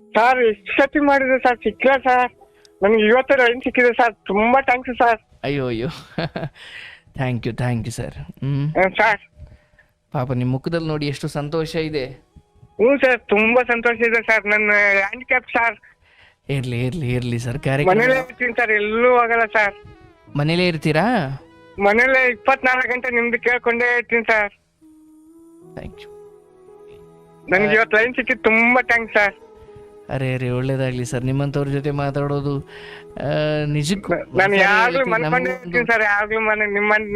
Sir ಎಷ್ಟು ಸತಿ ಮಾಡಿದೆ ಸರ್, ಸಿಕ್ಕಿಲ್ಲ ಸರ್. ನನಗೆ ಇವತ್ತು ಲೈನ್ ಸಿಕ್ಕಿದೆ ಸರ್, ತುಂಬಾ ಥ್ಯಾಂಕ್ಸ್ ಸರ್. ಅಯ್ಯೋ ಅಯ್ಯೋ ಥ್ಯಾಂಕ್ ಯು ಸರ್. ಸರ್ ಪಾಪ ನಿಮ್ಮ ಮುಖದಲ್ಲಿ ನೋಡಿ ಎಷ್ಟು ಸಂತೋಷ ಇದೆ. ಹ್ಞೂ ಸರ್, ತುಂಬಾ ಸಂತೋಷ ಇದೆ ಸರ್. ನನ್ನ ಹ್ಯಾಂಡಿಕ್ಯಾಪ್ ಸರ್. ಇರ್ಲಿ ಸರ್. ಮನೇಲೇ ಇರ್ತೀನಿ ಸರ್, ಎಲ್ಲೂ ಹೋಗಲ್ಲ ಸರ್. ಮನೇಲೇ ಇರ್ತೀರಾ? ಮನೇಲೆ 24 ಗಂಟೆ ನಿಮ್ದು ಕೇಳ್ಕೊಂಡೇ ಇರ್ತೀನಿ ಸರ್. Thank you. ನನ್ಗೆ ಇವತ್ತು ಲೈನ್ ಸಿಕ್ಕಿದ್ದು ತುಂಬಾ ಥ್ಯಾಂಕ್ಸ್ ಸರ್. ಅರೆ ಒಳ್ಳೇದಾಗ್ಲಿ ಸರ್. ನಿಮ್ಮಂಥವ್ರ ಜೊತೆ ಮಾತಾಡೋದು ನಿಜಕ್ಕೂ ನಾನು ಯಾವಾಗ್ಲೂ ಮನ್ಕೊಂಡೇ ಇರ್ತೀನಿ ಸರ್, ಯಾವಾಗ್ಲೂ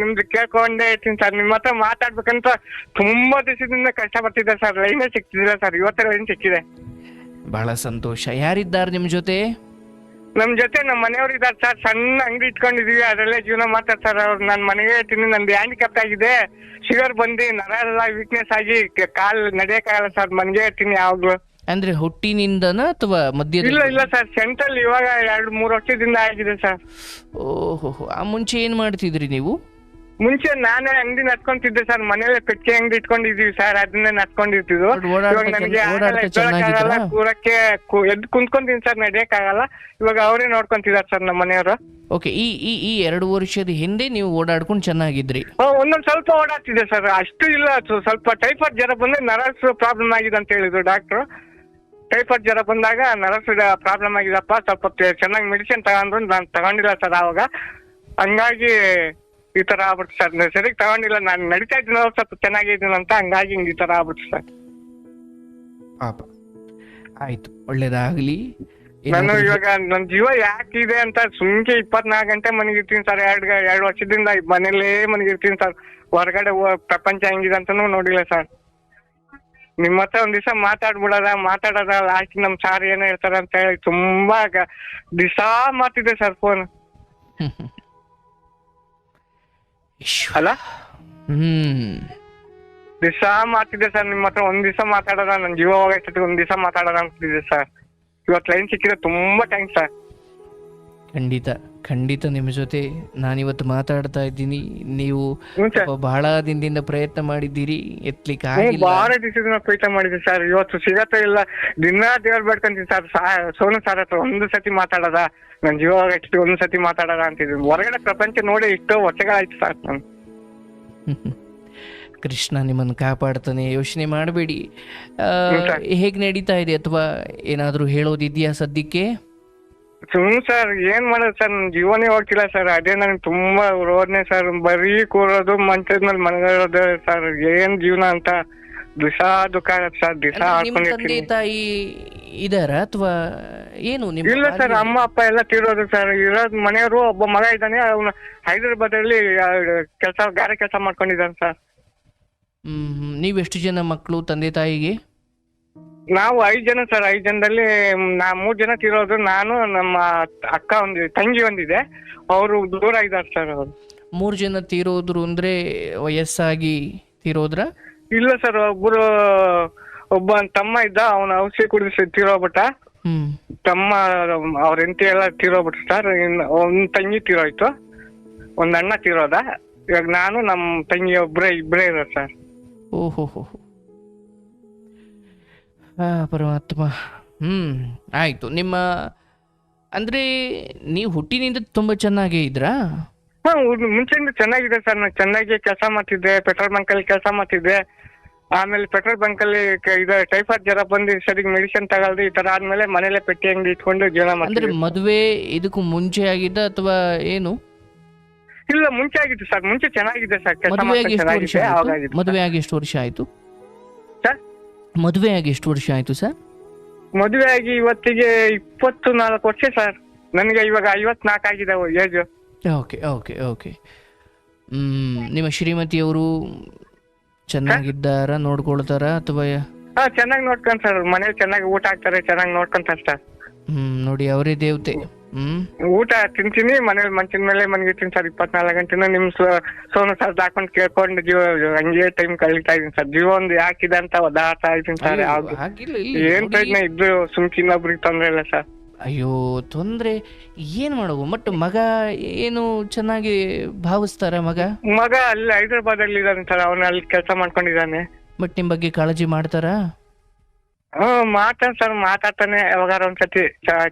ನಿಮ್ದು ಕೇಳ್ಕೊಂಡೇ ಇರ್ತೀನಿ ಸರ್. ನಿಮ್ಮ ಹತ್ರ ಮಾತಾಡ್ಬೇಕಂತ ತುಂಬಾ ದಿವಸದಿಂದ ಕಷ್ಟ ಬರ್ತಿದ್ದೆ ಸರ್, ಲೈನೇ ಸಿಕ್ತಿದಿಲ್ಲ ಸರ್. ಇವತ್ತು ಲೈನ್ ಸಿಕ್ಕಿದೆ, ಬಹಳ ಸಂತೋಷ. ಯಾರಿದ್ದಾರೆ ನಿಮ್ಮ ಜೊತೆ? ನಮ್ ಜೊತೆ ನಮ್ಮ ಮನೆಯವ್ರು ಇದಾರೆ ಸರ್. ಸಣ್ಣ ಅಂಗಡಿ ಇಟ್ಕೊಂಡಿದೀವಿ, ಅದರಲ್ಲೇ ಜೀವನ ಮಾಡ್ತಾರೆ ಸರ್. ಅವ್ರು ನಾನು ಮನೆಗೆ ಹೇಳ್ತೀನಿ, ನಂದು ಹ್ಯಾಂಡಿಕ್ಯಾಪ್ ಆಗಿದೆ, ಶುಗರ್ ಬಂದು ನರ ಎಲ್ಲ ವೀಕ್ನೆಸ್ ಆಗಿ ಕಾಲ್ ನಡೆಯಕ್ಕಾಗಲ್ಲ ಸರ್. ಮನೆಗೆ ಹೇಳ್ತೀನಿ ಯಾವಾಗ್ಲೂ. ಅಂದ್ರೆ ಹುಟ್ಟಿನಿಂದನ ಅಥವಾ ಮಧ್ಯದ? ಇಲ್ಲ ಸರ್, ಸೆಂಟ್ರಲ್ ಇವಾಗ 2-3 ವರ್ಷದಿಂದ ಆಗಿದೆ ಸರ್. ಓಹೋ, ಆ ಮುಂಚೆ ಏನ್ ಮಾಡ್ತಿದ್ರಿ ನೀವು? ಮುಂಚೆ ನಾನೇ ಅಂಗಡಿ ನಡ್ಕೊಂತಿದ್ದೆ ಸರ್, ಮನೇಲೆ ಪೆಟ್ಟಿಗೆ ಅಂಗಡಿ ಇಟ್ಕೊಂಡಿದೀವಿ ಸರ್, ಅದನ್ನೇ ನಡ್ಕೊಂಡಿರ್ತಿದ್ವು. ಇವಾಗ ನನಗೆ ಕೂರಕ್ಕೆ ಎದ್ದು ಕುಂತ್ಕೊಂತೀನಿ ಸರ್, ನಡೆಯಕ್ಕಾಗಲ್ಲ. ಇವಾಗ ಅವರೇ ನೋಡ್ಕೊಂತಿದಾರೆ ಸರ್ ನಮ್ಮ ಮನೆಯವರು. ಓಕೆ, ಈ 2 ವರ್ಷದ ಹಿಂದೆ ನೀವು ಓಡಾಡ್ಕೊಂಡು ಚೆನ್ನಾಗಿದ್ರಿ? ಒಂದೊಂದ್ ಸ್ವಲ್ಪ ಓಡಾಡ್ತಿದ್ದೆ ಸರ್, ಅಷ್ಟು ಇಲ್ಲ. ಸ್ವಲ್ಪ ಟೈಫಾಯ್ಡ್ ಜ್ವರ ಬಂದ್ರೆ ನರ್ವ್ಸ್ ಪ್ರಾಬ್ಲಮ್ ಆಗಿದೆ ಅಂತ ಹೇಳಿದ್ರು ಡಾಕ್ಟ್ರು. ಟೈಫಾಯ್ಡ್ ಜ್ವರ ಬಂದಾಗ ನರ್ವ್ಸ್ ಪ್ರಾಬ್ಲಮ್ ಆಗಿದಪ್ಪ, ಸ್ವಲ್ಪ ಚೆನ್ನಾಗಿ ಮೆಡಿಸಿನ್ ತಗೊಂಡ್ರು. ನಾನು ತಗೊಂಡಿಲ್ಲ ಸರ್ ಆವಾಗ, ಹಂಗಾಗಿ ಈ ತರ ಆಗ್ಬಿಡ್ತು ಸರ್. ಸರಿಗ್ ತಗೊಂಡಿಲ್ಲ, ನಾನು ನಡೀತಾ ಇದ್ದೀನಿ ಸ್ವಲ್ಪ ಚೆನ್ನಾಗಿದ್ದೀನಿ ಅಂತ, ಹಂಗಾಗಿ ಈ ತರ ಆಗ್ಬಿಡ್ತು ಸರ್. ಪಾಪ, ಆಯ್ತು, ಒಳ್ಳೇದಾಗ್ಲಿ. ನಾನು ಇವಾಗ ನನ್ನ ಜೀವ ಯಾಕಿದೆ ಅಂತ ಸುಮ್ಕೆ 24 ಗಂಟೆ ಮನೆಗಿರ್ತೀನಿ ಸರ್. 2 ವರ್ಷದಿಂದ ಮನೇಲೇ ಮನೆಗಿರ್ತೀನಿ ಸರ್. ಹೊರಗಡೆ ಪ್ರಪಂಚ ಹೆಂಗಿದೆ ಅಂತಾನೂ ನೋಡಿಲ್ಲ ಸರ್. ನಿಮ್ಮ ಹತ್ರ ಒಂದ್ ದಿವಸ ಮಾತಾಡೋದ ಲಾಸ್ಟ್ ನಮ್ ಸಾರ್ ಏನ್ ಹೇಳ್ತಾರ ಅಂತ ಹೇಳಿ ತುಂಬಾ ದಿವಸ ಮಾಡ್ತಿದ್ದೆ ಸರ್ ಫೋನ್. ಅಲ್ಲ, ದಿವಸ ಮಾಡ್ತಿದ್ದೆ ಸರ್ ನಿಮ್ಮ ಹತ್ರ. ಒಂದ್ ದಿವಸ ಮಾತಾಡೋದ, ನನ್ ಜೀವ ಹೋಗೈತಿ ಒಂದ್ ದಿವಸ ಮಾತಾಡೋದ ಅಂತಿದ್ದೆ ಸರ್. ಇವತ್ತು ಲೈನ್ ಸಿಕ್ಕಿದ್ರೆ ತುಂಬಾ ಥ್ಯಾಂಕ್ಸ್ ಸರ್. ಖಂಡಿತ ನಿಮ್ಮ ಜೊತೆ ನಾನಿವತ್ತು ಮಾತಾಡ್ತಾ ಇದ್ದೀನಿ. ನೀವು ಬಹಳ ದಿನದಿಂದ ಪ್ರಯತ್ನ ಮಾಡಿದ್ದೀರಿ, ಎತ್ಲಿಕ್ಕೆ ಆಗಿಲ್ಲ. ಬಹಳ ದಿವಸದಿಂದ ಪ್ರಯತ್ನ ಮಾಡಿದ್ವಿ ಸರ್. ಇವತ್ತು ಸಿಗತ್ತೋ ಇಲ್ಲ, ದಿನ ದೇವ್ರ ಬೇಡ್ಕೊಂತೀನಿ ಸರ್. ಸೋನು ಸರ್ ಹತ್ರ ಒಂದು ಸತಿ ಮಾತಾಡೋದ, ನನ್ ಜೀವ ಎಷ್ಟು ಒಂದು ಸತಿ ಮಾತಾಡೋದ ಅಂತಿದ್ವಿ. ಹೊರಗಡೆ ಪ್ರಪಂಚ ನೋಡಿ ಎಷ್ಟೋ ವರ್ಷಗಳಾಯ್ತು ಸರ್. ನಾನು ಕೃಷ್ಣ ನಿಮ್ಮನ್ನು ಕಾಪಾಡ್ತಾನೆ, ಯೋಚನೆ ಮಾಡಬೇಡಿ. ಹೇಗ್ ನಡೀತಾ ಇದೆ, ಅಥವಾ ಏನಾದ್ರೂ ಹೇಳೋದಿದ್ಯಾ ಸದ್ಯಕ್ಕೆ? ಸರ್, ಏನ್ ಮಾಡೋದು ಸರ್, ನನ್ ಜೀವನೇ ಹೋಗ್ತಿಲ್ಲ ಸರ್. ಅದೇ ನನಗೆ ತುಂಬಾ ರೋದನೆ ಸರ್. ಬರೀ ಕೂರೋದು, ಮಂಚದ ಮೇಲೆ ಮನಗೋದು ಸರ್. ಏನ್ ಜೀವನ ಅಂತ ದುಃಖ ಆಗತ್ತೆ ಸರ್. ದಿವಸ ತಂದೆ ತಾಯಿ ಇದಾರ ಅಥವಾ ಏನು? ಇಲ್ಲ ಸರ್, ಅಮ್ಮ ಅಪ್ಪ ಎಲ್ಲ ತೀರೋದು ಸರ್. ಇರೋದು ಮನೆಯವರು, ಒಬ್ಬ ಮಗ ಇದ್ದಾನೆ, ಅವನು ಹೈದರಾಬಾದ್ ಅಲ್ಲಿ ಗಾರೆ ಕೆಲಸ ಮಾಡ್ಕೊಂಡಿದ್ದಾನೆ ಸರ್. ನೀವೆಷ್ಟು ಜನ ಮಕ್ಕಳು ತಂದೆ ತಾಯಿಗೆ? ನಾವು 5 ಜನ ಸರ್. 5 ಜನದಲ್ಲಿ 3 ಜನ ತೀರೋದು. ನಾನು, ನಮ್ಮ ಅಕ್ಕ ತಂಗಿ ಒಂದಿದೆ, ಅವರು ದೂರ ಇದ್ದಾರೆ ಸರ್. ಅವರು 3 ಜನ ತೀರೋದ್ರು ಅಂದ್ರೆ ವಯಸ್ಸಾಗಿ ತೀರೋದ್ರ? ಇಲ್ಲ ಸರ್, ಒಬ್ಬ ತಮ್ಮ ಇದ್ದ, ಅವನ ಔಷಧಿ ಕುಡಿಸಿ ತೀರೋಗ್ಬಿಟ್ಟ. ತಮ್ಮ ಅವ್ರ ಹೆಂಡತಿ ಎಲ್ಲ ತೀರೋಗ್ಬಿಟ್ರು ಸರ್. ಒಂದ್ ತಂಗಿ ತೀರೋಯ್ತು, ಒಂದ್ ಅಣ್ಣ ತೀರೋದ. ಇವಾಗ ನಾನು, ನಮ್ಮ ತಂಗಿ ಇಬ್ಬರೇ ಇರೋದು ಸರ್. ಓಹೋ, ಪರಮಾತ್ಮ. ಆಯ್ತು. ನಿಮ್ಮ ಅಂದ್ರೆ ನೀವು ಹುಟ್ಟಿನಿಂದ ತುಂಬಾ ಚೆನ್ನಾಗೇ ಇದ್ರಾ? ಮುಂಚೆಯಿಂದ ಚೆನ್ನಾಗಿದೆ ಸರ್. ನಾನು ಚೆನ್ನಾಗಿ ಕೆಲಸ ಮಾಡ್ತಿದ್ದೆ, ಪೆಟ್ರೋಲ್ ಬಂಕ್ ಅಲ್ಲಿ ಕೆಲಸ ಮಾಡ್ತಿದ್ದೆ. ಆಮೇಲೆ ಪೆಟ್ರೋಲ್ ಬಂಕ್ ಅಲ್ಲಿ ಟೈಫಾಯ್ಡ್ ಜ್ವರ ಬಂದು ಸರಿಗೆ ಮೆಡಿಸಿನ್ ತಗೊಳ್ದು, ಈ ತರ ಆದ್ಮೇಲೆ ಮನೇಲೆ ಪೆಟ್ಟಿ ಅಂಗಡಿ ಇಟ್ಕೊಂಡು ಜೀವನ ಮಾಡ್ತಿದ್ದೆ. ಅಂದ್ರೆ ಮದುವೆ ಇದಕ್ಕೂ ಮುಂಚೆ ಆಗಿದ್ದ ಅಥವಾ ಏನು? ಇಲ್ಲ, ಮುಂಚೆ ಆಗಿತ್ತು ಸರ್. ಮುಂಚೆ ಚೆನ್ನಾಗಿದೆ ಸರ್. ಮದುವೆ ಆಗಿ ಎಷ್ಟು ವರ್ಷ ಆಯ್ತು ಸರ್? ಮದುವೆ ಆಗಿ ಎಷ್ಟು ವರ್ಷ ಆಯ್ತು ಸರ್? ಮದುವೆ ಆಗಿ ಇವತ್ತಿಗೆ 24 ವರ್ಷ ಸರ್. ನನಗೆ ಇವಾಗ 54 ಆಗಿದೆ ಏಜ್. ಓಕೆ. ನಿಮ್ಮ ಶ್ರೀಮತಿಯವರು ಚೆನ್ನಾಗಿದ್ದಾರ, ನೋಡ್ಕೊಳ್ತಾರ ಅಥವಾ? ಚೆನ್ನಾಗಿ ನೋಡ್ಕೊಂಡ್ ಸರ್. ಮನೇಲಿ ಚೆನ್ನಾಗಿ ಊಟ ಹಾಕ್ತಾರೆ, ಚೆನ್ನಾಗಿ ನೋಡ್ಕೊಂತಾರೆ ಸರ್. ನೋಡಿ, ಅವರೇ ದೇವತೆ. ಊಟ ತಿಂತೀನಿ, ಮನೇಲಿ ಮಂಚಿನ ಮೇಲೆ ಮನ್ಗಿರ್ತೀನಿ ಸರ್. 24 ಗಂಟೆನ ನಿಮ್ ಸೋನು ಸರ್ ಹಾಕೊಂಡು ಕೇಳ್ಕೊಂಡು ಜೀವ ಹಂಗೆ ಟೈಮ್ ಕಳೀತಾ ಇದೀನಿ ಸರ್. ಜೀವ ಒಂದು ಯಾಕಿದೆ ಅಂತ ಒದಾಡ್ತಾ ಇದೀನಿ ಸರ್. ಏನ್ ಪ್ರಯತ್ನ ಇದ್ದು ಸುಮ್ಕಿ ಇನ್ನೊಬ್ರಿಗೆ ತೊಂದ್ರೆ ಇಲ್ಲ ಸರ್. ಅಯ್ಯೋ, ತೊಂದ್ರೆ ಏನ್ ಮಾಡುವ. ಬಟ್ ಮಗ ಏನು ಚೆನ್ನಾಗಿ ಭಾವಿಸ್ತಾರ? ಮಗ ಅಲ್ಲಿ ಹೈದರಾಬಾದ್ ಅಲ್ಲಿ ಇದ್ದಾನೆ ಸರ್. ಅವನ ಅಲ್ಲಿ ಕೆಲಸ ಮಾಡ್ಕೊಂಡಿದ್ದಾನೆ. ಬಟ್ ನಿಮ್ ಬಗ್ಗೆ ಕಾಳಜಿ ಮಾಡ್ತಾರಾ? ಮಾತಾಡ್ತಾನೆ ಯಾವಾಗಾರ ಒಂದ್ಸತಿ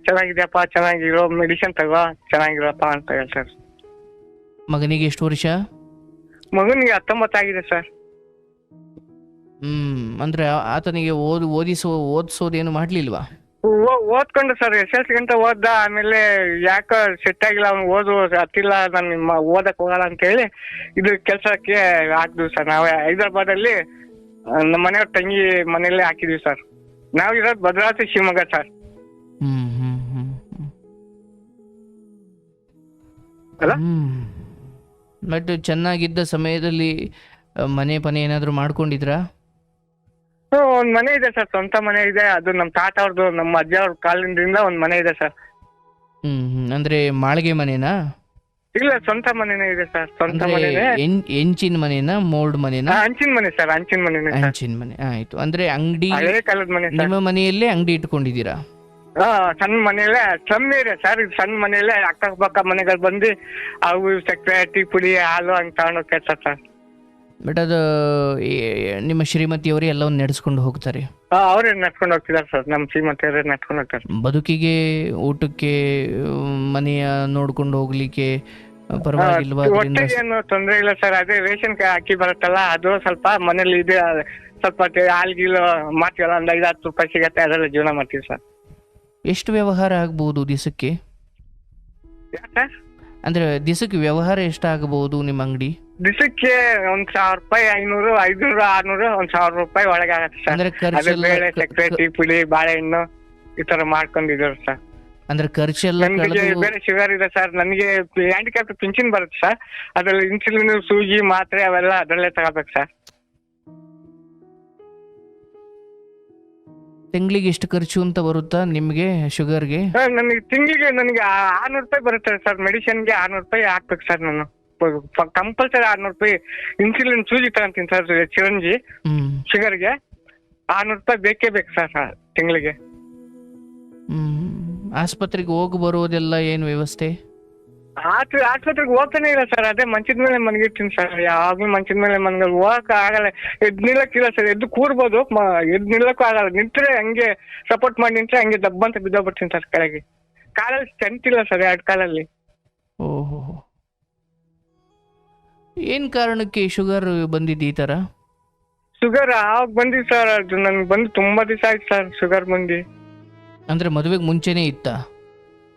ಚೆನ್ನಾಗಿದ್ಯಪ್ಪ, ಚೆನ್ನಾಗಿರೋ ಮೆಡಿಸಿನ್ ತಗೋ, ಚೆನ್ನಾಗಿರಪ್ಪ ಅಂತ ಹೇಳ್ತಾರೆ. ಮಗನಿಗೆ ಎಷ್ಟು ವರ್ಷ? ಮಗನಿಗೆ 19 ಆಗಿದೆ ಸರ್. ಅಂದ್ರೆ ಆತನಿಗೆ ಓದಿಸೋದೇನು ಮಾಡ್ಲಿಲ್ವಾ? ಓದ್ಕೊಂಡು ಸರ್ SSLC ಗಂಟ ಓದ್ದ. ಆಮೇಲೆ ಯಾಕೋ ಸೆಟ್ ಆಗಿಲ್ಲ, ಅವ್ನು ಹತ್ತಿಲ್ಲ, ನಾನು ಓದಕ್ ಹೋಗಲ್ಲ ಅಂತ ಹೇಳಿ ಇದು ಕೆಲ್ಸಕ್ಕೆ ಹಾಕಿದ್ವಿ ಸರ್. ನಾವು ಹೈದರಾಬಾದಲ್ಲಿ ನಮ್ಮ ಮನೆಯವ್ರ ತಂಗಿ ಮನೆಯಲ್ಲೇ ಹಾಕಿದ್ವಿ ಸರ್. ನಾವ್ ಇರೋದು ಭದ್ರಾವತಿ, ಶಿವಮೊಗ್ಗ ಸರ್. ಬಟ್ ಚೆನ್ನಾಗಿದ್ದ ಸಮಯದಲ್ಲಿ ಮನೆ ಪನೆ ಏನಾದ್ರು ಮಾಡ್ಕೊಂಡಿದ್ರಾ? ಒಂದ್ ಮನೆ ಇದೆ ಸರ್, ಸ್ವಂತ ಮನೆ ಇದೆ. ಅದು ನಮ್ಮ ತಾತ ಅವ್ರದ್ದು, ನಮ್ಮ ಅಜ್ಜ ಅವ್ರ ಕಾಲಿಂದ ಒಂದ್ ಮನೆ ಇದೆ ಸರ್. ಅಂದ್ರೆ ಮಾಳಿಗೆ ಮನೆನಾ? ಇಲ್ಲ, ಸ್ವಂತ ಮನೆನೇ ಇದೆ ಸರ್. ಸ್ವಂತ ಅಂದ್ರೆ ಮನೆನೇ. ಎಂಚಿನ ಮನೆನಾ, ಮೋಲ್ಡ್ ಮನೆನಾ? ಹಂಚಿನ ಮನೆ ಸರ್, ಹಂಚಿನ ಮನೆನೇ ಸರ್. ಹಂಚಿನ ಮನೆ, ಆಯ್ತು. ಅಂದ್ರೆ ಅಂಗಡಿ, ಹಳೆ ಕಾಲದ ಮನೆ ಸರ್. ನಿಮ್ಮ ಮನೆಯಲ್ಲೇ ಅಂಗಡಿ ಇಟ್ಕೊಂಡಿದ್ದೀರಾ? ಸಣ್ಣ ಮನೆಯಲ್ಲೇ ಕಮ್ಮಿ ಇದೆ ಸರ್. ಇದು ಸಣ್ಣ ಮನೆಯಲ್ಲೇ ಅಕ್ಕಪಕ್ಕ ಮನೆಗಳು ಬಂದು ಅವು ಸಕ್ಕರೆ, ಟೀ ಪುಡಿ, ಹಾಲು ಹಂಗ್ ತಗೊಂಡು ಹೋಗ್ತಾರೆ ಸರ್. ಬಟ್ ಅದು ನಿಮ್ಮ ಶ್ರೀಮತಿಯವರೇ ಎಲ್ಲವನ್ನು ನಡೆಸ್ಕೊಂಡು ಹೋಗ್ತಾರೆ? ಅವರೇ ನಡ್ಕೊಂಡು ಹೋಗ್ತಿದ್ದಾರೆ ಸರ್. ನಮ್ಮ ಶ್ರೀಮತಿಯವರೇ ನಡ್ಕೊಂಡು ಹೋಗ್ತಾರೆ. ಬದುಕಿಗೆ, ಊಟಕ್ಕೆ, ಮನೆಯ ನೋಡ್ಕೊಂಡು ಹೋಗ್ಲಿಕ್ಕೆ ಪರವಾಗಿಲ್ವಾ? ಒಟ್ಟಿಗೆ ಏನು ತೊಂದರೆ ಇಲ್ಲ ಸರ್. ಅದೇ ರೇಷನ್ ಅಕ್ಕಿ ಬರುತ್ತಲ್ಲ, ಅದು ಸ್ವಲ್ಪ ಮನೇಲಿ ಇದೆ. ಸ್ವಲ್ಪ ಹಾಲ್ಗಿಲು ಮಾಡ್ತೀವಲ್ಲ, ಒಂದು 5-10 ರೂಪಾಯಿ ಸಿಗತ್ತೆ, ಅದೆಲ್ಲ ಜೀವನ ಮಾಡ್ತೀವಿ ಸರ್. ಎಷ್ಟು ವ್ಯವಹಾರ ಆಗ್ಬಹುದು ದಿವಸಕ್ಕೆ? ಅಂದ್ರೆ ದಿವಸಕ್ಕೆ ವ್ಯವಹಾರ ಎಷ್ಟಾಗಬಹುದು ನಿಮ್ಮ ಅಂಗಡಿ? ದಿವಸಕ್ಕೆ 1,000 ರೂಪಾಯಿ, 500, 500, 600, 1,000 ರೂಪಾಯಿ ಒಳಗೆ ಆಗತ್ತೆ ಸರ್. ಅಂದ್ರೆ ಅದೇ ಬೇಳೆ, ಸಕ್ಕರೆ, ಟೀ ಪುಡಿ, ಬಾಳೆಹಣ್ಣು ಈ ತರ ಮಾಡ್ಕೊಂಡಿದ್ದೀವಿ ಸರ್. ಅಂದ್ರೆ ಖರ್ಚೆಲ್ಲ ನನಗೆ ಬೇರೆ ಶುಗರ್ ಇದೆ ಸರ್. ನನಗೆ ಹ್ಯಾಂಡಿಕ್ಯಾಪ್ ಪಿಂಚಿನ್ ಬರುತ್ತೆ ಸರ್. ಅದ್ರಲ್ಲಿ ಇನ್ಸುಲಿನ್, ಸೂಜಿ, ಮಾತ್ರೆ ಅವೆಲ್ಲ ಅದರಲ್ಲೇ ತಗೋಬೇಕು ಸರ್. ತಿಂಗಳಿಗೆ ಎಷ್ಟು ಖರ್ಚು ಅಂತ ಬರುತ್ತಾ ನಿಮ್ಗೆ ಶುಗರ್ಗೆ? ನನಗೆ ತಿಂಗಳಿಗೆ 600 ರೂಪಾಯಿ ಬರುತ್ತೆ ಸರ್. ಮೆಡಿಸಿನ್ಗೆ 600 ರೂಪಾಯಿ ಹಾಕ್ಬೇಕು ಸರ್. ನಾನು ಕಂಪಲ್ಸರಿ 600 ರೂಪಾಯಿ ಇನ್ಸುಲಿನ್ ಸೂಜಿ ತಗೊಂತೀನಿ ಸರ್. ಚಿರಂಜಿ ಶುಗರ್ಗೆ 600 ರೂಪಾಯಿ ಬೇಕೇ ಬೇಕು ಸರ್ ತಿಂಗಳಿಗೆ. ಆಸ್ಪತ್ರೆಗೆ ಹೋಗಿ ಬರೋದೆಲ್ಲ ಏನು ವ್ಯವಸ್ಥೆ? ಆಸ್ಪತ್ರೆಗೆ ಹೋಗ್ತಾನೆ ಇಲ್ಲ ಸರ್. ಅದೇ ಮಂಚದ ಮೇಲೆ ಮನ್ಗಿರ್ತೀನಿ ಸರ್. ಯಾವಾಗ್ಲೂ ಮಂಚದ ಮೇಲೆ ಮನ್ಗಲ್ ಹೋಗಕ್ ಆಗಲ್ಲ. ಎದ್ ನಿಲ್ಲಕ್ಕಿಲ್ಲ ಸರ್. ಎದ್ದು ಕೂರ್ಬೋದು, ಎದ್ ನಿಲ್ಲಕ್ಕೂ ಆಗಲ್ಲ. ನಿಂತ್ರೆ ಹಂಗೆ ಸಪೋರ್ಟ್ ಮಾಡಿ ನಿಂತ್ರೆ ಹಂಗೆ ದಬ್ಬಂತ ಬಿದ್ದೋಗ್ಬಿಡ್ತೀನಿ ಸರ್ ಕೆಳಗೆ. ಕಾಲಲ್ಲಿ ಸ್ಟ್ರೆಂತ್ ಇಲ್ಲ ಸರ್, 2 ಕಾಲಲ್ಲಿ. ಓಹೋ, ಏನ್ ಕಾರಣಕ್ಕೆ ಶುಗರ್ ಬಂದಿದ್ದು ಈ ತರ? ಶುಗರ್ ಆವಾಗ ಬಂದಿದ್ದು ಸರ್. ಅದು ನನ್ಗೆ ಬಂದು ತುಂಬಾ ದಿವಸ ಆಯ್ತು ಸರ್ ಶುಗರ್ ಬಂದು. ಅಂದ್ರೆ ಮದುವೆಗೆ ಮುಂಚೆನೆ ಇತ್ತ?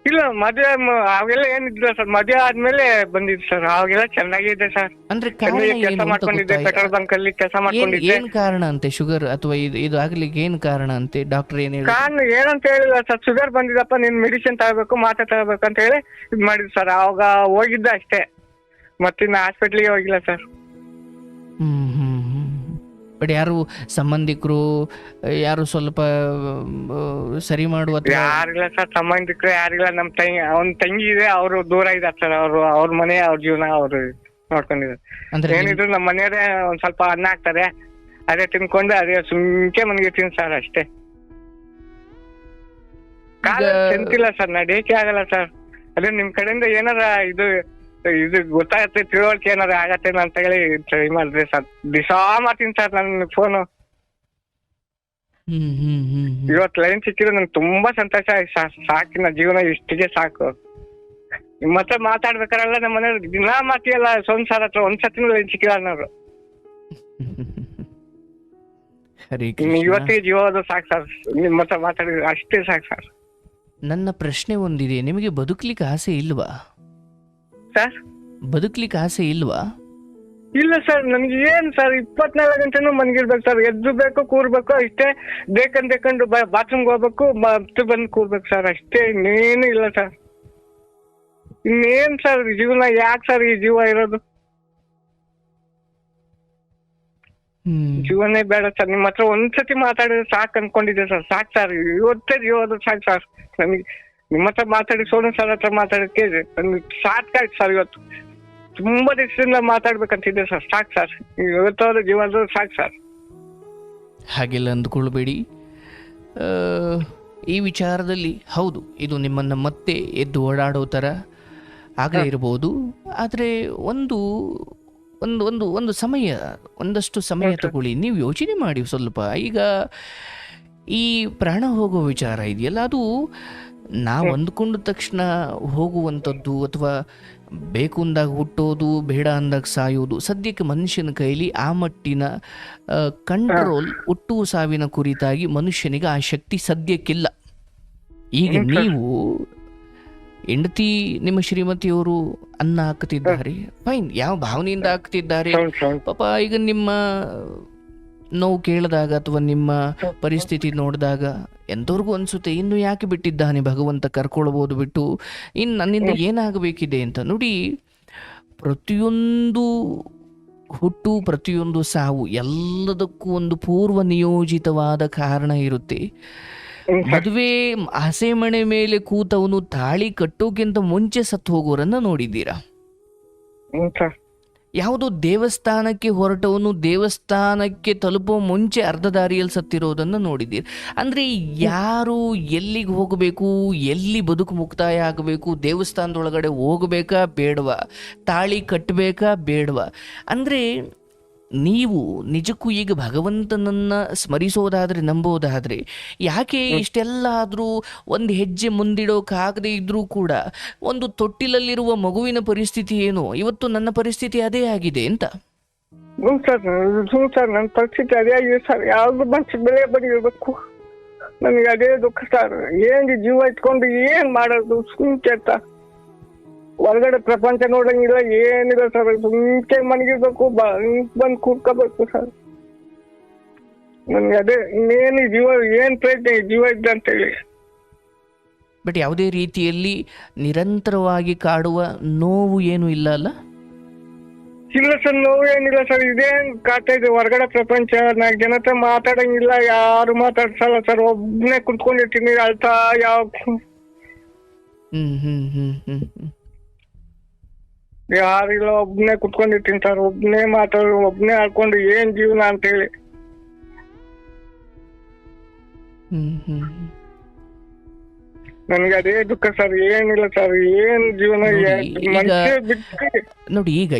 ಇಲ್ಲ, ಮದುವೆ ಅವೆಲ್ಲ ಏನಿಲ್ಲ ಸರ್. ಮದುವೆ ಆದ್ಮೇಲೆ ಬಂದಿದ್ದು ಸರ್. ಅವಾಗೆಲ್ಲ ಚೆನ್ನಾಗಿದೆ ಸರ್. ಅಂದ್ರೆ ಕೆಲಸ ಮಾಡ್ಕೊಂಡಿದ್ದೆ, ಪೆಟ್ರೋಲ್ ಬಂಕ್ ಅಲ್ಲಿ ಕೆಲಸ ಮಾಡ್ಕೊಂಡಿದ್ದೆ. ಏನ್ ಕಾರಣ ಅಂತೆ ಶುಗರ್ ಅಥವಾ ಇದು ಆಗ್ಲಿಕ್ಕೆ ಏನ್ ಕಾರಣ ಅಂತೆ? ಡಾಕ್ಟರ್ ಏನ್ ಹೇಳಿ? ಕಾರಣ ಏನಂತ ಹೇಳಿಲ್ಲ ಸರ್. ಶುಗರ್ ಬಂದಿದಪ್ಪ, ನೀನ್ ಮೆಡಿಸಿನ್ ತಗೋಬೇಕು, ಮಾತ್ರೆ ತಗೋಬೇಕು ಅಂತ ಹೇಳಿ ಇದ್ ಮಾಡಿದ್ ಸರ್. ಅವಾಗ ಹೋಗಿದ್ದ ಅಷ್ಟೇ, ಮತ್ತಿನ್ನ ಹಾಸ್ಪಿಟ್ಲಿಗೆ ಹೋಗಿಲ್ಲ ಸರ್. ಬಟ್ ಯಾರು ಸಂಬಂಧಿಕರು ಯಾರು ಸ್ವಲ್ಪ ಸರಿ ಮಾಡುವ? ಯಾರಿಲ್ಲ ಸರ್, ಸಂಬಂಧಿಕರು ಯಾರಿಲ್ಲ. ನಮ್ ಅವ್ನ ತಂಗಿ ಇದೆ, ಅವರು ದೂರ ಇದಾರೆ ಸರ್. ಅವ್ರ ಮನೆ, ಅವ್ರ ಜೀವನ ಅವ್ರು ನೋಡ್ಕೊಂಡಿದ್ದಾರೆ. ಏನಿದ್ರು ನಮ್ಮ ಮನೆಯವರೇ ಒಂದ್ ಸ್ವಲ್ಪ ಅನ್ನ ಹಾಕ್ತಾರೆ, ಅದೇ ತಿನ್ಕೊಂಡು ಅದೇ ಸುಮ್ಕೆ ಮನ್ಗಿರ್ತೀನಿ ಸರ್ ಅಷ್ಟೇ. ಕಾಲ ತಿಂತಿಲ್ಲ ಸರ್, ನಡಿಯಕ್ಕೆ ಆಗಲ್ಲ ಸರ್. ಅದೇ ನಿಮ್ ಕಡೆಯಿಂದ ಏನಾರ ಇದು ಗೊತ್ತಾಗತ್ತೆ, ತಿಳುವಳಿಕೆ ಏನಾರ ಆಗತ್ತೆ ಅಂತ ಹೇಳಿ ಟ್ರೈ ಮಾಡಿದ್ರೆ ಸರ್. ದಿಸಾ ಮಾಡ್ತೀನಿ ಸರ್ ನನ್ನ ಫೋನು. ಇವತ್ತು ಲೈನ್ ಸಿಕ್ಕಿದ್ರೆ ನಂಗೆ ತುಂಬಾ ಸಂತೋಷ ಆಯ್ತು ಸರ್. ಸಾಕಿನ ಜೀವನ ಇಷ್ಟಿಗೆ ಸಾಕು. ನಿಮ್ಮ ಹತ್ರ ಮಾತಾಡ್ಬೇಕಾರಲ್ಲ ನಮ್ಮ ಮನೆಯವ್ರು ದಿನಾ ಮಾತಿಯಲ್ಲ ಸೋನ್ಸಾರ್ ಹತ್ರ ಒಂದ್ಸತಿನೂ ಲೈನ್ ಸಿಕ್ಕಿಲ್ಲ ಅನ್ನೋರು. ಇವತ್ತಿಗೆ ಜೀವ ಸಾಕು ಸರ್. ನಿಮ್ಮ ಹತ್ರ ಮಾತಾಡಿದ್ರೆ ಅಷ್ಟೇ ಸಾಕು ಸರ್. ನನ್ನ ಪ್ರಶ್ನೆ ಒಂದಿದೆ, ನಿಮಗೆ ಬದುಕ್ಲಿಕ್ಕೆ ಆಸೆ ಇಲ್ವಾ ಸರ್? ಬದುಕ್ಲಿಕ್ಕೆ ಆಸೆ ಇಲ್ವಾ? ಇಲ್ಲ ಸರ್, ನನ್ಗೆ ಏನ್ ಸರ್ 24 ಗಂಟೆನೂ ಮನ್ಗಿರ್ಬೇಕು ಸರ್. ಎದ್ದು ಬೇಕು, ಕೂರ್ಬೇಕು ಅಷ್ಟೇ. ಬೇಕಂದು ಬಾತ್ರೂಮ್ಗೆ ಹೋಗ್ಬೇಕು, ಮತ್ತೆ ಬಂದು ಕೂರ್ಬೇಕು ಸರ್ ಅಷ್ಟೇ. ಇನ್ನೇನು ಇಲ್ಲ ಸರ್. ಇನ್ನೇನ್ ಸರ್ ಜೀವನ? ಯಾಕೆ ಸರ್ ಈ ಜೀವ ಇರೋದು? ಜೀವನೇ ಬೇಡ ಸರ್. ನಿಮ್ಮ ಹತ್ರ ಒಂದ್ಸತಿ ಮಾತಾಡಿದ್ರೆ ಸಾಕು ಅನ್ಕೊಂಡಿದ್ದೆ ಸರ್. ಸಾಕು ಸರ್, ಇವತ್ತೇ ಜೀವದ ಸಾಕು ಸರ್. ನನಗೆ ನಿಮ್ಮ ಹತ್ರ ಮಾತಾಡಿ, ಸೋನು ಸರ್ ಹತ್ರ ಮಾತಾಡಕ್ಕೆ ನನ್ಗೆ ಸಾಕಾಯ್ತು ಸರ್. ಇವತ್ತು ತುಂಬಾ ದಿವಸದಿಂದ ಮಾತಾಡ್ಬೇಕಂತಿದ್ದೆ ಸರ್. ಸಾಕು ಸರ್, ಇವತ್ತಾದ್ರು ಜೀವನ ಸಾಕು ಸರ್. ಹಾಗೆಲ್ಲ ಅಂದ್ಕೊಳ್ಬೇಡಿ. ಈ ವಿಚಾರದಲ್ಲಿ ಹೌದು, ಇದು ನಿಮ್ಮನ್ನು ಮತ್ತೆ ಎದ್ದು ಓಡಾಡೋ ಥರ ಆಗಲೇ ಇರ್ಬೋದು. ಆದರೆ ಒಂದು ಒಂದು ಒಂದು ಒಂದು ಸಮಯ, ಒಂದಷ್ಟು ಸಮಯ ತಗೊಳ್ಳಿ. ನೀವು ಯೋಚನೆ ಮಾಡಿ ಸ್ವಲ್ಪ. ಈಗ ಈ ಪ್ರಾಣ ಹೋಗೋ ವಿಚಾರ ಇದೆಯಲ್ಲ, ಅದು ನಾವು ಅಂದ್ಕೊಂಡ ತಕ್ಷಣ ಹೋಗುವಂಥದ್ದು ಅಥವಾ ಬೇಕು ಅಂದಾಗ ಹುಟ್ಟೋದು, ಬೇಡ ಅಂದಾಗ ಸಾಯೋದು ಸದ್ಯಕ್ಕೆ ಮನುಷ್ಯನ ಕೈಲಿ ಆ ಮಟ್ಟಿನ ಕಂಟ್ರೋಲ್ ಹುಟ್ಟು ಸಾವಿನ ಕುರಿತಾಗಿ ಮನುಷ್ಯನಿಗೆ ಆ ಶಕ್ತಿ ಸದ್ಯಕ್ಕಿಲ್ಲ. ಈಗ ನೀವು ಹೆಂಡತಿ ನಿಮ್ಮ ಶ್ರೀಮತಿಯವರು ಅನ್ನ ಹಾಕ್ತಿದ್ದಾರೆ, ಫೈನ್, ಯಾವ ಭಾವನೆಯಿಂದ ಹಾಕ್ತಿದ್ದಾರೆ ಪಾಪ. ಈಗ ನಿಮ್ಮ ನೋವು ಕೇಳಿದಾಗ ಅಥವಾ ನಿಮ್ಮ ಪರಿಸ್ಥಿತಿ ನೋಡಿದಾಗ ಎಂಥವ್ರಿಗೂ ಅನಿಸುತ್ತೆ, ಇನ್ನು ಯಾಕೆ ಬಿಟ್ಟಿದ್ದಾನೆ ಭಗವಂತ, ಕರ್ಕೊಳ್ಬೋದು ಬಿಟ್ಟು, ಇನ್ನು ನನ್ನಿಂದ ಏನಾಗಬೇಕಿದೆ ಅಂತ. ನೋಡಿ, ಪ್ರತಿಯೊಂದು ಹುಟ್ಟು, ಪ್ರತಿಯೊಂದು ಸಾವು ಎಲ್ಲದಕ್ಕೂ ಒಂದು ಪೂರ್ವ ನಿಯೋಜಿತವಾದ ಕಾರಣ ಇರುತ್ತೆ. ಮದುವೆ ಹಸೆಮಣೆ ಮೇಲೆ ಕೂತವನು ತಾಳಿ ಕಟ್ಟೋಕ್ಕಿಂತ ಮುಂಚೆ ಸತ್ತು ಹೋಗೋರನ್ನ ನೋಡಿದ್ದೀರಾ? ಯಾವುದೋ ದೇವಸ್ಥಾನಕ್ಕೆ ಹೊರಟವನು ದೇವಸ್ಥಾನಕ್ಕೆ ತಲುಪೋ ಮುಂಚೆ ಅರ್ಧ ದಾರಿಯಲ್ಲಿ ಸತ್ತಿರೋದನ್ನು ನೋಡಿದ್ದೀರಿ. ಅಂದರೆ ಯಾರು ಎಲ್ಲಿಗೆ ಹೋಗಬೇಕು, ಎಲ್ಲಿ ಬದುಕು ಮುಕ್ತಾಯ ಆಗಬೇಕು, ದೇವಸ್ಥಾನದೊಳಗಡೆ ಹೋಗಬೇಕಾ ಬೇಡವಾ, ತಾಳಿ ಕಟ್ಟಬೇಕಾ ಬೇಡವಾ, ಅಂದರೆ ನೀವು ನಿಜಕ್ಕೂ ಈಗ ಭಗವಂತನನ್ನು ಸ್ಮರಿಸೋದಾದರೆ, ನಂಬೋದಾದರೆ, ಯಾಕೆ ಇಷ್ಟೆಲ್ಲ ಆದರೂ ಒಂದು ಹೆಜ್ಜೆ ಮುಂದಿಡೋಕ್ಕಾಗದೇ ಇದ್ದರೂ ಕೂಡ ಒಂದು ತೊಟ್ಟಿಲಲ್ಲಿರುವ ಮಗುವಿನ ಪರಿಸ್ಥಿತಿ ಏನು, ಇವತ್ತು ನನ್ನ ಪರಿಸ್ಥಿತಿ ಅದೇ ಆಗಿದೆ ಅಂತ. ಸರ್ ನನ್ನ ಪರಿಸ್ಥಿತಿ ಅದೇ ಆಗಿದೆ ಸರ್. ಯಾವ್ದು ಮನ್ಸಿಗೆ ಬೆಲೆ ಬಡಿಬೇಕು, ನನಗೆ ಅದೇ ದುಃಖ ಸರ್. ಏನ್ ಜೀವ ಇಟ್ಕೊಂಡು ಏನ್ ಮಾಡೋದು, ಸುಮ್ಕೆ ಅಂತ ಹೊರಗಡೆ ಪ್ರಪಂಚ ನೋಡಂಗಿಲ್ಲ, ಏನಿಲ್ಲ ಸರ್. ಸುಮ್ಕೆ ಮನಗಿರ್ಬೇಕು, ಬಂದು ಕೂತ್ಕೋಬೇಕು ಸರ್. ನನ್ಗೆ ಅದೇ ಇನ್ನೇನು ಜೀವ, ಏನ್ ಪ್ರಯತ್ನ ಜೀವ ಇದ್ದ ಅಂತೇಳಿ. ಬಟ್ ಯಾವುದೇ ರೀತಿಯಲ್ಲಿ ನಿರಂತರವಾಗಿ ಕಾಡುವ ನೋವು ಏನು ಇಲ್ಲ ಅಲ್ಲ? ಇಲ್ಲ ಸರ್, ನೋವು ಏನಿಲ್ಲ ಸರ್. ಇದೇನ್ ಕಾಡ್ತಾ ಇದೆ ಹೊರಗಡೆ ಪ್ರಪಂಚ. 4 ಜನ ಹತ್ರ ಮಾತಾಡಂಗಿಲ್ಲ, ಯಾರು ಮಾತಾಡ್ಸಲ್ಲ ಸರ್. ಒಬ್ಬನೇ ಕುತ್ಕೊಂಡಿರ್ತೀನಿ ಅಳ್ತಾ. ಯಾರಿಲ್ಲ, ಒಬ್ನೇ ಕುತ್ಕೊಂಡಿರ್ತೀನಿ ಸರ್. ಒಬ್ನೇ ಮಾತಾಡೋ, ಒಬ್ನೇ ಆಡ್ಕೊಂಡು ಏನ್ ಜೀವನ ಅಂತ ಹೇಳಿ. ನನ್ಗೆ ಅದೇ ದುಃಖ ಸರ್. ಏನಿಲ್ಲ ಸರ್, ಏನ್ ಜೀವನ ನೋಡಿ. ಈಗ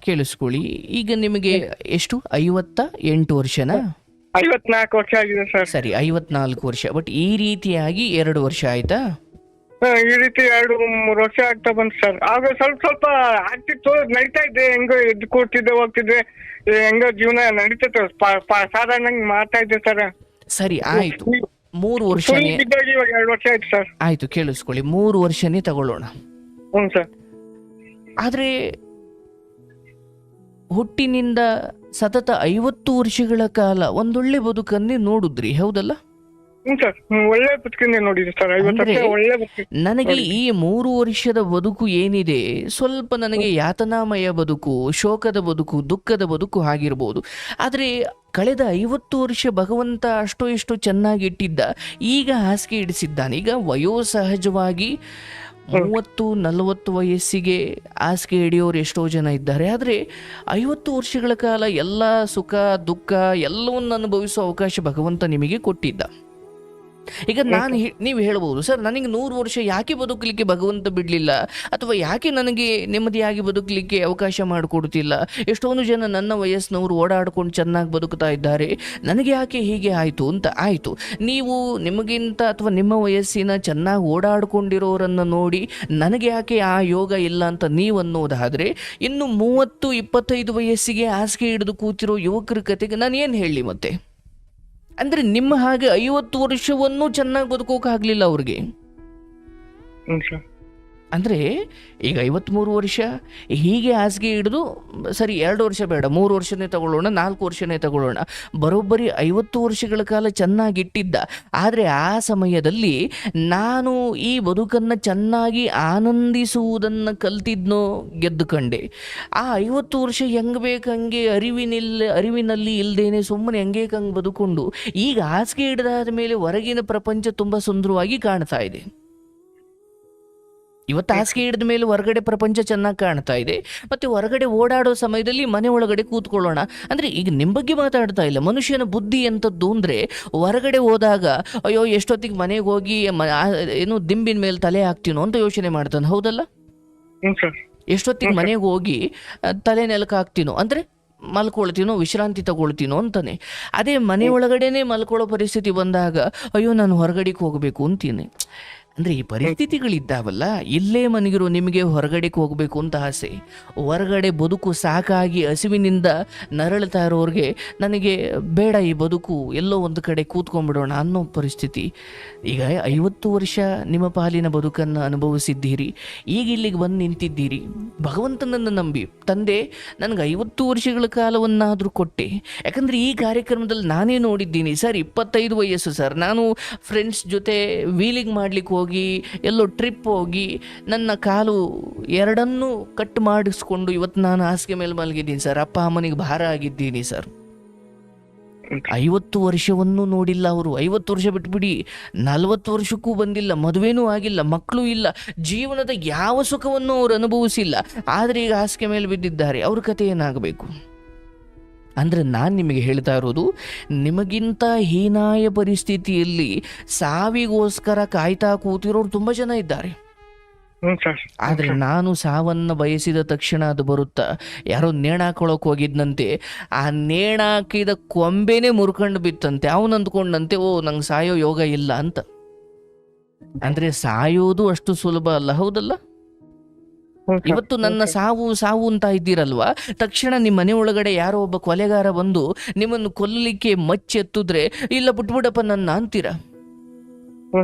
ಕೇಳಿಸ್ಕೊಳ್ಳಿ, ಈಗ ನಿಮಗೆ ಎಷ್ಟು, 58 ವರ್ಷನಾ? 54 ವರ್ಷ ಆಗಿದೆ ಸರ್. ಸರಿ, 54 ವರ್ಷ. ಬಟ್ ಈ ರೀತಿಯಾಗಿ 2 ವರ್ಷ ಆಯ್ತಾ? ಈ ರೀತಿ 2-3 ವರ್ಷ ಆಗ್ತಾ ಬಂತು ಸರ್. ಆಗ ಸ್ವಲ್ಪ ಆಗ್ತಿತ್ತು, ನಡೀತಾ ಇದ್ದೆ, ಹೆಂಗೋ ಎದ್ದು ಕೂಡ್ತಿದ್ದೆ, ಹೋಗ್ತಿದ್ದೆ, ಹೆಂಗೋ ಜೀವನ ನಡೀತಿತ್ತು, ಸಾಧಾರಣ ಮಾಡ್ತಾ ಇದ್ದೆ ಸರ್. ಸರಿ, ಆಯ್ತು. 3 ವರ್ಷ. ಇವಾಗ 2 ವರ್ಷ ಆಯ್ತು ಸರ್. ಆಯ್ತು, ಕೇಳಿಸ್ಕೊಳ್ಳಿ, 3 ವರ್ಷನೇ ತಗೊಳ್ಳೋಣ. ಹ್ಞೂ ಸರ್. ಆದ್ರೆ ಹುಟ್ಟಿನಿಂದ ಸತತ 50 ವರ್ಷಗಳ ಕಾಲ ಒಂದೊಳ್ಳೆ ಬದುಕನ್ನೇ ನೋಡಿದ್ರಿ, ಹೌದಲ್ಲ? ಒಳ್ಳೆ ಬದುಕನ್ನೇ ನೋಡಿದ್ರಿ ಸರ್. 50 ವರ್ಷ ಒಳ್ಳೆ ಬದುಕು. ನನಗೆ ಈ 3 ವರ್ಷದ ಬದುಕು ಏನಿದೆ, ಸ್ವಲ್ಪ ನನಗೆ ಯಾತನಾಮಯ ಬದುಕು, ಶೋಕದ ಬದುಕು, ದುಃಖದ ಬದುಕು ಆಗಿರ್ಬೋದು. ಆದರೆ ಕಳೆದ 50 ವರ್ಷ ಭಗವಂತ ಅಷ್ಟೋ ಇಷ್ಟೋ ಚೆನ್ನಾಗಿಟ್ಟಿದ್ದ, ಈಗ ಹಾಸಿಗೆ ಇಡಿಸಿದ್ದಾನೆ. ಈಗ ವಯೋಸಹಜವಾಗಿ 30-40 ವಯಸ್ಸಿಗೆ ಹಾಸಿಗೆ ಹಿಡಿಯೋರು ಎಷ್ಟೋ ಜನ ಇದ್ದಾರೆ. ಆದರೆ 50 ವರ್ಷಗಳ ಕಾಲ ಎಲ್ಲ ಸುಖ ದುಃಖ ಎಲ್ಲವನ್ನು ಅನುಭವಿಸೋ ಅವಕಾಶ ಭಗವಂತ ನಿಮಗೆ ಕೊಟ್ಟಿದ್ದ. ಈಗ ನೀವು ಹೇಳ್ಬೋದು, ಸರ್ ನನಗೆ 100 ವರ್ಷ ಯಾಕೆ ಬದುಕಲಿಕ್ಕೆ ಭಗವಂತ ಬಿಡಲಿಲ್ಲ, ಅಥವಾ ಯಾಕೆ ನನಗೆ ನೆಮ್ಮದಿಯಾಗಿ ಬದುಕಲಿಕ್ಕೆ ಅವಕಾಶ ಮಾಡಿಕೊಡ್ತಿಲ್ಲ, ಎಷ್ಟೊಂದು ಜನ ನನ್ನ ವಯಸ್ಸಿನವರು ಓಡಾಡ್ಕೊಂಡು ಚೆನ್ನಾಗಿ ಬದುಕ್ತಾ ಇದ್ದಾರೆ, ನನಗೆ ಯಾಕೆ ಹೀಗೆ ಆಯಿತು ಅಂತ. ಆಯಿತು, ನೀವು ನಿಮಗಿಂತ ಅಥವಾ ನಿಮ್ಮ ವಯಸ್ಸಿನ ಚೆನ್ನಾಗಿ ಓಡಾಡ್ಕೊಂಡಿರೋರನ್ನು ನೋಡಿ ನನಗೆ ಯಾಕೆ ಆ ಯೋಗ ಇಲ್ಲ ಅಂತ ನೀವು ಅನ್ನೋದಾದರೆ, ಇನ್ನು 30-25 ವಯಸ್ಸಿಗೆ ಹಾಸಿಗೆ ಹಿಡಿದು ಕೂತಿರೋ ಯುವಕರ ಕತೆಗೆ ನಾನು ಏನು ಹೇಳಲಿ ಮತ್ತೆ? ಅಂದರೆ ನಿಮ್ಮ ಹಾಗೆ 50 ವರ್ಷವನ್ನೂ ಚೆನ್ನಾಗಿ ಬದುಕೋಕ್ಕಾಗಲಿಲ್ಲ ಅವ್ರಿಗೆ. ಅಂದರೆ ಈಗ 53 ವರ್ಷ ಹೀಗೆ ಹಾಸಿಗೆ ಹಿಡಿದು, ಸರಿ 2 ವರ್ಷ ಬೇಡ, 3 ವರ್ಷನೇ ತಗೊಳ್ಳೋಣ, 4 ವರ್ಷನೇ ತಗೊಳ್ಳೋಣ, ಬರೋಬ್ಬರಿ 50 ವರ್ಷಗಳ ಕಾಲ ಚೆನ್ನಾಗಿಟ್ಟಿದ್ದ. ಆದರೆ ಆ ಸಮಯದಲ್ಲಿ ನಾನು ಈ ಬದುಕನ್ನು ಚೆನ್ನಾಗಿ ಆನಂದಿಸುವುದನ್ನು ಕಲ್ತಿದ್ನೋ ಗೆದ್ದು ಕಂಡೆ. ಆ 50 ವರ್ಷ ಹೆಂಗೆ ಬೇಕಂಗೆ ಅರಿವಿನಲ್ಲಿ ಇಲ್ಲದೇನೆ ಸುಮ್ಮನೆ ಹೆಂಗೆ ಕಂಗೆ ಬದುಕೊಂಡು ಈಗ ಹಾಸಿಗೆ ಹಿಡಿದಾದ ಮೇಲೆ ಹೊರಗಿನ ಪ್ರಪಂಚ ತುಂಬ ಸುಂದರವಾಗಿ ಕಾಣ್ತಾ ಇದೆ. ಇವತ್ತು ಹಾಸಿಗೆ ಹಿಡಿದ ಮೇಲೆ ಹೊರಗಡೆ ಪ್ರಪಂಚ ಚೆನ್ನಾಗಿ ಕಾಣ್ತಾ ಇದೆ. ಮತ್ತು ಹೊರಗಡೆ ಓಡಾಡೋ ಸಮಯದಲ್ಲಿ ಮನೆ ಒಳಗಡೆ ಕೂತ್ಕೊಳ್ಳೋಣ ಅಂದರೆ, ಈಗ ನಿಮ್ಮ ಬಗ್ಗೆ ಮಾತಾಡ್ತಾ ಇಲ್ಲ, ಮನುಷ್ಯನ ಬುದ್ಧಿ ಎಂಥದ್ದು ಅಂದರೆ, ಹೊರಗಡೆ ಹೋದಾಗ ಅಯ್ಯೋ ಎಷ್ಟೊತ್ತಿಗೆ ಮನೆಗೆ ಹೋಗಿ ಏನು ದಿಂಬಿನ ಮೇಲೆ ತಲೆ ಹಾಕ್ತೀನೋ ಅಂತ ಯೋಚನೆ ಮಾಡ್ತಾನೆ, ಹೌದಲ್ಲ? ಎಷ್ಟೊತ್ತಿಗೆ ಮನೆಗೆ ಹೋಗಿ ತಲೆ ನೆಲಕ್ಕೆ ಹಾಕ್ತೀನೋ ಅಂದರೆ ಮಲ್ಕೊಳ್ತೀನೋ ವಿಶ್ರಾಂತಿ ತಗೊಳ್ತೀನೋ ಅಂತಾನೆ. ಅದೇ ಮನೆ ಒಳಗಡೆನೆ ಮಲ್ಕೊಳ್ಳೋ ಪರಿಸ್ಥಿತಿ ಬಂದಾಗ ಅಯ್ಯೋ ನಾನು ಹೊರಗಡೆಗೆ ಹೋಗಬೇಕು ಅಂತೀನಿ. ಅಂದರೆ ಈ ಪರಿಸ್ಥಿತಿಗಳಿದ್ದಾವಲ್ಲ, ಇಲ್ಲೇ ಮನಗಿರೋ ನಿಮಗೆ ಹೊರಗಡೆಗೆ ಹೋಗಬೇಕು ಅಂತ ಆಸೆ, ಹೊರಗಡೆ ಬದುಕು ಸಾಕಾಗಿ ಹಸಿವಿನಿಂದ ನರಳ್ತಾ ಇರೋರಿಗೆ ನನಗೆ ಬೇಡ ಈ ಬದುಕು, ಎಲ್ಲೋ ಒಂದು ಕಡೆ ಕೂತ್ಕೊಂಡ್ಬಿಡೋಣ ಅನ್ನೋ ಪರಿಸ್ಥಿತಿ. ಈಗ 50 ವರ್ಷ ನಿಮ್ಮ ಪಾಲಿನ ಬದುಕನ್ನು ಅನುಭವಿಸಿದ್ದೀರಿ, ಈಗ ಇಲ್ಲಿಗೆ ಬಂದು ನಿಂತಿದ್ದೀರಿ. ಭಗವಂತನನ್ನು ನಂಬಿ ತಂದೆ ನನಗೆ 50 ವರ್ಷಗಳ ಕಾಲವನ್ನಾದರೂ ಕೊಟ್ಟೆ. ಯಾಕಂದರೆ ಈ ಕಾರ್ಯಕ್ರಮದಲ್ಲಿ ನಾನೇ ನೋಡಿದ್ದೀನಿ ಸರ್, 25 ವಯಸ್ಸು ಸರ್, ನಾನು ಫ್ರೆಂಡ್ಸ್ ಜೊತೆ ವೀಲಿಂಗ್ ಮಾಡ್ಲಿಕ್ಕೆ ಹೋಗಿ ಎಲ್ಲೋ ಟ್ರಿಪ್ ಹೋಗಿ ನನ್ನ ಕಾಲು ಎರಡನ್ನೂ ಕಟ್ ಮಾಡಿಸ್ಕೊಂಡು ಇವತ್ತು ನಾನು ಹಾಸಿಗೆ ಮೇಲೆ ಮಲಗಿದ್ದೀನಿ ಸರ್. ಅಪ್ಪ ಅಮ್ಮನಿಗೆ ಭಾರ ಆಗಿದ್ದೀನಿ ಸರ್. 50 ವರ್ಷವನ್ನು ನೋಡಿಲ್ಲ ಅವರು. 50 ವರ್ಷ ಬಿಟ್ಬಿಡಿ, 40 ವರ್ಷಕ್ಕೂ ಬಂದಿಲ್ಲ, ಮದುವೆನೂ ಆಗಿಲ್ಲ, ಮಕ್ಕಳು ಇಲ್ಲ, ಜೀವನದ ಯಾವ ಸುಖವನ್ನು ಅವರು ಅನುಭವಿಸಿಲ್ಲ. ಆದರೆ ಈಗ ಹಾಸಿಗೆ ಮೇಲೆ ಬಿದ್ದಿದ್ದಾರೆ. ಅವ್ರ ಕತೆ ಏನಾಗಬೇಕು? ಅಂದರೆ ನಾನು ನಿಮಗೆ ಹೇಳ್ತಾ ಇರೋದು, ನಿಮಗಿಂತ ಹೀನಾಯ ಪರಿಸ್ಥಿತಿಯಲ್ಲಿ ಸಾವಿಗೋಸ್ಕರ ಕಾಯ್ತಾ ಕೂತಿರೋರು ತುಂಬ ಜನ ಇದ್ದಾರೆ. ಆದರೆ ನಾನು ಸಾವನ್ನು ಬಯಸಿದ ತಕ್ಷಣ ಅದು ಬರುತ್ತಾ? ಯಾರೋ ನೇಣಾಕೊಳ್ಳೋಕೆ ಹೋಗಿದ್ದಂತೆ, ಆ ನೇಣಾಕಿದ ಕೊಂಬೆನೇ ಮುರ್ಕೊಂಡು ಬಿತ್ತಂತೆ. ಅವನು ಅಂದ್ಕೊಂಡಂತೆ ಓ ನಂಗೆ ಸಾಯೋ ಯೋಗ ಇಲ್ಲ ಅಂತ. ಅಂದರೆ ಸಾಯೋದು ಅಷ್ಟು ಸುಲಭ ಅಲ್ಲ, ಹೌದಲ್ಲ? ಇವತ್ತು ನನ್ನ ಸಾವು ಸಾವು ಅಂತ ಇದ್ದೀರಲ್ವಾ, ತಕ್ಷಣ ನಿಮ್ಮ ಮನೆ ಒಳಗಡೆ ಯಾರೋ ಒಬ್ಬ ಕೊಲೆಗಾರ ಬಂದು ನಿಮ್ಮನ್ನು ಕೊಲ್ಲಲಿಕ್ಕೆ ಮಚ್ಚೆತ್ತಿದ್ರೆ ಇಲ್ಲ ಬಿಟ್ಬಿಡಪ್ಪ ನನ್ನ ಅಂತೀರ.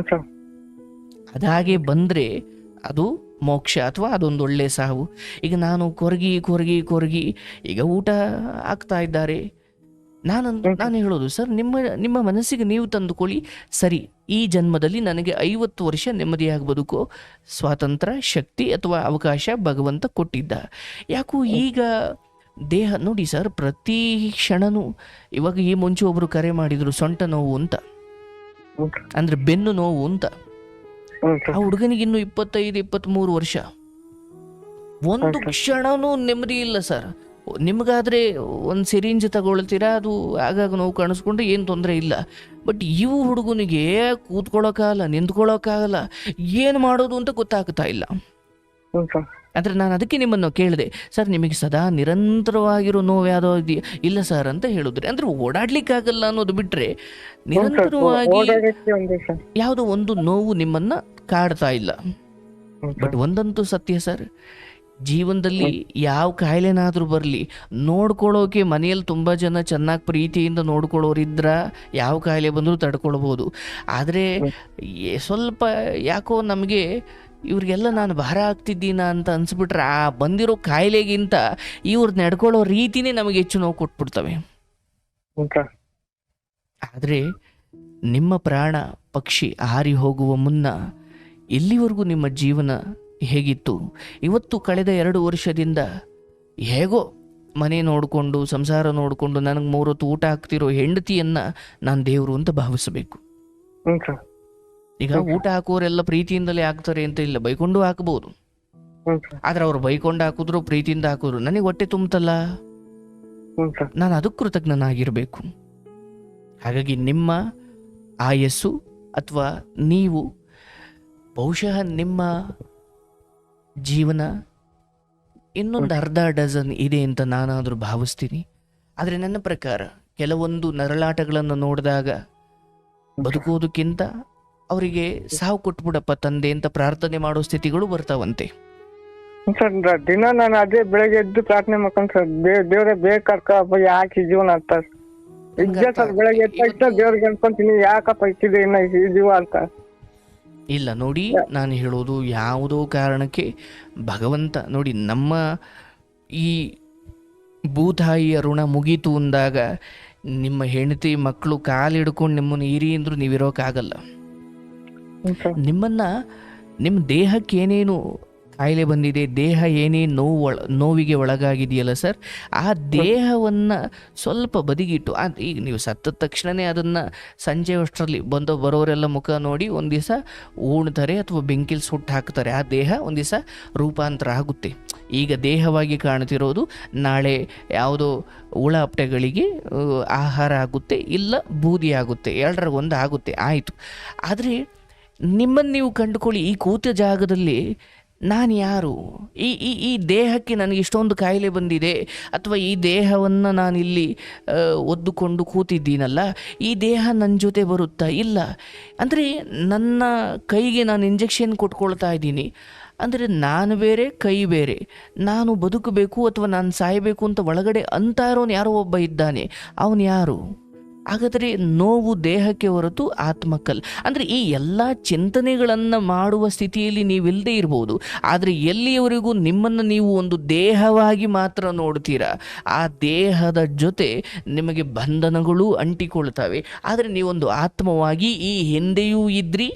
ಅದಾಗೆ ಬಂದ್ರೆ ಅದು ಮೋಕ್ಷ ಅಥವಾ ಅದೊಂದು ಒಳ್ಳೆ ಸಾವು. ಈಗ ನಾನು ಕೊರಗಿ ಕೊರಗಿ ಕೊರಗಿ ಈಗ ಊಟ ಆಗ್ತಾ ಇದ್ದಾರೆ. ನಾನು ಹೇಳೋದು ಸರ್, ನಿಮ್ಮ ಮನಸ್ಸಿಗೆ ನೀವು ತಂದುಕೊಳ್ಳಿ, ಸರಿ ಈ ಜನ್ಮದಲ್ಲಿ ನನಗೆ 50 ವರ್ಷ ನೆಮ್ಮದಿಯಾಗಿ ಬದುಕೋ ಸ್ವಾತಂತ್ರ್ಯ, ಶಕ್ತಿ ಅಥವಾ ಅವಕಾಶ ಭಗವಂತ ಕೊಟ್ಟಿದ್ದ. ಯಾಕೋ ಈಗ ದೇಹ ನೋಡಿ ಸರ್, ಪ್ರತಿ ಕ್ಷಣನೂ, ಇವಾಗ ಈ ಮುಂಚೆ ಒಬ್ರು ಕರೆ ಮಾಡಿದ್ರು ಸೊಂಟ ನೋವು ಅಂತ, ಅಂದ್ರೆ ಬೆನ್ನು ನೋವು ಅಂತ. ಆ ಹುಡುಗನಿಗೆ ಇನ್ನು 25-23 ವರ್ಷ, ಒಂದು ಕ್ಷಣನೂ ನೆಮ್ಮದಿ ಇಲ್ಲ ಸರ್. ನಿಮಗಾದ್ರೆ ಒಂದು ಸಿರಿಂಜ್ ತಗೊಳ್ತೀರಾ, ಅದು ಆಗಾಗ ನೋವು ಕಾಣಿಸ್ಕೊಂಡ್ರೆ ಏನು ತೊಂದರೆ ಇಲ್ಲ. ಬಟ್ ಇವು ಹುಡುಗನಿಗೆ ಕೂತ್ಕೊಳ್ಳೋಕ್ಕಾಗಲ್ಲ, ನಿಂತ್ಕೊಳ್ಳೋಕ್ಕಾಗಲ್ಲ, ಏನು ಮಾಡೋದು ಅಂತ ಗೊತ್ತಾಗ್ತಾ ಇಲ್ಲ. ಆದರೆ ನಾನು ಅದಕ್ಕೆ ನಿಮ್ಮನ್ನು ಕೇಳಿದೆ, ಸರ್ ನಿಮಗೆ ಸದಾ ನಿರಂತರವಾಗಿರೋ ನೋವು ಯಾವುದೋ ಇದೆಯಾ? ಇಲ್ಲ ಸರ್ ಅಂತ ಹೇಳಿದ್ರೆ, ಅಂದರೆ ಓಡಾಡ್ಲಿಕ್ಕಾಗಲ್ಲ ಅನ್ನೋದು ಬಿಟ್ಟರೆ ನಿರಂತರವಾಗಿ ಯಾವುದೋ ಒಂದು ನೋವು ನಿಮ್ಮನ್ನು ಕಾಡ್ತಾ ಇಲ್ಲ. ಬಟ್ ಒಂದಂತೂ ಸತ್ಯ ಸರ್, ಜೀವನದಲ್ಲಿ ಯಾವ ಕಾಯಿಲೆನಾದರೂ ಬರಲಿ, ನೋಡ್ಕೊಳ್ಳೋಕೆ ಮನೆಯಲ್ಲಿ ತುಂಬ ಜನ ಚೆನ್ನಾಗಿ ಪ್ರೀತಿಯಿಂದ ನೋಡ್ಕೊಳ್ಳೋರಿದ್ರ ಯಾವ ಕಾಯಿಲೆ ಬಂದರೂ ತಡ್ಕೊಳ್ಬೋದು. ಆದರೆ ಸ್ವಲ್ಪ ಯಾಕೋ ನಮಗೆ ಇವ್ರಿಗೆಲ್ಲ ನಾನು ಭಾರ ಆಗ್ತಿದ್ದೀನ ಅಂತ ಅನ್ಸ್ಬಿಟ್ರೆ ಆ ಬಂದಿರೋ ಕಾಯಿಲೆಗಿಂತ ಇವ್ರು ನಡ್ಕೊಳ್ಳೋ ರೀತಿನೇ ನಮಗೆ ಹೆಚ್ಚು ನೋವು ಕೊಟ್ಬಿಡ್ತವೆ. ಆದರೆ ನಿಮ್ಮ ಪ್ರಾಣ ಪಕ್ಷಿ ಹಾರಿ ಹೋಗುವ ಮುನ್ನ ಇಲ್ಲಿವರೆಗೂ ನಿಮ್ಮ ಜೀವನ ಹೇಗಿತ್ತು? ಇವತ್ತು ಕಳೆದ 2 ವರ್ಷದಿಂದ ಹೇಗೋ ಮನೆ ನೋಡಿಕೊಂಡು ಸಂಸಾರ ನೋಡಿಕೊಂಡು ನನಗೆ 3 ಹೊತ್ತು ಊಟ ಹಾಕ್ತಿರೋ ಹೆಂಡತಿಯನ್ನು ನಾನು ದೇವರು ಅಂತ ಭಾವಿಸಬೇಕು. ಈಗ ಊಟ ಹಾಕೋರೆಲ್ಲ ಪ್ರೀತಿಯಿಂದಲೇ ಹಾಕ್ತಾರೆ ಅಂತ ಇಲ್ಲ, ಬೈಕೊಂಡು ಹಾಕಬಹುದು. ಆದ್ರೆ ಅವ್ರು ಬೈಕೊಂಡು ಹಾಕಿದ್ರು ಪ್ರೀತಿಯಿಂದ ಹಾಕಿದ್ರು ನನಗೆ ಹೊಟ್ಟೆ ತುಂಬತಲ್ಲ, ನಾನು ಅದಕ್ಕೆ ಕೃತಜ್ಞನಾಗಿರಬೇಕು. ಹಾಗಾಗಿ ನಿಮ್ಮ ಆಯಸ್ಸು ಅಥವಾ ನೀವು ಬಹುಶಃ ನಿಮ್ಮ ಜೀವನ ಇನ್ನೊಂದು ಅರ್ಧ ಡಜನ್ ಇದೆ ಅಂತ ನಾನಾದರೂ ಭಾವಿಸ್ತೀನಿ. ಆದರೆ ನನ್ನ ಪ್ರಕಾರ ಕೆಲವೊಂದು ನರಳಾಟಗಳನ್ನು ನೋಡಿದಾಗ ಬದುಕೋದಕ್ಕಿಂತ ಅವರಿಗೆ ಸಾವು ಕೊಟ್ಬಿಡಪ್ಪ ತಂದೆ ಅಂತ ಪ್ರಾರ್ಥನೆ ಮಾಡೋ ಸ್ಥಿತಿಗಳು ಬರ್ತಾವಂತೆ. ಸರ್ ದಿನ ನಾನು ಅದೇ ಬೆಳಗ್ಗೆ ಎದ್ದು ಪ್ರಾರ್ಥನೆ ಮಾಡ್ಕೊಂಡು ಸರ್, ದೇವ್ರೆ ಬೇಕರ್ಕ ಯಾಕೆ ಈ ಜೀವನ ಅಂತ ಸರ್. ಬೆಳಗ್ಗೆ ಎದ್ದ ದೇವ್ರಿಗೆ ಅನ್ಕೊಂತೀನಿ, ಯಾಕಪ್ಪ ಇಕ್ಕಿದೆ ಇನ್ನ ಈ ಜೀವ ಅಂತ. ಇಲ್ಲ ನೋಡಿ, ನಾನು ಹೇಳೋದು ಯಾವುದೋ ಕಾರಣಕ್ಕೆ ಭಗವಂತ ನೋಡಿ, ನಮ್ಮ ಈ ಭೂತಾಯಿಯ ಋಣ ಮುಗೀತು ಅಂದಾಗ ನಿಮ್ಮ ಹೆಂಡತಿ ಮಕ್ಕಳು ಕಾಲಿಡ್ಕೊಂಡು ನಿಮ್ಮನ್ನು ಇರಿ ಅಂದ್ರೂ ನೀವಿರೋಕ್ಕಾಗಲ್ಲ. ನಿಮ್ಮ ದೇಹಕ್ಕೆ ಏನೇನು ಕಾಯಿಲೆ ಬಂದಿದೆ, ದೇಹ ಏನೇನು ನೋವಿಗೆ ಒಳಗಾಗಿದೆಯಲ್ಲ ಸರ್, ಆ ದೇಹವನ್ನು ಸ್ವಲ್ಪ ಬದಿಗಿಟ್ಟು, ಈಗ ನೀವು ಸತ್ತ ತಕ್ಷಣವೇ ಅದನ್ನು ಸಂಜೆ ಅಷ್ಟರಲ್ಲಿ ಬರೋರೆಲ್ಲ ಮುಖ ನೋಡಿ ಒಂದು ದಿವಸ ಉಣ್ತಾರೆ ಅಥವಾ ಬೆಂಕಿಲಿ ಸುಟ್ಟು ಹಾಕ್ತಾರೆ. ಆ ದೇಹ ಒಂದು ದಿವಸ ರೂಪಾಂತರ ಆಗುತ್ತೆ. ಈಗ ದೇಹವಾಗಿ ಕಾಣ್ತಿರೋದು ನಾಳೆ ಯಾವುದೋ ಹುಳ ಅಪ್ಪಟೆಗಳಿಗೆ ಆಹಾರ ಆಗುತ್ತೆ, ಇಲ್ಲ ಬೂದಿ ಆಗುತ್ತೆ, 2ರ 1 ಆಗುತ್ತೆ, ಆಯಿತು. ಆದರೆ ನಿಮ್ಮನ್ನು ನೀವು ಕಂಡುಕೊಳ್ಳಿ, ಈ ಕೂತ ಜಾಗದಲ್ಲಿ ನಾನು ಯಾರು? ಈ ಈ ಈ ದೇಹಕ್ಕೆ ನನಗೆ ಇಷ್ಟೊಂದು ಕಾಯಿಲೆ ಬಂದಿದೆ, ಅಥವಾ ಈ ದೇಹವನ್ನು ನಾನಿಲ್ಲಿ ಒದ್ದುಕೊಂಡು ಕೂತಿದ್ದೀನಲ್ಲ, ಈ ದೇಹ ನನ್ನ ಜೊತೆ ಬರುತ್ತಾ? ಇಲ್ಲ. ಅಂದರೆ ನನ್ನ ಕೈಗೆ ನಾನು ಇಂಜೆಕ್ಷನ್ ಕೊಟ್ಕೊಳ್ತಾ ಇದ್ದೀನಿ. ಅಂದರೆ ನಾನು ಬೇರೆ, ಕೈ ಬೇರೆ. ನಾನು ಬದುಕಬೇಕು ಅಥವಾ ನಾನು ಸಾಯಬೇಕು ಅಂತ ಒಳಗಡೆ ಅಂತ ಇರೋನು ಯಾರೋ ಒಬ್ಬ ಇದ್ದಾನೆ. ಅವನು ಯಾರು? ಹಾಗಾದರೆ ನೋವು ದೇಹಕ್ಕೆ ಹೊರತು ಆತ್ಮಕ್ಕಲ್ಲ. ಅಂದರೆ ಈ ಎಲ್ಲ ಚಿಂತನೆಗಳನ್ನು ಮಾಡುವ ಸ್ಥಿತಿಯಲ್ಲಿ ನೀವಿಲ್ಲದೆ ಇರ್ಬೋದು, ಆದರೆ ಎಲ್ಲಿಯವರೆಗೂ ನಿಮ್ಮನ್ನು ನೀವು ಒಂದು ದೇಹವಾಗಿ ಮಾತ್ರ ನೋಡ್ತೀರಾ, ಆ ದೇಹದ ಜೊತೆ ನಿಮಗೆ ಬಂಧನಗಳು ಅಂಟಿಕೊಳ್ತವೆ. ಆದರೆ ನೀವೊಂದು ಆತ್ಮವಾಗಿ ಈ ಹಿಂದೆಯೂ ಇದ್ರಿ,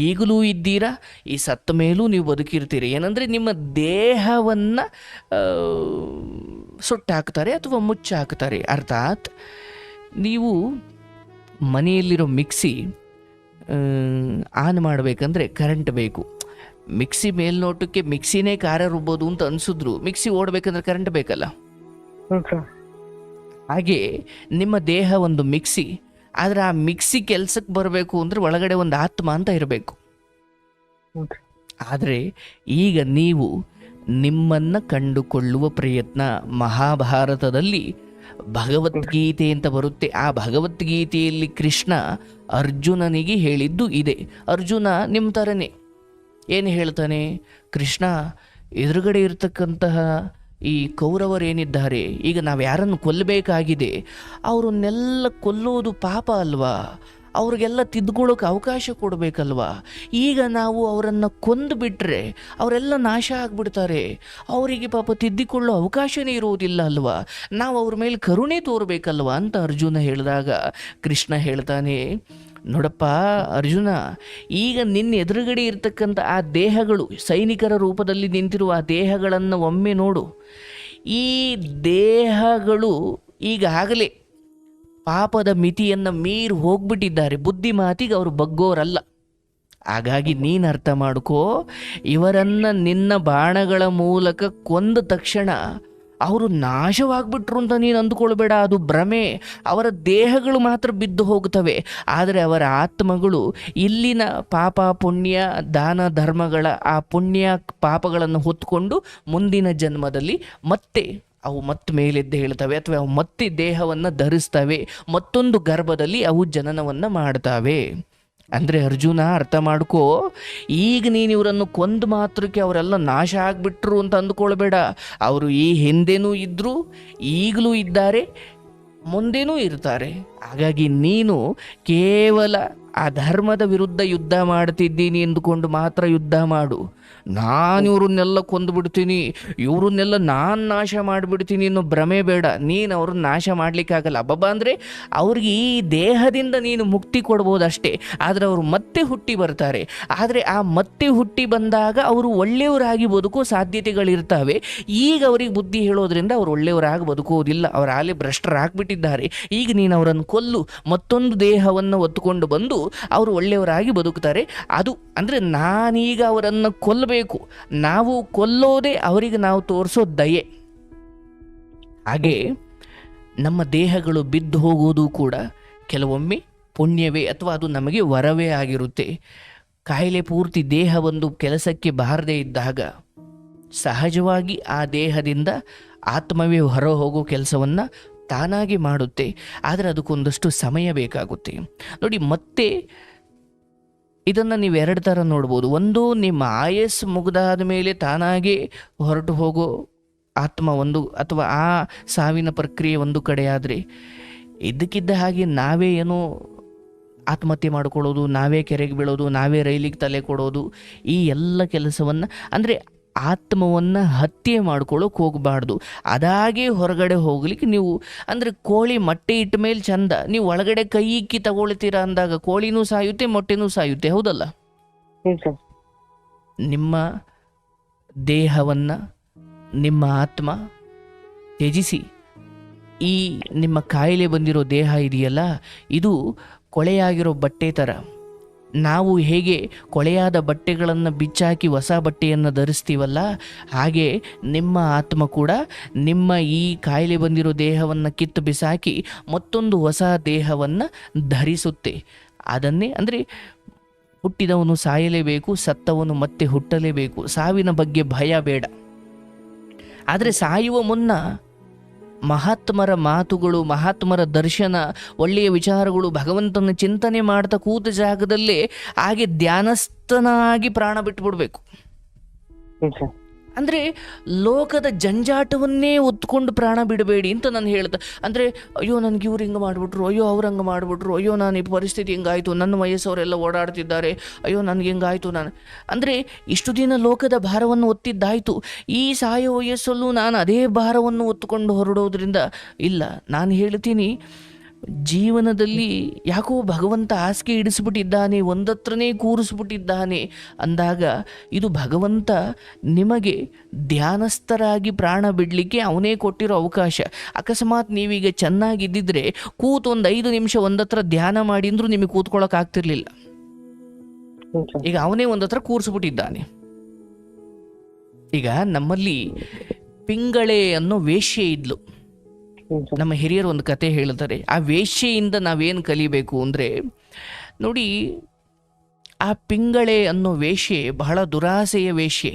ಈಗಲೂ ಇದ್ದೀರಾ, ಈ ಸತ್ತ ಮೇಲೂ ನೀವು ಬದುಕಿರ್ತೀರಿ. ಏನಂದರೆ ನಿಮ್ಮ ದೇಹವನ್ನು ಸುಟ್ಟಾಕ್ತಾರೆ ಅಥವಾ ಮುಚ್ಚಾಕ್ತಾರೆ. ಅರ್ಥಾತ್ ನೀವು ಮನೆಯಲ್ಲಿರೋ ಮಿಕ್ಸಿ ಆನ್ ಮಾಡಬೇಕಂದ್ರೆ ಕರೆಂಟ್ ಬೇಕು. ಮಿಕ್ಸಿ ಮೇಲ್ನೋಟಕ್ಕೆ ಮಿಕ್ಸಿನೇ ಖಾರ ರುಬ್ಬೋದು ಅಂತ ಅನಿಸಿದ್ರು ಮಿಕ್ಸಿ ಓಡಬೇಕಂದ್ರೆ ಕರೆಂಟ್ ಬೇಕಲ್ಲ. ಹ್ಞೂ ಸರ್. ಹಾಗೆ ನಿಮ್ಮ ದೇಹ ಒಂದು ಮಿಕ್ಸಿ, ಆದರೆ ಆ ಮಿಕ್ಸಿ ಕೆಲಸಕ್ಕೆ ಬರಬೇಕು ಅಂದರೆ ಒಳಗಡೆ ಒಂದು ಆತ್ಮ ಅಂತ ಇರಬೇಕು. ಆದರೆ ಈಗ ನೀವು ನಿಮ್ಮನ್ನು ಕಂಡುಕೊಳ್ಳುವ ಪ್ರಯತ್ನ, ಮಹಾಭಾರತದಲ್ಲಿ ಭಗವದ್ಗೀತೆ ಅಂತ ಬರುತ್ತೆ. ಆ ಭಗವದ್ಗೀತೆಯಲ್ಲಿ ಕೃಷ್ಣ ಅರ್ಜುನನಿಗೆ ಹೇಳಿದ್ದು ಇದೆ. ಅರ್ಜುನ ನಿಮ್ಮ ಥರನೇ ಏನು ಹೇಳ್ತಾನೆ? ಕೃಷ್ಣ, ಎದುರುಗಡೆ ಇರತಕ್ಕಂತಹ ಈ ಕೌರವರೇನಿದ್ದಾರೆ, ಈಗ ನಾವು ಯಾರನ್ನು ಕೊಲ್ಲಬೇಕಾಗಿದೆ, ಅವರನ್ನೆಲ್ಲ ಕೊಲ್ಲೋದು ಪಾಪ ಅಲ್ವಾ? ಅವ್ರಿಗೆಲ್ಲ ತಿದ್ಕೊಳ್ಳೋಕೆ ಅವಕಾಶ ಕೊಡಬೇಕಲ್ವಾ? ಈಗ ನಾವು ಅವರನ್ನು ಕೊಂದು ಬಿಟ್ಟರೆ ಅವರೆಲ್ಲ ನಾಶ ಆಗಿಬಿಡ್ತಾರೆ. ಅವರಿಗೆ ಪಾಪ ತಿದ್ದಿಕೊಳ್ಳೋ ಅವಕಾಶನೇ ಇರುವುದಿಲ್ಲ ಅಲ್ವಾ? ನಾವು ಅವ್ರ ಮೇಲೆ ಕರುಣೆ ತೋರಬೇಕಲ್ವಾ ಅಂತ ಅರ್ಜುನ ಹೇಳಿದಾಗ ಕೃಷ್ಣ ಹೇಳ್ತಾನೆ, ನೋಡಪ್ಪ ಅರ್ಜುನ, ಈಗ ನಿನ್ನ ಎದುರುಗಡೆ ಇರ್ತಕ್ಕಂಥ ಆ ದೇಹಗಳು, ಸೈನಿಕರ ರೂಪದಲ್ಲಿ ನಿಂತಿರುವ ಆ ದೇಹಗಳನ್ನು ಒಮ್ಮೆ ನೋಡು. ಈ ದೇಹಗಳು ಈಗಾಗಲೇ ಪಾಪದ ಮಿತಿಯನ್ನು ಮೀರಿ ಹೋಗ್ಬಿಟ್ಟಿದ್ದಾರೆ. ಬುದ್ಧಿ ಮಾತಿಗೆ ಅವರು ಬಗ್ಗೋರಲ್ಲ. ಹಾಗಾಗಿ ನೀನು ಅರ್ಥ ಮಾಡ್ಕೋ, ಇವರನ್ನು ನಿನ್ನ ಬಾಣಗಳ ಮೂಲಕ ಕೊಂದ ತಕ್ಷಣ ಅವರು ನಾಶವಾಗ್ಬಿಟ್ರು ಅಂತ ನೀನು ಅಂದುಕೊಳ್ಬೇಡ. ಅದು ಭ್ರಮೆ. ಅವರ ದೇಹಗಳು ಮಾತ್ರ ಬಿದ್ದು ಹೋಗ್ತವೆ, ಆದರೆ ಅವರ ಆತ್ಮಗಳು ಇಲ್ಲಿನ ಪಾಪ ಪುಣ್ಯ ದಾನ ಧರ್ಮಗಳ ಆ ಪುಣ್ಯ ಪಾಪಗಳನ್ನು ಹೊತ್ಕೊಂಡು ಮುಂದಿನ ಜನ್ಮದಲ್ಲಿ ಮತ್ತೆ ಅವು ಮತ್ತೆ ಮೇಲೆದ್ದು ಹೇಳ್ತವೆ, ಅಥವಾ ಅವು ಮತ್ತೆ ದೇಹವನ್ನು ಧರಿಸ್ತವೆ, ಮತ್ತೊಂದು ಗರ್ಭದಲ್ಲಿ ಅವು ಜನನವನ್ನು ಮಾಡ್ತವೆ. ಅಂದರೆ ಅರ್ಜುನ ಅರ್ಥ ಮಾಡ್ಕೋ, ಈಗ ನೀನು ಇವರನ್ನು ಕೊಂದು ಮಾತ್ರಕ್ಕೆ ಅವರೆಲ್ಲ ನಾಶ ಆಗಿಬಿಟ್ರು ಅಂತ ಅಂದ್ಕೊಳ್ಬೇಡ. ಅವರು ಈ ಹಿಂದೆನೂ ಇದ್ದರು, ಈಗಲೂ ಇದ್ದಾರೆ, ಮುಂದೇನೂ ಇರ್ತಾರೆ. ಹಾಗಾಗಿ ನೀನು ಕೇವಲ ಆ ಧರ್ಮದ ವಿರುದ್ಧ ಯುದ್ಧ ಮಾಡ್ತಿದ್ದೀನಿ ಎಂದುಕೊಂಡು ಮಾತ್ರ ಯುದ್ಧ ಮಾಡು. ನಾನು ಇವ್ರನ್ನೆಲ್ಲ ಕೊಂದುಬಿಡ್ತೀನಿ, ಇವ್ರನ್ನೆಲ್ಲ ನಾನು ನಾಶ ಮಾಡಿಬಿಡ್ತೀನಿ ಅನ್ನೋ ಭ್ರಮೆ ಬೇಡ. ನೀನು ಅವ್ರನ್ನ ನಾಶ ಮಾಡಲಿಕ್ಕಾಗಲ್ಲ. ಅಬ್ಬಬ್ಬ ಅಂದರೆ ಅವ್ರಿಗೆ ಈ ದೇಹದಿಂದ ನೀನು ಮುಕ್ತಿ ಕೊಡ್ಬೋದಷ್ಟೇ, ಆದರೆ ಅವರು ಮತ್ತೆ ಹುಟ್ಟಿ ಬರ್ತಾರೆ. ಆದರೆ ಆ ಮತ್ತೆ ಹುಟ್ಟಿ ಬಂದಾಗ ಅವರು ಒಳ್ಳೆಯವರಾಗಿ ಬದುಕೋ ಸಾಧ್ಯತೆಗಳಿರ್ತವೆ. ಈಗ ಅವ್ರಿಗೆ ಬುದ್ಧಿ ಹೇಳೋದ್ರಿಂದ ಅವ್ರು ಒಳ್ಳೆಯವರಾಗಿ ಬದುಕೋದಿಲ್ಲ, ಅವರ ಆಲೆ ಭ್ರಷ್ಟರಾಗ್ಬಿಟ್ಟಿದ್ದಾರೆ. ಈಗ ನೀನು ಅವರನ್ನು ಕೊಲ್ಲು, ಮತ್ತೊಂದು ದೇಹವನ್ನು ಹೊತ್ತುಕೊಂಡು ಬಂದು ಅವರು ಒಳ್ಳೆಯವರಾಗಿ ಬದುಕ್ತಾರೆ. ಅದು ಅಂದರೆ ನಾನೀಗ ಅವರನ್ನು ಕೊಲ್ಲಬೇಕು, ನಾವು ಕೊಲ್ಲೋದೇ ಅವರಿಗೆ ನಾವು ತೋರಿಸೋ ದಯೆ. ಹಾಗೆ ನಮ್ಮ ದೇಹಗಳು ಬಿದ್ದು ಹೋಗುವುದು ಕೂಡ ಕೆಲವೊಮ್ಮೆ ಪುಣ್ಯವೇ ಅಥವಾ ಅದು ನಮಗೆ ವರವೇ ಆಗಿರುತ್ತೆ. ಕಾಯಿಲೆ ಪೂರ್ತಿ ದೇಹ ಒಂದು ಕೆಲಸಕ್ಕೆ ಬಾರದೇ ಇದ್ದಾಗ ಸಹಜವಾಗಿ ಆ ದೇಹದಿಂದ ಆತ್ಮವೇ ಹೊರ ಹೋಗೋ ಕೆಲಸವನ್ನು ತಾನಾಗಿ ಮಾಡುತ್ತೆ. ಆದರೆ ಅದಕ್ಕೊಂದಷ್ಟು ಸಮಯ ಬೇಕಾಗುತ್ತೆ. ನೋಡಿ, ಮತ್ತೆ ಇದನ್ನು ನೀವು ಎರಡು ಥರ ನೋಡ್ಬೋದು. ಒಂದು, ನಿಮ್ಮ ಆಯಸ್ಸು ಮುಗಿದಾದ ಮೇಲೆ ತಾನಾಗೆ ಹೊರಟು ಹೋಗೋ ಆತ್ಮ ಒಂದು, ಅಥವಾ ಆ ಸಾವಿನ ಪ್ರಕ್ರಿಯೆ ಒಂದು ಕಡೆ. ಆದರೆ ಇದ್ದಕ್ಕಿದ್ದ ಹಾಗೆ ನಾವೇ ಏನೋ ಆತ್ಮಹತ್ಯೆ ಮಾಡ್ಕೊಳ್ಳೋದು, ನಾವೇ ಕೆರೆಗೆ ಬೀಳೋದು, ನಾವೇ ರೈಲಿಗೆ ತಲೆ ಕೊಡೋದು, ಈ ಎಲ್ಲ ಕೆಲಸವನ್ನು, ಅಂದರೆ ಆತ್ಮವನ್ನು ಹತ್ಯೆ ಮಾಡ್ಕೊಳ್ಳೋಕೆ ಹೋಗಬಾರ್ದು. ಅದಾಗೆ ಹೊರಗಡೆ ಹೋಗ್ಲಿಕ್ಕೆ ನೀವು, ಅಂದರೆ ಕೋಳಿ ಮೊಟ್ಟೆ ಇಟ್ಟ ಮೇಲೆ ಚಂದ, ನೀವು ಒಳಗಡೆ ಕೈ ಇಕ್ಕಿ ತಗೊಳ್ತೀರಾ ಅಂದಾಗ ಕೋಳಿನೂ ಸಾಯುತ್ತೆ, ಮೊಟ್ಟೆನೂ ಸಾಯುತ್ತೆ, ಹೌದಲ್ಲ? ನಿಮ್ಮ ದೇಹವನ್ನು, ನಿಮ್ಮ ಆತ್ಮ ತ್ಯಜಿಸಿ ಈ ನಿಮ್ಮ ಕಾಯಿಲೆ ಬಂದಿರೋ ದೇಹ ಇದೆಯಲ್ಲ, ಇದು ಕೊಳೆಯಾಗಿರೋ ಬಟ್ಟೆ ಥರ. ನಾವು ಹೇಗೆ ಕೊಳೆಯಾದ ಬಟ್ಟೆಗಳನ್ನು ಬಿಚ್ಚಾಕಿ ಹೊಸ ಬಟ್ಟೆಯನ್ನು ಧರಿಸ್ತೀವಲ್ಲ, ಹಾಗೆ ನಿಮ್ಮ ಆತ್ಮ ಕೂಡ ನಿಮ್ಮ ಈ ಕಾಯಿಲೆ ಬಂದಿರೋ ದೇಹವನ್ನು ಕಿತ್ತು ಬಿಸಾಕಿ ಮತ್ತೊಂದು ಹೊಸ ದೇಹವನ್ನು ಧರಿಸುತ್ತೆ. ಅದನ್ನೇ ಅಂದರೆ ಹುಟ್ಟಿದವನು ಸಾಯಲೇಬೇಕು, ಸತ್ತವನು ಮತ್ತೆ ಹುಟ್ಟಲೇಬೇಕು. ಸಾವಿನ ಬಗ್ಗೆ ಭಯ ಬೇಡ. ಆದರೆ ಸಾಯುವ ಮುನ್ನ ಮಹಾತ್ಮರ ಮಾತುಗಳು, ಮಹಾತ್ಮರ ದರ್ಶನ, ಒಳ್ಳೆಯ ವಿಚಾರಗಳು, ಭಗವಂತನ ಚಿಂತನೆ ಮಾಡ್ತಾ ಕೂತ ಜಾಗದಲ್ಲೇ ಹಾಗೆ ಧ್ಯಾನಸ್ಥನಾಗಿ ಪ್ರಾಣ ಬಿಟ್ಟುಬಿಡ್ಬೇಕು. ಅಂದರೆ ಲೋಕದ ಜಂಜಾಟವನ್ನೇ ಒತ್ಕೊಂಡು ಪ್ರಾಣ ಬಿಡಬೇಡಿ ಅಂತ ನಾನು ಹೇಳ್ದೆ. ಅಂದರೆ ಅಯ್ಯೋ ನನಗೆ ಇವ್ರು ಹಿಂಗೆ ಮಾಡಿಬಿಟ್ರು, ಅಯ್ಯೋ ಅವ್ರು ಹಂಗೆ ಮಾಡಿಬಿಟ್ರು, ಅಯ್ಯೋ ನಾನು ಈ ಪರಿಸ್ಥಿತಿ ಹಿಂಗಾಯಿತು, ನನ್ನ ವಯಸ್ಸವರೆಲ್ಲ ಓಡಾಡ್ತಿದ್ದಾರೆ, ಅಯ್ಯೋ ನನಗೆ ಹಿಂಗಾಯಿತು. ನಾನು ಅಂದರೆ ಇಷ್ಟು ದಿನ ಲೋಕದ ಭಾರವನ್ನು ಒತ್ತಿದ್ದಾಯಿತು, ಈ ಸಾಯೋ ವಯಸ್ಸಲ್ಲೂ ನಾನು ಅದೇ ಭಾರವನ್ನು ಹೊತ್ತುಕೊಂಡು ಹೊರಡೋದ್ರಿಂದ ಇಲ್ಲ. ನಾನು ಹೇಳ್ತೀನಿ, ಜೀವನದಲ್ಲಿ ಯಾಕೋ ಭಗವಂತ ಹಾಸಿಗೆ ಇಡಿಸ್ಬಿಟ್ಟಿದ್ದಾನೆ, ಒಂದತ್ರನೇ ಕೂರಿಸ್ಬಿಟ್ಟಿದ್ದಾನೆ ಅಂದಾಗ ಇದು ಭಗವಂತ ನಿಮಗೆ ಧ್ಯಾನಸ್ಥರಾಗಿ ಪ್ರಾಣ ಬಿಡಲಿಕ್ಕೆ ಅವನೇ ಕೊಟ್ಟಿರೋ ಅವಕಾಶ. ಅಕಸ್ಮಾತ್ ನೀವೀಗ ಚೆನ್ನಾಗಿದ್ದಿದ್ರೆ ಕೂತು ಒಂದು 5 ನಿಮಿಷ ಒಂದತ್ರ ಧ್ಯಾನ ಮಾಡಿ ಅಂದ್ರೂ ನಿಮಗೆ ಕೂತ್ಕೊಳ್ಳೋಕ್ಕಾಗ್ತಿರ್ಲಿಲ್ಲ. ಈಗ ಅವನೇ ಒಂದತ್ರ ಕೂರಿಸ್ಬಿಟ್ಟಿದ್ದಾನೆ. ಈಗ ನಮ್ಮಲ್ಲಿ ಪಿಂಗಳೆ ಅನ್ನೋ ವೇಶ್ಯೆ ಇದ್ಲು. ನಮ್ಮ ಹಿರಿಯರು ಒಂದು ಕತೆ ಹೇಳ್ತಾರೆ. ಆ ವೇಶ್ಯೆಯಿಂದ ನಾವೇನು ಕಲಿಬೇಕು ಅಂದರೆ, ನೋಡಿ, ಆ ಪಿಂಗಳೆ ಅನ್ನೋ ವೇಶ್ಯೆ ಬಹಳ ದುರಾಸೆಯ ವೇಶ್ಯೆ.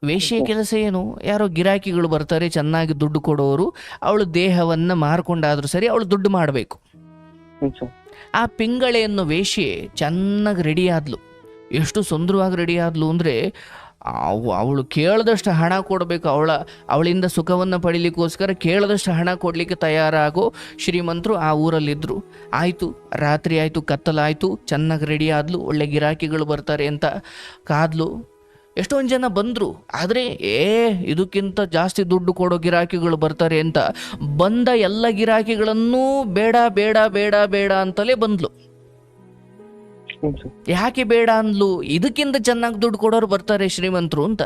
ವೇಶ್ಯೆ ಕೆಲಸ ಏನು? ಯಾರೋ ಗಿರಾಕಿಗಳು ಬರ್ತಾರೆ, ಚೆನ್ನಾಗಿ ದುಡ್ಡು ಕೊಡೋರು, ಅವಳು ದೇಹವನ್ನು ಮಾರ್ಕೊಂಡಾದ್ರೂ ಸರಿ ಅವಳು ದುಡ್ಡು ಮಾಡಬೇಕು. ಆ ಪಿಂಗಳೆ ಅನ್ನೋ ವೇಶ್ಯೆ ಚೆನ್ನಾಗಿ ರೆಡಿ ಆದ್ಲು. ಎಷ್ಟು ಸುಂದರವಾಗಿ ರೆಡಿ ಆದ್ಲು ಅಂದರೆ, ಅವಳು ಕೇಳದಷ್ಟು ಹಣ ಕೊಡಬೇಕು. ಅವಳಿಂದ ಸುಖವನ್ನು ಪಡಿಲಿಕ್ಕೋಸ್ಕರ ಕೇಳದಷ್ಟು ಹಣ ಕೊಡಲಿಕ್ಕೆ ತಯಾರಾಗೋ ಶ್ರೀಮಂತರು ಆ ಊರಲ್ಲಿದ್ದರು. ಆಯಿತು, ರಾತ್ರಿ ಆಯಿತು, ಕತ್ತಲಾಯಿತು, ಚೆನ್ನಾಗಿ ರೆಡಿ ಆದ್ಲು, ಒಳ್ಳೆ ಗಿರಾಕಿಗಳು ಬರ್ತಾರೆ ಅಂತ ಕಾದ್ಲು. ಎಷ್ಟೊಂದು ಜನ ಬಂದರು, ಆದರೆ ಇದಕ್ಕಿಂತ ಜಾಸ್ತಿ ದುಡ್ಡು ಕೊಡೋ ಗಿರಾಕಿಗಳು ಬರ್ತಾರೆ ಅಂತ ಬಂದ ಎಲ್ಲ ಗಿರಾಕಿಗಳನ್ನೂ ಬೇಡ ಬೇಡ ಬೇಡ ಬೇಡ ಅಂತಲೇ ಬಂದ್ಲು. ಯಾಕೆ ಬೇಡ ಅಂದ್ಲು? ಇದಕ್ಕಿಂತ ಚೆನ್ನಾಗಿ ದುಡ್ಡು ಕೊಡೋರು ಬರ್ತಾರೆ ಶ್ರೀಮಂತರು ಅಂತ.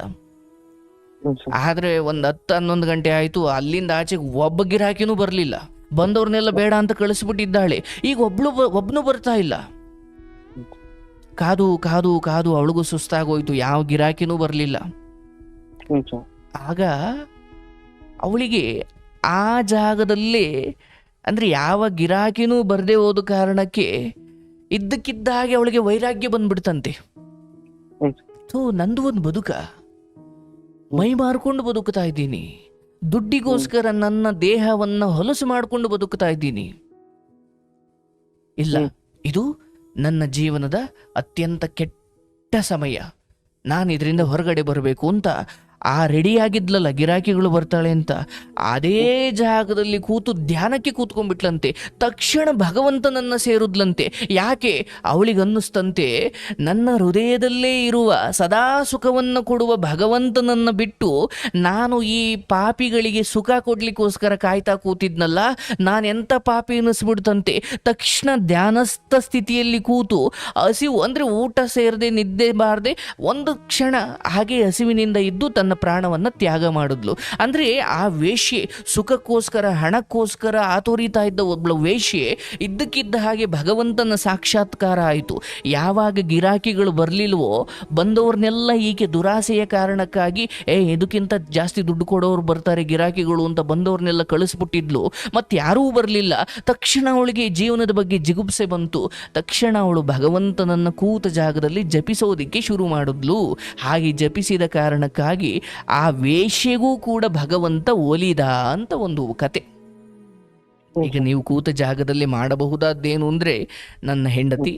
ಆದ್ರೆ 10-11 ಗಂಟೆ ಆಯ್ತು, ಅಲ್ಲಿಂದ ಆಚೆಗೆ ಒಬ್ಬ ಗಿರಾಕಿನೂ ಬರ್ಲಿಲ್ಲ. ಬಂದವ್ರನ್ನೆಲ್ಲ ಬೇಡ ಅಂತ ಕಳಿಸ್ಬಿಟ್ಟಿದ್ದಾಳೆ. ಈಗ ಒಬ್ನು ಬರ್ತಾ ಇಲ್ಲ. ಕಾದು ಕಾದು ಕಾದು ಅವಳಿಗೂ ಸುಸ್ತಾಗೋಯ್ತು, ಯಾವ ಗಿರಾಕಿನೂ ಬರ್ಲಿಲ್ಲ. ಆಗ ಅವಳಿಗೆ ಆ ಜಾಗದಲ್ಲೇ, ಅಂದ್ರೆ ಯಾವ ಗಿರಾಕಿನೂ ಬರ್ದೇ ಹೋದ ಕಾರಣಕ್ಕೆ ಇದ್ದಕ್ಕಿದ್ದ ಹಾಗೆ ಅವಳಿಗೆ ವೈರಾಗ್ಯ ಬಂದ್ಬಿಡ್ತಂತೆ. ನಂದು ಒಂದು ಬದುಕ, ಮೈ ಮಾರ್ಕೊಂಡು ಬದುಕ್ತಾ ಇದ್ದೀನಿ, ದುಡ್ಡಿಗೋಸ್ಕರ ನನ್ನ ದೇಹವನ್ನ ಹೊಲಸು ಮಾಡಿಕೊಂಡು ಬದುಕ್ತಾ ಇದ್ದೀನಿ. ಇಲ್ಲ, ಇದು ನನ್ನ ಜೀವನದ ಅತ್ಯಂತ ಕೆಟ್ಟ ಸಮಯ, ನಾನು ಇದರಿಂದ ಹೊರಗಡೆ ಬರಬೇಕು ಅಂತ ಆ ರೆಡಿಯಾಗಿದ್ಲಲ್ಲ, ಗಿರಾಕಿಗಳು ಬರ್ತಾಳೆ ಅಂತ, ಅದೇ ಜಾಗದಲ್ಲಿ ಕೂತು ಧ್ಯಾನಕ್ಕೆ ಕೂತ್ಕೊಂಡ್ಬಿಟ್ಲಂತೆ. ತಕ್ಷಣ ಭಗವಂತನನ್ನ ಸೇರುದ್ಲಂತೆ. ಯಾಕೆ? ಅವಳಿಗನ್ನಿಸ್ತಂತೆ, ನನ್ನ ಹೃದಯದಲ್ಲೇ ಇರುವ ಸದಾ ಸುಖವನ್ನು ಕೊಡುವ ಭಗವಂತನನ್ನ ಬಿಟ್ಟು ನಾನು ಈ ಪಾಪಿಗಳಿಗೆ ಸುಖ ಕೊಡ್ಲಿಕ್ಕೋಸ್ಕರ ಕಾಯ್ತಾ ಕೂತಿದ್ನಲ್ಲ, ನಾನೆಂಥ ಪಾಪಿ ಅನ್ನಿಸ್ಬಿಡ್ತಂತೆ. ತಕ್ಷಣ ಧ್ಯಾನಸ್ಥ ಸ್ಥಿತಿಯಲ್ಲಿ ಕೂತು ಹಸಿವು, ಅಂದರೆ ಊಟ ಸೇರದೆ ನಿದ್ದೆ ಬಾರದೆ ಒಂದು ಕ್ಷಣ ಹಾಗೆ ಹಸಿವಿನಿಂದ ಇದ್ದು ತನ್ನ ಪ್ರಾಣವನ್ನ ತ್ಯಾಗ ಮಾಡಿದ್ಲು. ಅಂದ್ರೆ ಆ ವೇಶ್ಯೆ ಸುಖಕ್ಕೋಸ್ಕರ, ಹಣಕ್ಕೋಸ್ಕರ ಆತೋರಿತಾ ಇದ್ದ ಒಬ್ಬಳು ವೇಶ್ಯೆ ಇದ್ದಕ್ಕಿದ್ದ ಹಾಗೆ ಭಗವಂತನ ಸಾಕ್ಷಾತ್ಕಾರ ಆಯಿತು. ಯಾವಾಗ ಗಿರಾಕಿಗಳು ಬರ್ಲಿಲ್ವೋ, ಬಂದವ್ರನ್ನೆಲ್ಲ ಈಕೆ ದುರಾಸೆಯ ಕಾರಣಕ್ಕಾಗಿ ಇದಕ್ಕಿಂತ ಜಾಸ್ತಿ ದುಡ್ಡು ಕೊಡೋರು ಬರ್ತಾರೆ ಗಿರಾಕಿಗಳು ಅಂತ ಬಂದವ್ರನ್ನೆಲ್ಲ ಕಳಿಸ್ಬಿಟ್ಟಿದ್ಲು. ಮತ್ತೆ ಯಾರೂ ಬರಲಿಲ್ಲ. ತಕ್ಷಣ ಅವಳಿಗೆ ಜೀವನದ ಬಗ್ಗೆ ಜಿಗುಪ್ಸೆ ಬಂತು. ತಕ್ಷಣ ಅವಳು ಭಗವಂತನನ್ನ ಕೂತ ಜಾಗದಲ್ಲಿ ಜಪಿಸೋದಿಕ್ಕೆ ಶುರು ಮಾಡಿದ್ಲು. ಹಾಗೆ ಜಪಿಸಿದ ಕಾರಣಕ್ಕಾಗಿ ಆ ವೇಶ್ಯೆಗೂ ಕೂಡ ಭಗವಂತ ಒಲಿದ ಅಂತ ಒಂದು ಕತೆ. ಈಗ ನೀವು ಕೂತ ಜಾಗದಲ್ಲಿ ಮಾಡಬಹುದಾದ್ದೇನು ಅಂದ್ರೆ, ನನ್ನ ಹೆಂಡತಿ,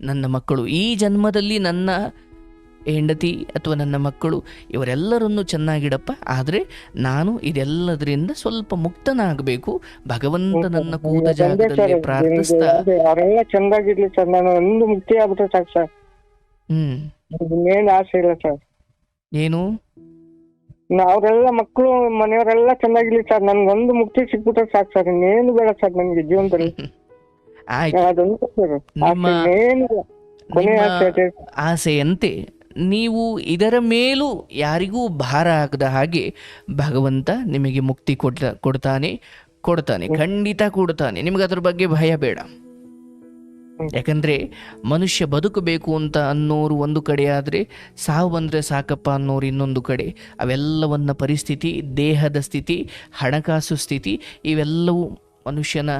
ನನ್ನ ಮಕ್ಕಳು, ಈ ಜನ್ಮದಲ್ಲಿ ನನ್ನ ಹೆಂಡತಿ ಅಥವಾ ನನ್ನ ಮಕ್ಕಳು ಇವರೆಲ್ಲರನ್ನು ಚೆನ್ನಾಗಿಡಪ್ಪ, ಆದರೆ ನಾನು ಇದೆಲ್ಲದರಿಂದ ಸ್ವಲ್ಪ ಮುಕ್ತನಾಗಬೇಕು. ಭಗವಂತ ನನ್ನ ಕೂತ ಜಾಗದಲ್ಲಿ ಪ್ರಾರ್ಥಿಸ್ತಾ ಅವರೆಲ್ಲ ಚೆನ್ನಾಗಿರ್ಲಿ ಸರ್, ನಾನು ಒಂದು ಮುಕ್ತಿ ಆಗ್ಬಿಟ್ರೆ ಸಾಕು ಸರ್. ಇನ್ನೇನು ಆಸೆ ಇಲ್ಲ ಸರ್. ಏನು? ಅವರೆಲ್ಲ ಮಕ್ಕಳು ಮನೆಯವರೆಲ್ಲ ಚೆನ್ನಾಗಿರ್ಲಿ ಸರ್, ನನ್ಗೊಂದು ಮುಕ್ತಿ ಸಿಕ್ಬಿಟ್ರೆ ಸಾಕು ಸರ್, ಇನ್ನೇನು ಬೇಡ ಸರ್ ನನಗೆ ಜೀವನದಲ್ಲಿ. ಅದೊಂದು ಸರ್ ಆಸೆಯಂತೆ ನೀವು ಇದರ ಮೇಲೂ ಯಾರಿಗೂ ಭಾರ ಆಗದ ಹಾಗೆ ಭಗವಂತ ನಿಮಗೆ ಮುಕ್ತಿ ಕೊಡ್ತಾನೆ, ಖಂಡಿತ ಕೊಡ್ತಾನೆ. ನಿಮಗೆ ಅದ್ರ ಬಗ್ಗೆ ಭಯ ಬೇಡ. ಯಾಕಂದ್ರೆ ಮನುಷ್ಯ ಬದುಕಬೇಕು ಅಂತ ಅನ್ನೋರು ಒಂದು ಕಡೆ ಆದರೆ, ಸಾವು ಬಂದರೆ ಸಾಕಪ್ಪ ಅನ್ನೋರು ಇನ್ನೊಂದು ಕಡೆ. ಅವೆಲ್ಲವನ್ನ ಪರಿಸ್ಥಿತಿ, ದೇಹದ ಸ್ಥಿತಿ, ಹಣಕಾಸು ಸ್ಥಿತಿ, ಇವೆಲ್ಲವೂ ಮನುಷ್ಯನ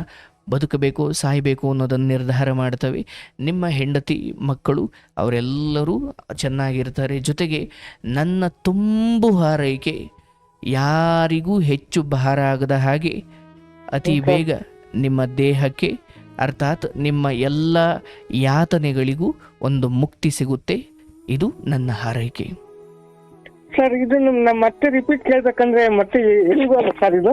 ಬದುಕಬೇಕು ಸಾಯಬೇಕು ಅನ್ನೋದನ್ನು ನಿರ್ಧಾರ ಮಾಡ್ತವೆ. ನಿಮ್ಮ ಹೆಂಡತಿ ಮಕ್ಕಳು ಅವರೆಲ್ಲರೂ ಚೆನ್ನಾಗಿರ್ತಾರೆ. ಜೊತೆಗೆ ನನ್ನ ತುಂಬು ಹಾರೈಕೆ ಯಾರಿಗೂ ಹೆಚ್ಚು ಭಾರ ಆಗದ ಹಾಗೆ ಅತಿ ಬೇಗ ನಿಮ್ಮ ದೇಹಕ್ಕೆ ಅರ್ಥಾತ್ ನಿಮ್ಮ ಎಲ್ಲ ಯಾತನೆಗಳಿಗೂ ಒಂದು ಮುಕ್ತಿ ಸಿಗುತ್ತೆ. ಇದು ನನ್ನ ಹಾರೈಕೆ. ಸರ್ ಇದು ನಮ್ಮ ಮತ್ತೆ ರಿಪೀಟ್ ಕೇಳ್ಬೇಕಂದ್ರೆ ಮತ್ತೆ ಎಲ್ಲಿಗೋಲ್ಲ ಸರ್ ಇದು?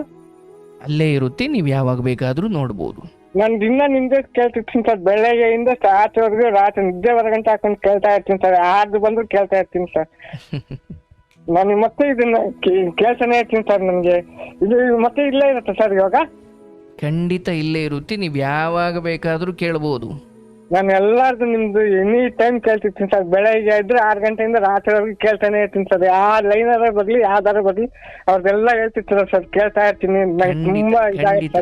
ಅಲ್ಲೇ ಇರುತ್ತೆ, ನೀವು ಯಾವಾಗ ಬೇಕಾದರೂ ನೋಡ್ಬೋದು. ನಾನು ದಿನ ನಿಂದೆ ಕೇಳ್ತಿರ್ತೀನಿ ಸರ್, ಬೆಳಗ್ಗೆಯಿಂದ ರಾತ್ರಿವರೆಗೂ ರಾತ್ರಿ ನಿದ್ದೆ ಹೊರಗಂಟೆ ಹಾಕೊಂಡು ಕೇಳ್ತಾ ಇರ್ತೀನಿ ಸರ್. ಯಾರ್ದು ಬಂದ್ರು ಕೇಳ್ತಾ ಇರ್ತೀನಿ ಸರ್. ನಾನು ಮತ್ತೆ ಇದನ್ನ ಕೇಳ್ತಾನೆ ಇರ್ತೀನಿ ಸರ್. ನನಗೆ ಇದು ಮತ್ತೆ ಇಲ್ಲೇ ಇರುತ್ತೆ ಸರ್ ಇವಾಗ? ಖಂಡಿತ ಇಲ್ಲೇ ಇರುತ್ತೆ, ನೀವು ಯಾವಾಗ ಬೇಕಾದರೂ ಕೇಳ್ಬೋದು. ನಾನು ಎಲ್ಲಾರ್ದು ನಿಮ್ದು ಎನಿ ಟೈಮ್ ಕೇಳ್ತಿರ್ತೀನಿ ಸರ್. ಬೆಳಗ್ಗೆ ಇದ್ರೆ 6 ಗಂಟೆಯಿಂದ ರಾತ್ರಿವರೆಗೂ ಕೇಳ್ತಾನೆ ಇರ್ತೀನಿ ಸರ್. ಯಾವ ಲೈನರ ಬರ್ಲಿ ಯಾವ್ದಾರ ಬರ್ಲಿ ಅವ್ರದ್ದೆಲ್ಲ ಹೇಳ್ತಿರ್ತಾರ ಸರ್, ಕೇಳ್ತಾ ಇರ್ತೀನಿ. ನಂಗೆ ತುಂಬಾ ಇದಾಗುತ್ತೆ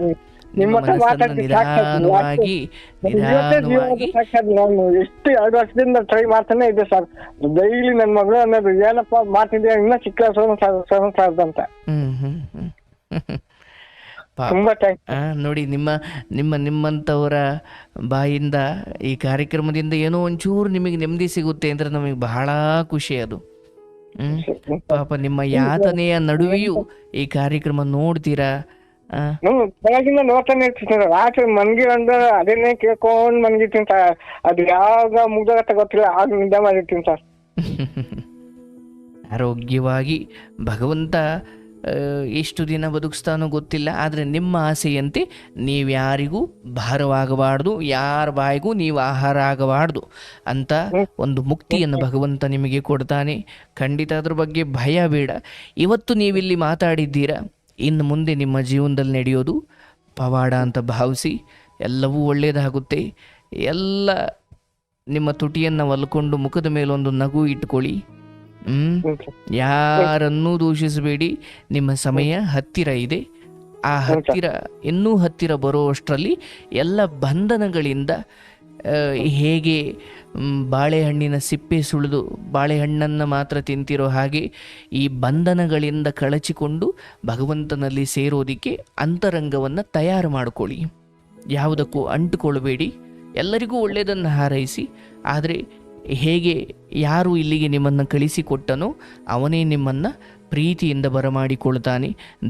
ನಿಮ್ಮ ಹತ್ರ ಮಾತಾಡ್ತೀನಿ. ನಾನು ಎಷ್ಟು 2 ವರ್ಷದಿಂದ ಟ್ರೈ ಮಾಡ್ತಾನೆ ಇದ್ದೆ ಸರ್. ಡೈಲಿ ನನ್ನ ಮಗಳು ಅನ್ನೋದು ಏನಪ್ಪ ಮಾಡ್ತಿದ್ದೆ ಇನ್ನ ಚಿಕ್ಕ ಸೋಮ ಸಾರ್ ಅಂತ. ತುಂಬಾ ಥ್ಯಾಂಕ್ಸ್. ನೋಡಿ ನಿಮ್ಮಂಥವರ ಬಾಯಿಂದ ಈ ಕಾರ್ಯಕ್ರಮದಿಂದ ಏನೋ ಒಂಚೂರು ನಿಮಗೆ ನೆಮ್ಮದಿ ಸಿಗುತ್ತೆ ಅಂದ್ರೆ ನಮಗೆ ಬಹಳ ಖುಷಿ ಅದು. ಪಾಪ ನಿಮ್ಮ ಯಾತನೆಯ ನಡುವೆಯೂ ಈ ಕಾರ್ಯಕ್ರಮ ನೋಡ್ತೀರಾ. ಬೆಳಗಿಂದ ನೋಡ್ತಾನೆ ಇರ್ತೀನಿ ರಾತ್ರಿ ಮನ್ಗಿರಂದ್ರೆ ಅದನ್ನೇ ಕೇಳ್ಕೊಂಡ್ ಮನ್ಗಿರ್ತೀನಿ ಸರ್. ಅದು ಯಾವಾಗ ಮುಗ್ದೋಗತ್ತ ಗೊತ್ತಿಲ್ಲ, ಆಗ ನಿದ್ದೆ ಮಾಡಿರ್ತೀನಿ ಸರ್. ಆರೋಗ್ಯವಾಗಿ ಭಗವಂತ ಎಷ್ಟು ದಿನ ಬದುಕಿಸ್ತಾನೋ ಗೊತ್ತಿಲ್ಲ, ಆದರೆ ನಿಮ್ಮ ಆಸೆಯಂತೆ ನೀವ್ಯಾರಿಗೂ ಭಾರವಾಗಬಾರ್ದು, ಯಾರ ಬಾಯಿಗೂ ನೀವು ಆಹಾರ ಆಗಬಾರ್ದು ಅಂತ ಒಂದು ಮುಕ್ತಿಯನ್ನು ಭಗವಂತ ನಿಮಗೆ ಕೊಡ್ತಾನೆ. ಖಂಡಿತ ಅದ್ರ ಬಗ್ಗೆ ಭಯ ಬೇಡ. ಇವತ್ತು ನೀವಿಲ್ಲಿ ಮಾತಾಡಿದ್ದೀರಾ, ಇನ್ನು ಮುಂದೆ ನಿಮ್ಮ ಜೀವನದಲ್ಲಿ ನಡೆಯೋದು ಪವಾಡ ಅಂತ ಭಾವಿಸಿ ಎಲ್ಲವೂ ಒಳ್ಳೆಯದಾಗುತ್ತೆ. ಎಲ್ಲ ನಿಮ್ಮ ತುಟಿಯನ್ನು ಒಲ್ಕೊಂಡು ಮುಖದ ಮೇಲೊಂದು ನಗು ಇಟ್ಕೊಳ್ಳಿ. ಯಾರನ್ನೂ ದೂಷಿಸಬೇಡಿ. ನಿಮ್ಮ ಸಮಯ ಹತ್ತಿರ ಇದೆ. ಆ ಹತ್ತಿರ ಇನ್ನೂ ಹತ್ತಿರ ಬರುವಷ್ಟರಲ್ಲಿ ಎಲ್ಲ ಬಂಧನಗಳಿಂದ ಹೇಗೆ ಬಾಳೆಹಣ್ಣಿನ ಸಿಪ್ಪೆ ಸುಳಿದು ಬಾಳೆಹಣ್ಣನ್ನು ಮಾತ್ರ ತಿಂತಿರೋ ಹಾಗೆ ಈ ಬಂಧನಗಳಿಂದ ಕಳಚಿಕೊಂಡು ಭಗವಂತನಲ್ಲಿ ಸೇರೋದಕ್ಕೆ ಅಂತರಂಗವನ್ನು ತಯಾರು ಮಾಡಿಕೊಳ್ಳಿ. ಯಾವುದಕ್ಕೂ ಅಂಟುಕೊಳ್ಬೇಡಿ. ಎಲ್ಲರಿಗೂ ಒಳ್ಳೆಯದನ್ನು ಹಾರೈಸಿ. ಆದರೆ ಹೇಗೆ ಯಾರು ಇಲ್ಲಿಗೆ ನಿಮ್ಮನ್ನು ಕಳಿಸಿಕೊಟ್ಟನೋ ಅವನೇ ನಿಮ್ಮನ್ನು ಪ್ರೀತಿಯಿಂದ ಬರಮಾಡಿಕೊಳ್ತಾನೆ.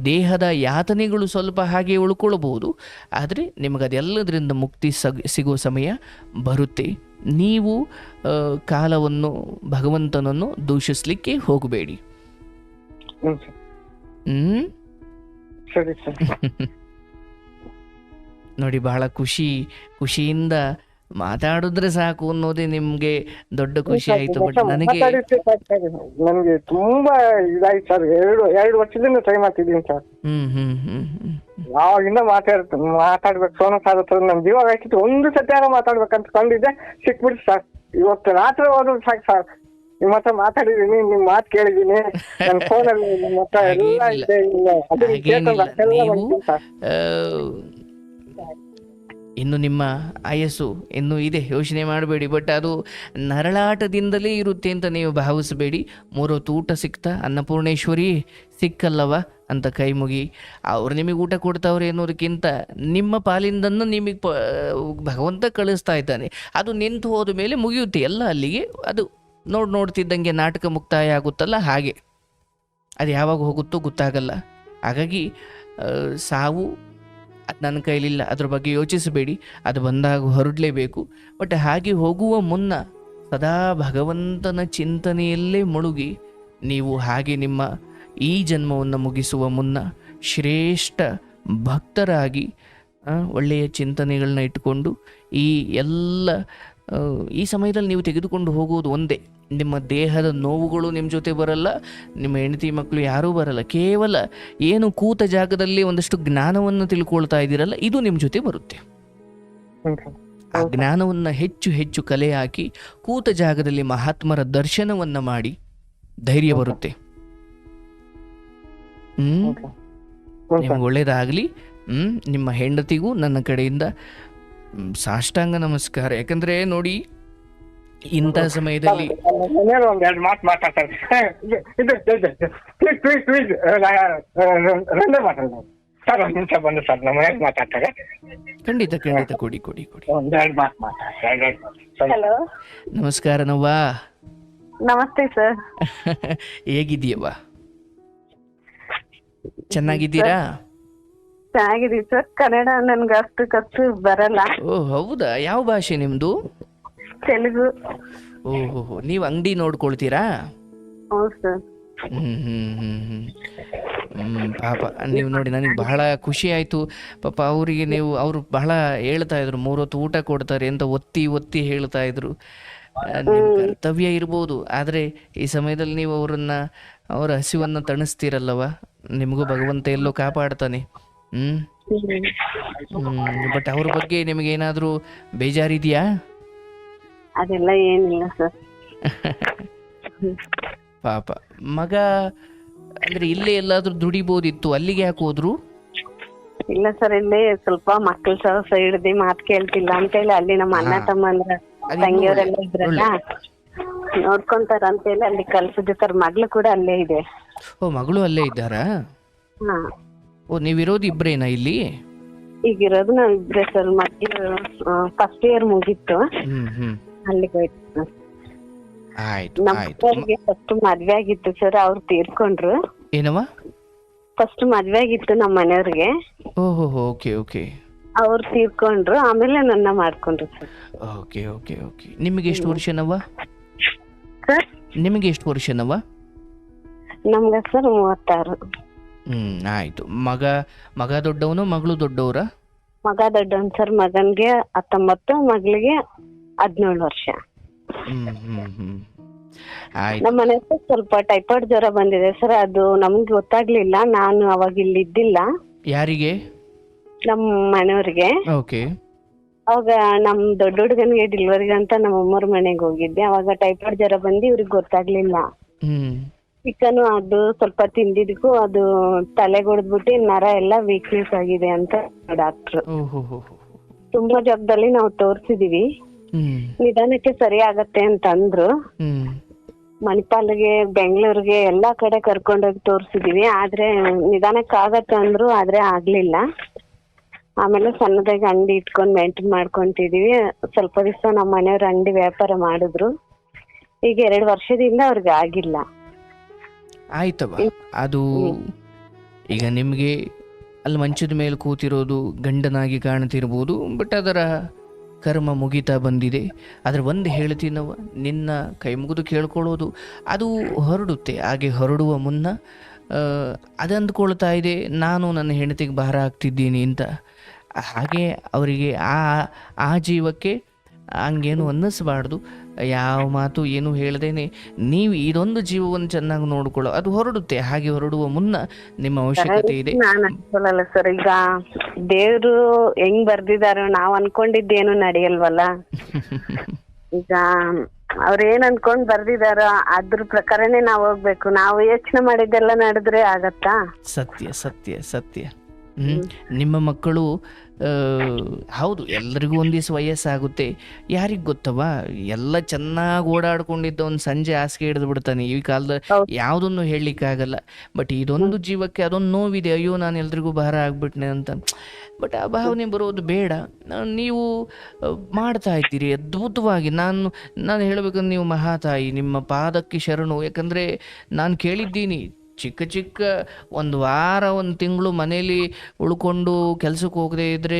ದೇಹದ ಯಾತನೆಗಳು ಸ್ವಲ್ಪ ಹಾಗೆ ಉಳ್ಕೊಳ್ಬಹುದು, ಆದರೆ ನಿಮಗದೆಲ್ಲದರಿಂದ ಮುಕ್ತಿ ಸಿಗೋ ಸಮಯ ಬರುತ್ತೆ. ನೀವು ಕಾಲವನ್ನು ಭಗವಂತನನ್ನು ದೂಷಿಸಲಿಕ್ಕೆ ಹೋಗಬೇಡಿ. ನೋಡಿ, ಬಹಳ ಖುಷಿಯಿಂದ ಮಾತಾಡಿದ್ರೆ ಸಾಕು ಅನ್ನೋದೇ ನಿಮ್ಗೆ ದೊಡ್ಡ ಖುಷಿ ಆಯ್ತು. ಬಟ್ ನನಗೆ ತುಂಬಾ ಇದಾಯ್ತು ಸರ್. 2 ವರ್ಷದಿಂದ ಟ್ರೈ ಮಾಡ್ತಿದ್ದೀನಿ ಸರ್. ಯಾವಾಗಿಂದ ಮಾತಾಡ್ಬೇಕು ಸೋನು ಸರ್ ಹತ್ರ. ನಮ್ ಜೀವ ಆಯ್ತಿತ್ತು, ಒಂದು ಸತ್ಯಾಗ ಮಾತಾಡ್ಬೇಕಂತ ಕೊಂಡಿದ್ದೆ, ಸಿಕ್ಬಿಡ್ತು ಸರ್. ಇವತ್ತು ರಾತ್ರಿ ಹೋದ್ರು ಸಾಕು ಸರ್. ನಿಮ್ಮ ಹತ್ರ ಮಾತಾಡಿದೀನಿ, ನಿಮ್ ಮಾತು ಕೇಳಿದೀನಿ. ನನ್ನ ಫೋನಲ್ಲಿ ನಿಮ್ಮ ಹತ್ರ ಎಲ್ಲ ಇದೆ. ಇನ್ನು ನಿಮ್ಮ ಆಯಸ್ಸು ಇನ್ನೂ ಇದೆ, ಯೋಚನೆ ಮಾಡಬೇಡಿ. ಬಟ್ ಅದು ನರಳಾಟದಿಂದಲೇ ಇರುತ್ತೆ ಅಂತ ನೀವು ಭಾವಿಸಬೇಡಿ. 3 ಹೊತ್ತು ಊಟ ಸಿಕ್ತಾ, ಅನ್ನಪೂರ್ಣೇಶ್ವರಿ ಸಿಕ್ಕಲ್ಲವ ಅಂತ ಕೈ ಮುಗಿ. ಅವ್ರು ನಿಮಗೆ ಊಟ ಕೊಡ್ತಾವ್ರೆ ಅನ್ನೋದಕ್ಕಿಂತ ನಿಮ್ಮ ಪಾಲಿಂದನ್ನು ನಿಮಗೆ ಭಗವಂತ ಕಳಿಸ್ತಾ ಇದ್ದಾನೆ. ಅದು ನಿಂತು ಹೋದ ಮೇಲೆ ಮುಗಿಯುತ್ತೆ ಎಲ್ಲ ಅಲ್ಲಿಗೆ. ಅದು ನೋಡ್ತಿದ್ದಂಗೆ ನಾಟಕ ಮುಕ್ತಾಯ ಆಗುತ್ತಲ್ಲ, ಹಾಗೆ ಅದು ಯಾವಾಗ ಹೋಗುತ್ತೋ ಗೊತ್ತಾಗಲ್ಲ. ಹಾಗಾಗಿ ಸಾವು ನನ್ನ ಕೈಲಿಲ್ಲ, ಅದ್ರ ಬಗ್ಗೆ ಯೋಚಿಸಬೇಡಿ. ಅದು ಬಂದಾಗ ಹೊರಡಲೇಬೇಕು. ಬಟ್ ಹಾಗೆ ಹೋಗುವ ಮುನ್ನ ಸದಾ ಭಗವಂತನ ಚಿಂತನೆಯಲ್ಲೇ ಮುಳುಗಿ ನೀವು ಹಾಗೆ ನಿಮ್ಮ ಈ ಜನ್ಮವನ್ನು ಮುಗಿಸುವ ಮುನ್ನ ಶ್ರೇಷ್ಠ ಭಕ್ತರಾಗಿ ಒಳ್ಳೆಯ ಚಿಂತನೆಗಳನ್ನ ಇಟ್ಟುಕೊಂಡು ಈ ಸಮಯದಲ್ಲಿ ನೀವು ತೆಗೆದುಕೊಂಡು ಹೋಗುವುದು ಒಂದೇ. ನಿಮ್ಮ ದೇಹದ ನೋವುಗಳು ನಿಮ್ಮ ಜೊತೆ ಬರಲ್ಲ, ನಿಮ್ಮ ಹೆಂಡತಿ ಮಕ್ಕಳು ಯಾರೂ ಬರಲ್ಲ. ಕೇವಲ ಏನು ಕೂತ ಜಾಗದಲ್ಲಿ ಒಂದಷ್ಟು ಜ್ಞಾನವನ್ನು ತಿಳ್ಕೊಳ್ತಾ ಇದ್ದೀರಲ್ಲ, ಇದು ನಿಮ್ಮ ಜೊತೆ ಬರುತ್ತೆ. ಆ ಜ್ಞಾನವನ್ನು ಹೆಚ್ಚು ಹೆಚ್ಚು ಕಲೆ ಹಾಕಿ ಕೂತ ಜಾಗದಲ್ಲಿ ಮಹಾತ್ಮರ ದರ್ಶನವನ್ನ ಮಾಡಿ ಧೈರ್ಯ ಬರುತ್ತೆ. ನಿಮ್ಗೆ ಒಳ್ಳೇದಾಗಲಿ. ನಿಮ್ಮ ಹೆಂಡತಿಗೂ ನನ್ನ ಕಡೆಯಿಂದ ಸಾಷ್ಟಾಂಗ ನಮಸ್ಕಾರ. ಯಾಕಂದ್ರೆ ನೋಡಿ, ಇಂಥ ಸಮಯದಲ್ಲಿ ಒಂದೆರಡು ಮಾತು ಮಾತಾಡ್ತಾರೆ. ಸರ್ ಒಂದು ನಿಮಿಷ ಬಂದು ಸರ್ ನಮ್ಮ ಮನೆಗೆ ಮಾತಾಡ್ತಾರೆ. ಖಂಡಿತ ಖಂಡಿತ ಕೊಡಿ ಕೊಡಿ ಕೊಡಿ. ಒಂದೆರಡು ಮಾತು ಮಾತಾಡ್ತಾರೆ. ಹಲೋ, ನಮಸ್ಕಾರ ನವ್ವಾ. ನಮಸ್ತೆ ಸರ್. ಹೇಗಿದೀಯವ್ವ? ಚೆನ್ನಾಗಿದ್ದೀರಾ? ಚೆನ್ನಾಗಿದ್ದೀವಿ ಸರ್. ಕನ್ನಡ ನನ್ಗೆ ಅಷ್ಟು ಬರಲ್ಲ. ಓ ಹೌದಾ? ಯಾವ ಭಾಷೆ ನಿಮ್ದು? ತೆಲುಗು. ಓಹೋ, ನೀವು ಅಂಗಡಿ ನೋಡ್ಕೊಳ್ತೀರಾ? ಹೌದು ಸರ್. ಪಾಪ ನೀವು ನೋಡಿ, ನನಗೆ ಬಹಳ ಖುಷಿ ಆಯಿತು. ಪಾಪ ಅವರಿಗೆ ಅವರು ಬಹಳ ಹೇಳ್ತಾ ಇದ್ರು, 3 ಹೊತ್ತು ಊಟ ಕೊಡ್ತಾರೆ ಅಂತ ಒತ್ತಿ ಒತ್ತಿ ಹೇಳ್ತಾ ಇದ್ರು. ನಿಮ್ಮ ಕರ್ತವ್ಯ ಇರ್ಬೋದು, ಆದರೆ ಈ ಸಮಯದಲ್ಲಿ ನೀವು ಅವರ ಹಸಿವನ್ನು ತಣಿಸ್ತೀರಲ್ಲವ, ನಿಮಗೂ ಭಗವಂತ ಎಲ್ಲೋ ಕಾಪಾಡ್ತಾನೆ. ಬಟ್ ಅವ್ರ ಬಗ್ಗೆ ನಿಮಗೇನಾದರೂ ಬೇಜಾರಿದೆಯಾ? ಅದೆಲ್ಲ ಏನಿಲ್ಲ ಸರ್. ಪಾಪ ಮಗ ಅಂದ್ರೆ ಇಲ್ಲೇ ಎಲ್ಲಾದ್ರೂ ದುಡಿಬೋದಿತ್ತು, ಅಲ್ಲಿಗೆ ಯಾಕೆ ಹೋದ್ರು? ಇಲ್ಲ ಸರ್, ಇಲ್ಲಿ ಸ್ವಲ್ಪ ಮಕ್ಕಳ ಸೈಡ್ದಿ ಮಾತು ಕೇಳ್ತಿಲ್ಲ ಅಂತೇಳಿ ಅಲ್ಲಿ ನಮ್ಮ ಅಣ್ಣ ತಮ್ಮಂದ್ರ ತಂಗಿಯವರೆಲ್ಲ ಇದ್ರಲ್ಲ, ನೋಡ್ಕೊಂತಾರ ಅಂತೇಳಿ ಅಲ್ಲಿ ಕಲ್ಸಿದ್ದೆ ಸರ್. ಮಗಳು ಕೂಡ ಅಲ್ಲೇ ಇದೆ. ಓ, ಮಗಳು ಅಲ್ಲೇ ಇದ್ದಾರಾ? ಹಾ. ಓ, ನೀವಿರೋದು ಇಬ್ರೇನಾ ಇಲ್ಲಿ? ಈಗಿರೋದು ನಾವ್ ಇಬ್ರೆ ಸರ್. ಮಕ್ಕಳು ಫಸ್ಟ್ ಇಯರ್ ಮುಗೀತು, ಅಲ್ಲಿಗೆ ಹೋಯ್ತು ಸರ್. ಆಯ್ತು ಆಯ್ತು. ನಮ್ಗೆ ಫಸ್ಟ್ ಮದ್ವೆ ಆಗಿತ್ತು ಸರ್, ಅವ್ರು ತೀರ್ಕೊಂಡ್ರು. ಏನವ? ಫಸ್ಟ್ ಮದ್ವೆ ಆಗಿತ್ತು ನಮ್ಮ ಮನೆಯವ್ರಿಗೆ. ಓಹೋ, ಓಕೆ ಓಕೆ. ಅವ್ರು ತೀರ್ಕೊಂಡ್ರು, ಆಮೇಲೆ ನನ್ನ ಮಾಡ್ಕೊಂಡ್ರು ಸರ್. Okay okay okay. ನಿಮಗೆ ಎಷ್ಟು ವರ್ಷನವ? ಸರ್ ನಿಮಗೆ ಎಷ್ಟು ವರ್ಷನವ? ನಮ್ಗ ಸರ್ 36. ಆಯ್ತು. ಮಗ ದೊಡ್ಡವನು, ಮಗಳು ದೊಡ್ಡವರ? ಮಗ ದೊಡ್ಡವನ್ ಸರ್. ಮಗನ್ಗೆ 19, ಮಗಳಿಗೆ 17 ವರ್ಷ. ನಮ್ಮ ಮನೆ ಸ್ವಲ್ಪ ಟೈಫಾಯ್ಡ್ ಜ್ವರ ಬಂದಿದೆ ಸರ್. ಅದು ನಮ್ಗೆ ಗೊತ್ತಾಗ್ಲಿಲ್ಲ, ನಾನು ಅವಾಗ ಇಲ್ಲಿ ಇದ್ದಿಲ್ಲ. ಯಾರಿಗೆ? ನಮ್ಮ ಮನೆಯವ್ರಿಗೆ. ಓಕೆ. ಅವಾಗ ನಮ್ ದೊಡ್ಡ ಹುಡುಗನಿಗೆ ಡೆಲಿವರಿಗೆ ಅಂತ ನಮ್ಮ ಅಮ್ಮವ್ರ ಮನೆಗೆ ಹೋಗಿದ್ದೆ. ಅವಾಗ ಟೈಫಾಯ್ಡ್ ಜ್ವರ ಬಂದು ಇವ್ರಿಗೆ ಗೊತ್ತಾಗ್ಲಿಲ್ಲ. ಚಿಕನ್ ಅದು ಸ್ವಲ್ಪ ತಿಂದಿದ್ದಕ್ಕೂ ಅದು ತಲೆಗೆ ಹೊಡೆದ್ಬಿಟ್ಟು ನರ ಎಲ್ಲ ವೀಕ್ನೆಸ್ ಆಗಿದೆ ಅಂತ ಡಾಕ್ಟ್ರು. ತುಂಬಾ ಜಾಗದಲ್ಲಿ ನಾವು ತೋರ್ಸಿದೀವಿ, ನಿಧಾನಕ್ಕೆ ಸರಿ ಆಗತ್ತೆ ಅಂತ ಅಂದ್ರು. ಮಣಿಪಾಲ್ಗೆ, ಬೆಂಗಳೂರಿಗೆ ಎಲ್ಲಾ ಕಡೆ ಕರ್ಕೊಂಡೋಗಿ ತೋರ್ಸಿದೀವಿ, ಆದ್ರೆ ನಿಧಾನಕ್ಕೆ ಆಗತ್ತೆ ಅಂದ್ರು, ಆದ್ರೆ ಆಗ್ಲಿಲ್ಲ. ಆಮೇಲೆ ಸಣ್ಣದಾಗಿ ಅಂಗಡಿ ಇಟ್ಕೊಂಡ್ ಮೇಂಟೈನ್ ಮಾಡ್ಕೊಂತಿದೀವಿ. ಸ್ವಲ್ಪ ದಿವಸ ನಮ್ಮ ಮನೆಯವ್ರ ಅಂಗಡಿ ವ್ಯಾಪಾರ ಮಾಡಿದ್ರು. ಈಗ 2 ವರ್ಷದಿಂದ ಅವ್ರಿಗೆ ಆಗಿಲ್ಲ. ಆಯ್ತವ. ಅದು ಈಗ ನಿಮಗೆ ಅಲ್ಲಿ ಮಂಚದ ಮೇಲೆ ಕೂತಿರೋದು ಗಂಡನಾಗಿ ಕಾಣ್ತಿರ್ಬೋದು, ಬಟ್ ಅದರ ಕರ್ಮ ಮುಗಿತಾ ಬಂದಿದೆ. ಆದರೆ ಒಂದು ಹೇಳ್ತೀನವ, ನಿನ್ನ ಕೈ ಮುಗಿದು ಕೇಳ್ಕೊಳ್ಳೋದು ಅದು ಹೊರಡುತ್ತೆ. ಹಾಗೆ ಹೊರಡುವ ಮುನ್ನ ಅದು ಅಂದ್ಕೊಳ್ತಾ ಇದೆ, ನಾನು ನನ್ನ ಹೆಂಡತಿಗೆ ಭಾರ ಆಗ್ತಿದ್ದೀನಿ ಅಂತ. ಹಾಗೆ ಅವರಿಗೆ ಆ ಜೀವಕ್ಕೆ ಹಂಗೇನು ಅನ್ನಿಸ್ಬಾರ್ದು. ಯಾವ ಮಾತು ಏನು ಹೇಳ್ದೇನೆ ನೀವು ಇದೊಂದು ಜೀವವನ್ನು ಚೆನ್ನಾಗಿ ನೋಡ್ಕೊಳ್ಳೋ, ಅದು ಹೊರಡುತ್ತೆ. ಹಾಗೆ ಹೊರಡುವ ಮುನ್ನ ನಿಮ್ಮ ಅವಶ್ಯಕತೆ ಇದೆ. ಅಲ್ಲ ಸರ್, ಈಗ ದೇವ್ರು ಹೆಂಗ್ ಬರ್ದಿದಾರೋ ನಾವ್ ಅನ್ಕೊಂಡಿದ್ದೇನು ನಡೆಯಲ್ವಲ್ಲ. ಈಗ ಅವ್ರ ಏನ್ ಅನ್ಕೊಂಡ್ ಬರ್ದಿದಾರೋ ಅದ್ರ ಪ್ರಕಾರನೇ ನಾವ್ ಹೋಗ್ಬೇಕು. ನಾವು ಯೋಚನೆ ಮಾಡಿದ್ದೆಲ್ಲ ನಡೆದ್ರೆ ಆಗತ್ತಾ? ಸತ್ಯ ಸತ್ಯ ಸತ್ಯ. ನಿಮ್ಮ ಮಕ್ಕಳು ಹೌದು, ಎಲ್ರಿಗೂ ಒಂದಿವ್ಸ ವಯಸ್ಸಾಗುತ್ತೆ. ಯಾರಿಗೆ ಗೊತ್ತವ, ಎಲ್ಲ ಚೆನ್ನಾಗಿ ಓಡಾಡ್ಕೊಂಡಿದ್ದ ಒಂದು ಸಂಜೆ ಹಾಸಿಗೆ ಹಿಡಿದು ಬಿಡ್ತಾನೆ. ಈ ಕಾಲದಲ್ಲಿ ಯಾವುದನ್ನು ಹೇಳಲಿಕ್ಕಾಗಲ್ಲ. ಬಟ್ ಇದೊಂದು ಜೀವಕ್ಕೆ ಅದೊಂದು ನೋವಿದೆ, ಅಯ್ಯೋ ನಾನು ಎಲ್ರಿಗೂ ಭಾರ ಆಗ್ಬಿಟ್ನೆ ಅಂತ. ಬಟ್ ಆ ಭಾವನೆ ಬರೋದು ಬೇಡ. ನೀವು ಮಾಡ್ತಾ ಇದ್ದೀರಿ ಅದ್ಭುತವಾಗಿ. ನಾನು ಹೇಳಬೇಕಂದ್ರೆ ನೀವು ಮಹಾತಾಯಿ, ನಿಮ್ಮ ಪಾದಕ್ಕೆ ಶರಣು. ಯಾಕಂದರೆ ನಾನು ಕೇಳಿದ್ದೀನಿ, ಚಿಕ್ಕ ಚಿಕ್ಕ 1 ವಾರ 1 ತಿಂಗಳು ಮನೇಲಿ ಉಳ್ಕೊಂಡು ಕೆಲ್ಸಕ್ಕೆ ಹೋಗದೆ ಇದ್ದರೆ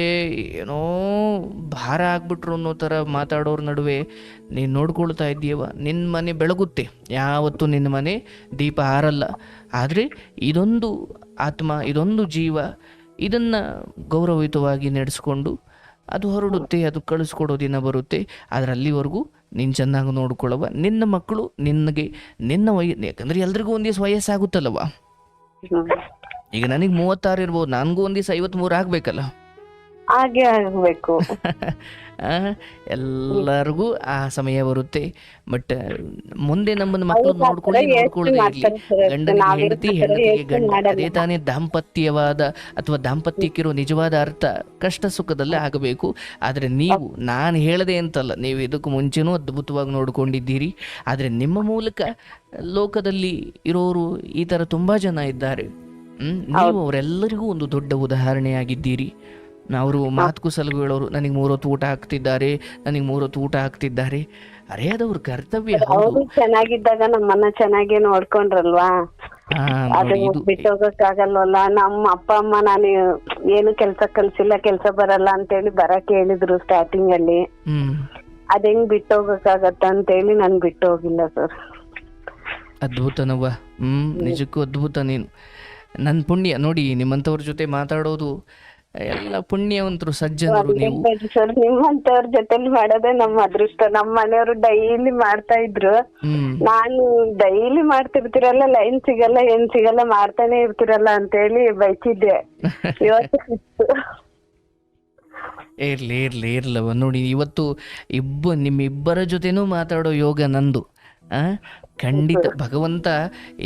ಏನೋ ಭಾರ ಆಗ್ಬಿಟ್ರು ಅನ್ನೋ ಥರ ಮಾತಾಡೋರ ನಡುವೆ ನೀನು ನೋಡ್ಕೊಳ್ತಾ ಇದ್ದೀಯವ. ನಿನ್ನ ಮನೆ ಬೆಳಗುತ್ತೆ, ಯಾವತ್ತೂ ನಿನ್ನ ಮನೆ ದೀಪ ಹಾರಲ್ಲ. ಆದರೆ ಇದೊಂದು ಆತ್ಮ, ಇದೊಂದು ಜೀವ, ಇದನ್ನು ಗೌರವಯುತವಾಗಿ ನಡೆಸ್ಕೊಂಡು ಅದು ಹೊರಡುತ್ತೆ, ಅದು ಕಳಿಸ್ಕೊಡೋ ದಿನ ಬರುತ್ತೆ. ಆದರೆ ಅಲ್ಲಿವರೆಗೂ ನೀನು ಚೆನ್ನಾಗಿ ನೋಡ್ಕೊಳ್ಳವ. ನಿನ್ನ ಮಕ್ಕಳು ನಿನಗೆ ನಿನ್ನ ಯಾಕಂದರೆ ಎಲ್ರಿಗೂ ಒಂದು ದಿವಸ ವಯಸ್ಸಾಗುತ್ತಲ್ಲವ. ಈಗ ನನಗೆ 36 ಇರ್ಬೋದು, ನನಗೂ ಒಂದು ದಿವಸ 53 ಆಗಬೇಕಲ್ಲ. ಹಾಗೆ ಆಗಬೇಕು. ಎಲ್ಲರಿಗೂ ಆ ಸಮಯ ಬರುತ್ತೆ. ಬಟ್ ಮುಂದೆ ನಮ್ಮನ್ನ ಮಕ್ಕಳು ನೋಡ್ಕೊಳ್ಳದೆ ಇರಲಿ. ಗಂಡನಿಗೆ ಹೆಂಡತಿ, ಹೆಂಡತಿಗೆ ಗಂಡ, ಅದೇ ತಾನೇ ದಾಂಪತ್ಯವಾದ ಅಥವಾ ದಾಂಪತ್ಯಕ್ಕಿರೋ ನಿಜವಾದ ಅರ್ಥ. ಕಷ್ಟ ಸುಖದಲ್ಲೇ ಆಗಬೇಕು. ಆದರೆ ನೀವು, ನಾನು ಹೇಳದೆ ಅಂತಲ್ಲ, ನೀವು ಇದಕ್ಕೂ ಮುಂಚೆನೂ ಅದ್ಭುತವಾಗಿ ನೋಡ್ಕೊಂಡಿದ್ದೀರಿ. ಆದರೆ ನಿಮ್ಮ ಮೂಲಕ ಲೋಕದಲ್ಲಿ ಇರೋರು ಈ ಥರ ತುಂಬ ಜನ ಇದ್ದಾರೆ. ನೀವು ಅವರೆಲ್ಲರಿಗೂ ಒಂದು ದೊಡ್ಡ ಉದಾಹರಣೆಯಾಗಿದ್ದೀರಿ. ಅವರು ಮಾತುಕುಸಲು ಹೇಳೋರು, ನನಗೆ 3 ಹೊತ್ತು ಊಟ ಹಾಕ್ತಿದ್ದಾರೆ, ನನಗೆ 3 ಹೊತ್ತು ಊಟ ಹಾಕ್ತಿದ್ದಾರೆ. ಅರೇ ಅದವ್ರ ಕರ್ತವ್ಯ. ಅವ್ರು ಚೆನ್ನಾಗಿದ್ದಾಗ ನಮ್ಮನ್ನ ಚೆನ್ನಾಗಿ ನೋಡ್ಕೊಂಡ್ರಲ್ವಾ, ಅದು ಬಿಟ್ಟು ಹೋಗಕ್ಕಾಗಲ್ವಲ್ಲ. ನಮ್ಮ ಅಪ್ಪ ಅಮ್ಮ ನಾನು ಏನು ಕೆಲ್ಸ ಕಲ್ಸಿಲ್ಲ, ಕೆಲ್ಸ ಬರಲ್ಲ ಅಂತೇಳಿ ಬರಕ್ ಹೇಳಿದ್ರು ಸ್ಟಾರ್ಟಿಂಗ್ ಅಲ್ಲಿ. ಅದ್ ಹೆಂಗ್ ಬಿಟ್ಟು ಹೋಗಕ್ಕಾಗತ್ತ ಅಂತೇಳಿ ನಾನ್ ಬಿಟ್ಟು ಹೋಗಿಲ್ಲ ಸರ್. ಅದ್ಭುತನವ್ವ. ನಿಜಕ್ಕೂ ಅದ್ಭುತ. ನೀನು ನನ್ನ ಪುಣ್ಯ ನೋಡಿ, ನಿಮ್ಮಂಥವ್ರ ಜೊತೆ ಮಾತಾಡೋದು ಎಲ್ಲ ಪುಣ್ಯವಂತರು, ಸಜ್ಜನರು ನೀವು. ಸರ್ ನಿಮ್ಮಂತವ್ರ ಜೊತೆಲಿ ಮಾಡೋದೇ ನಮ್ಮ ಅದೃಷ್ಟ. ನಮ್ಮ ಮನೆಯವರು ಡೈಲಿ ಮಾಡ್ತಾ ಇದ್ರು, ನಾನು ಡೈಲಿ ಮಾಡ್ತಿರ್ತೀರಲ್ಲ, ಲೈನ್ ಸಿಗಲ್ಲ ಏನ್ ಸಿಗಲ್ಲ, ಮಾಡ್ತಾನೆ ಇರ್ತಿರಲ್ಲ ಅಂತೇಳಿ ಬೈತಿದ್ದೆ. ಇವತ್ತು ಇರ್ಲವ ನೋಡಿ, ಇವತ್ತು ನಿಮ್ಮಿಬ್ಬರ ಜೊತೆನೂ ಮಾತಾಡೋ ಯೋಗ ನಂದು. ಖಂಡಿತ ಭಗವಂತ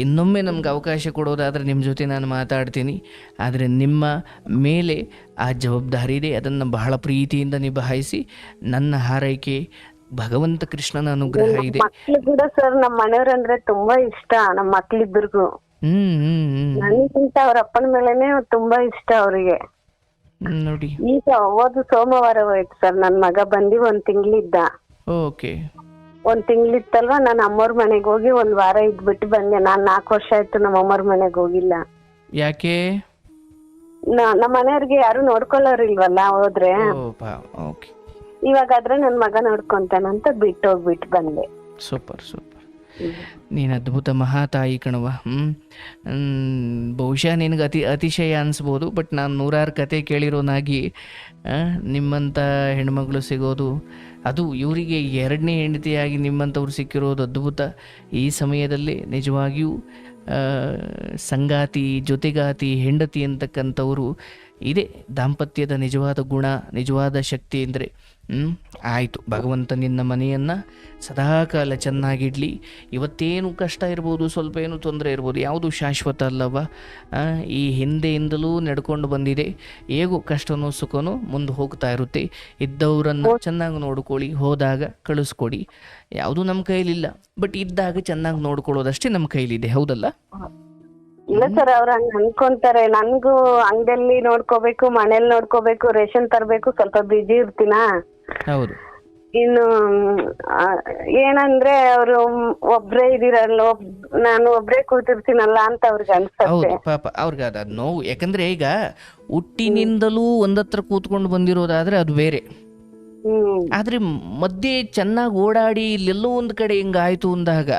ಇನ್ನೊಮ್ಮೆ ನಮ್ಗೆ ಅವಕಾಶ ಕೊಡೋದಾದರೆ ನಿಮ್ಮ ಜೊತೆ ನಾನು ಮಾತಾಡ್ತೀನಿ. ಆದರೆ ನಿಮ್ಮ ಮೇಲೆ ಆ ಜವಾಬ್ದಾರಿ ಇದೆ, ಅದನ್ನು ಬಹಳ ಪ್ರೀತಿಯಿಂದ ನಿಭಾಯಿಸಿ. ನನ್ನ ಹಾರೈಕೆ ಭಗವಂತ ಕೃಷ್ಣನ ಅನುಗ್ರಹ ಇದೆ. ಮಕ್ಳು ಕೂಡ ಸರ್ ನಮ್ಮ ಮನೆಯವ್ರಂದ್ರೆ ತುಂಬಾ ಇಷ್ಟ, ನಮ್ಮ ಮಕ್ಳಿಬ್ಬರಿಗೂ. ನನಗಿಂತ ಅವ್ರ ಅಪ್ಪನ ಮೇಲೆನೆ ತುಂಬಾ ಇಷ್ಟ ಅವ್ರಿಗೆ. ನೋಡಿ ಈಗ ಹೋದ ಸೋಮವಾರ ಹೋಯ್ತು ಸರ್, ನನ್ ಮಗ ಬಂದು 1 ತಿಂಗಳಿದ್ದ. ಓಕೆ, 1 ತಿಂಗಳಿತ್ತಲ್ವಾ, ನಾನು ಅಮ್ಮವ್ರ ಮನೆಗೆ ಹೋಗಿ 1 ವಾರ ಇದ್ಬಿಟ್ಟು ಬಂದೆ. ನಾನ್ 4 ವರ್ಷ ಆಯ್ತು ನಮ್ಮ ಅಮ್ಮವ್ರ ಮನೆಗೆ ಹೋಗಿಲ್ಲ. ಯಾಕೆ? ನಮ್ಮ ಮನೆಯವ್ರಿಗೆ ಯಾರು ನೋಡ್ಕೊಳ್ಳೋರಿಲ್ವಲ್ಲ ಹೋದ್ರೆ. ಇವಾಗಾದ್ರೆ ನನ್ ಮಗ ನೋಡ್ಕೊಂತಾನಂತ ಬಿಟ್ಟು ಹೋಗ್ಬಿಟ್ಟು ಬಂದೆ. ಸೂಪರ್. ನೀನು ಅದ್ಭುತ ಮಹಾತಾಯಿ ಕಣವ. ಬಹುಶಃ ನಿನಗೆ ಅತಿಶಯ ಅನಿಸ್ಬೋದು, ಬಟ್ ನಾನು 100 ಕತೆ ಕೇಳಿರೋನಾಗಿ ನಿಮ್ಮಂಥ ಹೆಣ್ಮಗಳು ಸಿಗೋದು, ಅದು ಇವರಿಗೆ 2ನೇ ಹೆಂಡತಿಯಾಗಿ ನಿಮ್ಮಂಥವ್ರು ಸಿಕ್ಕಿರೋದು ಅದ್ಭುತ. ಈ ಸಮಯದಲ್ಲಿ ನಿಜವಾಗಿಯೂ ಸಂಗಾತಿ, ಜೊತೆಗಾತಿ, ಹೆಂಡತಿ ಅಂತಕ್ಕಂಥವರು ಇದೆ ದಾಂಪತ್ಯದ ನಿಜವಾದ ಗುಣ, ನಿಜವಾದ ಶಕ್ತಿ ಅಂದರೆ. ಆಯಿತು, ಭಗವಂತ ನಿನ್ನ ಮನೆಯನ್ನು ಸದಾಕಾಲ ಚೆನ್ನಾಗಿಡಲಿ. ಇವತ್ತೇನು ಕಷ್ಟ ಇರ್ಬೋದು, ಸ್ವಲ್ಪ ಏನು ತೊಂದರೆ ಇರ್ಬೋದು, ಯಾವುದು ಶಾಶ್ವತ ಅಲ್ಲವ. ಈ ಹಿಂದೆಯಿಂದಲೂ ನಡ್ಕೊಂಡು ಬಂದಿದೆ. ಹೇಗೂ ಕಷ್ಟನೋ ಸುಖನೋ ಮುಂದೆ ಹೋಗ್ತಾ ಇರುತ್ತೆ. ಇದ್ದವರನ್ನು ಚೆನ್ನಾಗಿ ನೋಡ್ಕೊಳ್ಳಿ, ಹೋದಾಗ ಕಳಿಸ್ಕೊಡಿ. ಯಾವುದು ನಮ್ಮ ಕೈಲಿಲ್ಲ, ಬಟ್ ಇದ್ದಾಗ ಚೆನ್ನಾಗಿ ನೋಡ್ಕೊಳ್ಳೋದಷ್ಟೇ ನಮ್ಮ ಕೈಲಿದೆ. ಹೌದಲ್ಲ? ಇಲ್ಲ ಸರ್, ಅವ್ರ ಹಂಗ ಅನ್ಕೊಂತಾರೆ. ನನ್ಗೂ ಅಂಗಡಿಯಲ್ಲಿ ನೋಡ್ಕೋಬೇಕು, ಮನೇಲಿ ನೋಡ್ಕೋಬೇಕು, ರೇಷನ್ ತರಬೇಕು, ಸ್ವಲ್ಪ ಬಿಜಿ ಇರ್ತೀನ. ಹೌದು. ಇನ್ನು ಏನಂದ್ರೆ ಅವರು ಒಬ್ರೇ ಇದಿರಲ್ಲ, ನಾನು ಒಬ್ರೇ ಕೂತಿರ್ತೀನಲ್ಲ ಅಂತ ಅವ್ರಿಗೆ ಅನ್ಸುತ್ತೆ. ಹೌದು ಪಾಪ, ಅವ್ರಿಗೆ ಅದ ನೋವು. ಯಾಕಂದ್ರೆ ಈಗ ಹುಟ್ಟಿನಿಂದಲೂ ಒಂದತ್ರ ಕೂತ್ಕೊಂಡು ಬಂದಿರೋದಾದ್ರೆ ಅದು ಬೇರೆ. ಆದ್ರೆ ಮಧ್ಯೆ ಚೆನ್ನಾಗಿ ಓಡಾಡಿ ಇಲ್ಲೆಲ್ಲೋ ಒಂದು ಕಡೆ ಹಿಂಗಾಯ್ತು ಅಂದಾಗ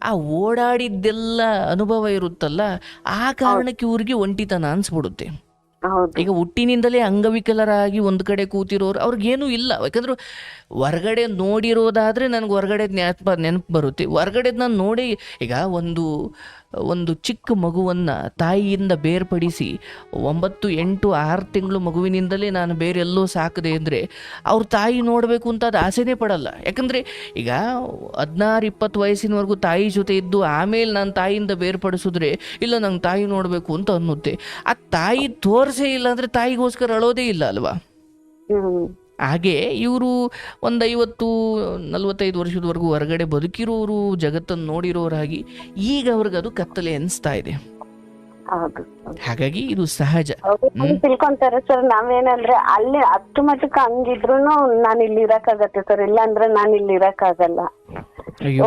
ಆ ಓಡಾಡಿದ್ದೆಲ್ಲ ಅನುಭವ ಇರುತ್ತಲ್ಲ, ಆ ಕಾರಣಕ್ಕೆ ಇವ್ರಿಗೆ ಒಂಟಿತನ ಅನ್ಸ್ಬಿಡುತ್ತೆ. ಈಗ ಹುಟ್ಟಿನಿಂದಲೇ ಅಂಗವಿಕಲರಾಗಿ ಒಂದು ಕಡೆ ಕೂತಿರೋರು ಅವ್ರಿಗೇನು ಇಲ್ಲ. ಯಾಕಂದ್ರೆ ಹೊರಗಡೆ ನೋಡಿರೋದಾದ್ರೆ ನನಗೆ ಹೊರಗಡೆ ನೆನಪು ಬರುತ್ತೆ. ಹೊರಗಡೆ ನಾನು ನೋಡಿ, ಈಗ ಒಂದು ಚಿಕ್ಕ ಮಗುವನ್ನು ತಾಯಿಯಿಂದ ಬೇರ್ಪಡಿಸಿ 9, 8, 6 ತಿಂಗಳು ಮಗುವಿನಿಂದಲೇ ನಾನು ಬೇರೆಲ್ಲೋ ಸಾಕದೆ ಅಂದರೆ ಅವ್ರ ತಾಯಿ ನೋಡಬೇಕು ಅಂತ ಅದು ಆಸೆನೇ ಪಡಲ್ಲ. ಯಾಕಂದರೆ ಈಗ 16, 20 ವಯಸ್ಸಿನವರೆಗೂ ತಾಯಿ ಜೊತೆ ಇದ್ದು ಆಮೇಲೆ ನಾನು ತಾಯಿಯಿಂದ ಬೇರ್ಪಡಿಸಿದ್ರೆ ಇಲ್ಲ ನಂಗೆ ತಾಯಿ ನೋಡಬೇಕು ಅಂತ ಅನ್ನುತ್ತೆ. ಆ ತಾಯಿ ತೋರಿಸೇ ಇಲ್ಲ ಅಂದರೆ ತಾಯಿಗೋಸ್ಕರ ಅಳೋದೇ ಇಲ್ಲ ಅಲ್ವಾ? ಹಾಗೆ ಇವರು ಒಂದು 50-45 ವರ್ಷದವರೆಗೂ ಹೊರಗಡೆ ಬದುಕಿರೋರು, ಜಗತ್ತನ್ನು ನೋಡಿರೋರಾಗಿ ಈಗ ಅವ್ರಿಗೆ ಅದು ಕತ್ತಲೆ ಅನಿಸ್ತಾ ಇದೆ. ಹಾಗಾಗಿ ಇದು ಸಹಜ. ತಿಳ್ಕೊಂತಾರೆ ಸರ್. ನಾವೇನಂದ್ರೆ ಅಲ್ಲಿ ಅಷ್ಟು ಮಟ್ಟಕ್ಕೆ ಹಂಗಿದ್ರು ನಾನು ಇಲ್ಲಿ ಇರಕ್ಕಾಗತ್ತೆ ಸರ್, ಇಲ್ಲ ಅಂದ್ರೆ ನಾನು ಇಲ್ಲಿ ಇರಕ್ಕಾಗಲ್ಲ.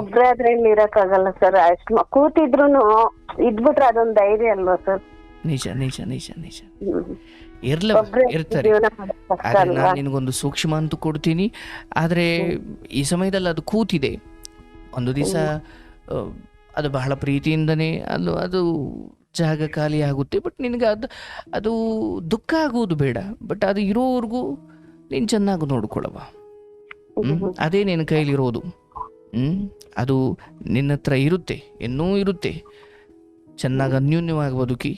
ಒಬ್ರೇ ಆದ್ರೆ ಇಲ್ಲಿ ಇರಕ್ಕಾಗಲ್ಲ ಸರ್. ಅಷ್ಟು ಕೂತಿದ್ರು ಇದ್ಬಿಟ್ರೆ ಅದೊಂದು ಧೈರ್ಯ ಅಲ್ವಾ ಸರ್? ನಿಜ. ಇರ್ತಾರೆ. ಆದರೆ ನಾನು ನಿನಗೊಂದು ಸೂಕ್ಷ್ಮ ಅಂತೂ ಕೊಡ್ತೀನಿ. ಆದರೆ ಈ ಸಮಯದಲ್ಲಿ ಅದು ಕೂತಿದೆ. ಒಂದು ದಿವಸ ಅದು ಬಹಳ ಪ್ರೀತಿಯಿಂದನೇ ಅದು ಜಾಗ ಖಾಲಿ ಆಗುತ್ತೆ. ಬಟ್ ನಿನಗೆ ಅದು ದುಃಖ ಆಗುವುದು ಬೇಡ. ಬಟ್ ಅದು ಇರೋವರೆಗೂ ನೀನು ಚೆನ್ನಾಗಿ ನೋಡ್ಕೊಳ್ಳವ. ಅದೇ ನಿನ್ನ ಕೈಲಿರೋದು. ಅದು ನಿನ್ನ ಹತ್ರ ಇರುತ್ತೆ, ಇನ್ನೂ ಇರುತ್ತೆ. ಚೆನ್ನಾಗಿ ಅನ್ಯೂನ್ಯವಾಗಿ ಬದುಕಿ.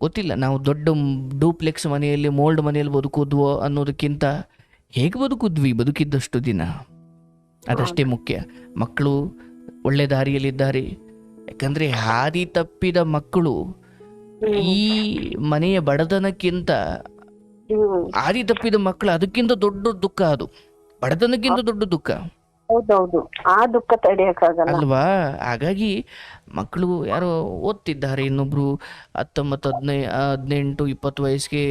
ಗೊತ್ತಿಲ್ಲ, ನಾವು ದೊಡ್ಡ ಡೂಪ್ಲೆಕ್ಸ್ ಮನೆಯಲ್ಲಿ, ಮೋಲ್ಡ್ ಮನೆಯಲ್ಲಿ ಬದುಕೋದ್ವೋ ಅನ್ನೋದಕ್ಕಿಂತ ಹೇಗೆ ಬದುಕಿದ್ದಷ್ಟು ದಿನ ಅದಷ್ಟೇ ಮುಖ್ಯ. ಮಕ್ಕಳು ಒಳ್ಳೆ ದಾರಿಯಲ್ಲಿದ್ದಾರೆ. ಯಾಕಂದರೆ ಹಾದಿ ತಪ್ಪಿದ ಮಕ್ಕಳು ಈ ಮನೆಯ ಬಡತನಕ್ಕಿಂತ, ಹಾದಿ ತಪ್ಪಿದ ಮಕ್ಕಳು ಅದಕ್ಕಿಂತ ದೊಡ್ಡ ದುಃಖ. ಅದು ಬಡತನಕ್ಕಿಂತ ದೊಡ್ಡ ದುಃಖ. ಹೌದೌದು, ಆ ದುಃಖ ತಡೆಯಕ್ಕಾಗಲ್ಲ. ಅಲ್ವಾ? ಹಾಗಾಗಿ ಮಕ್ಕಳು ಯಾರೋ ಓದ್ತಿದ್ದಾರೆ, ಇನ್ನೊಬ್ರು 19 18 20 ವಯಸ್ಸಿಗೆ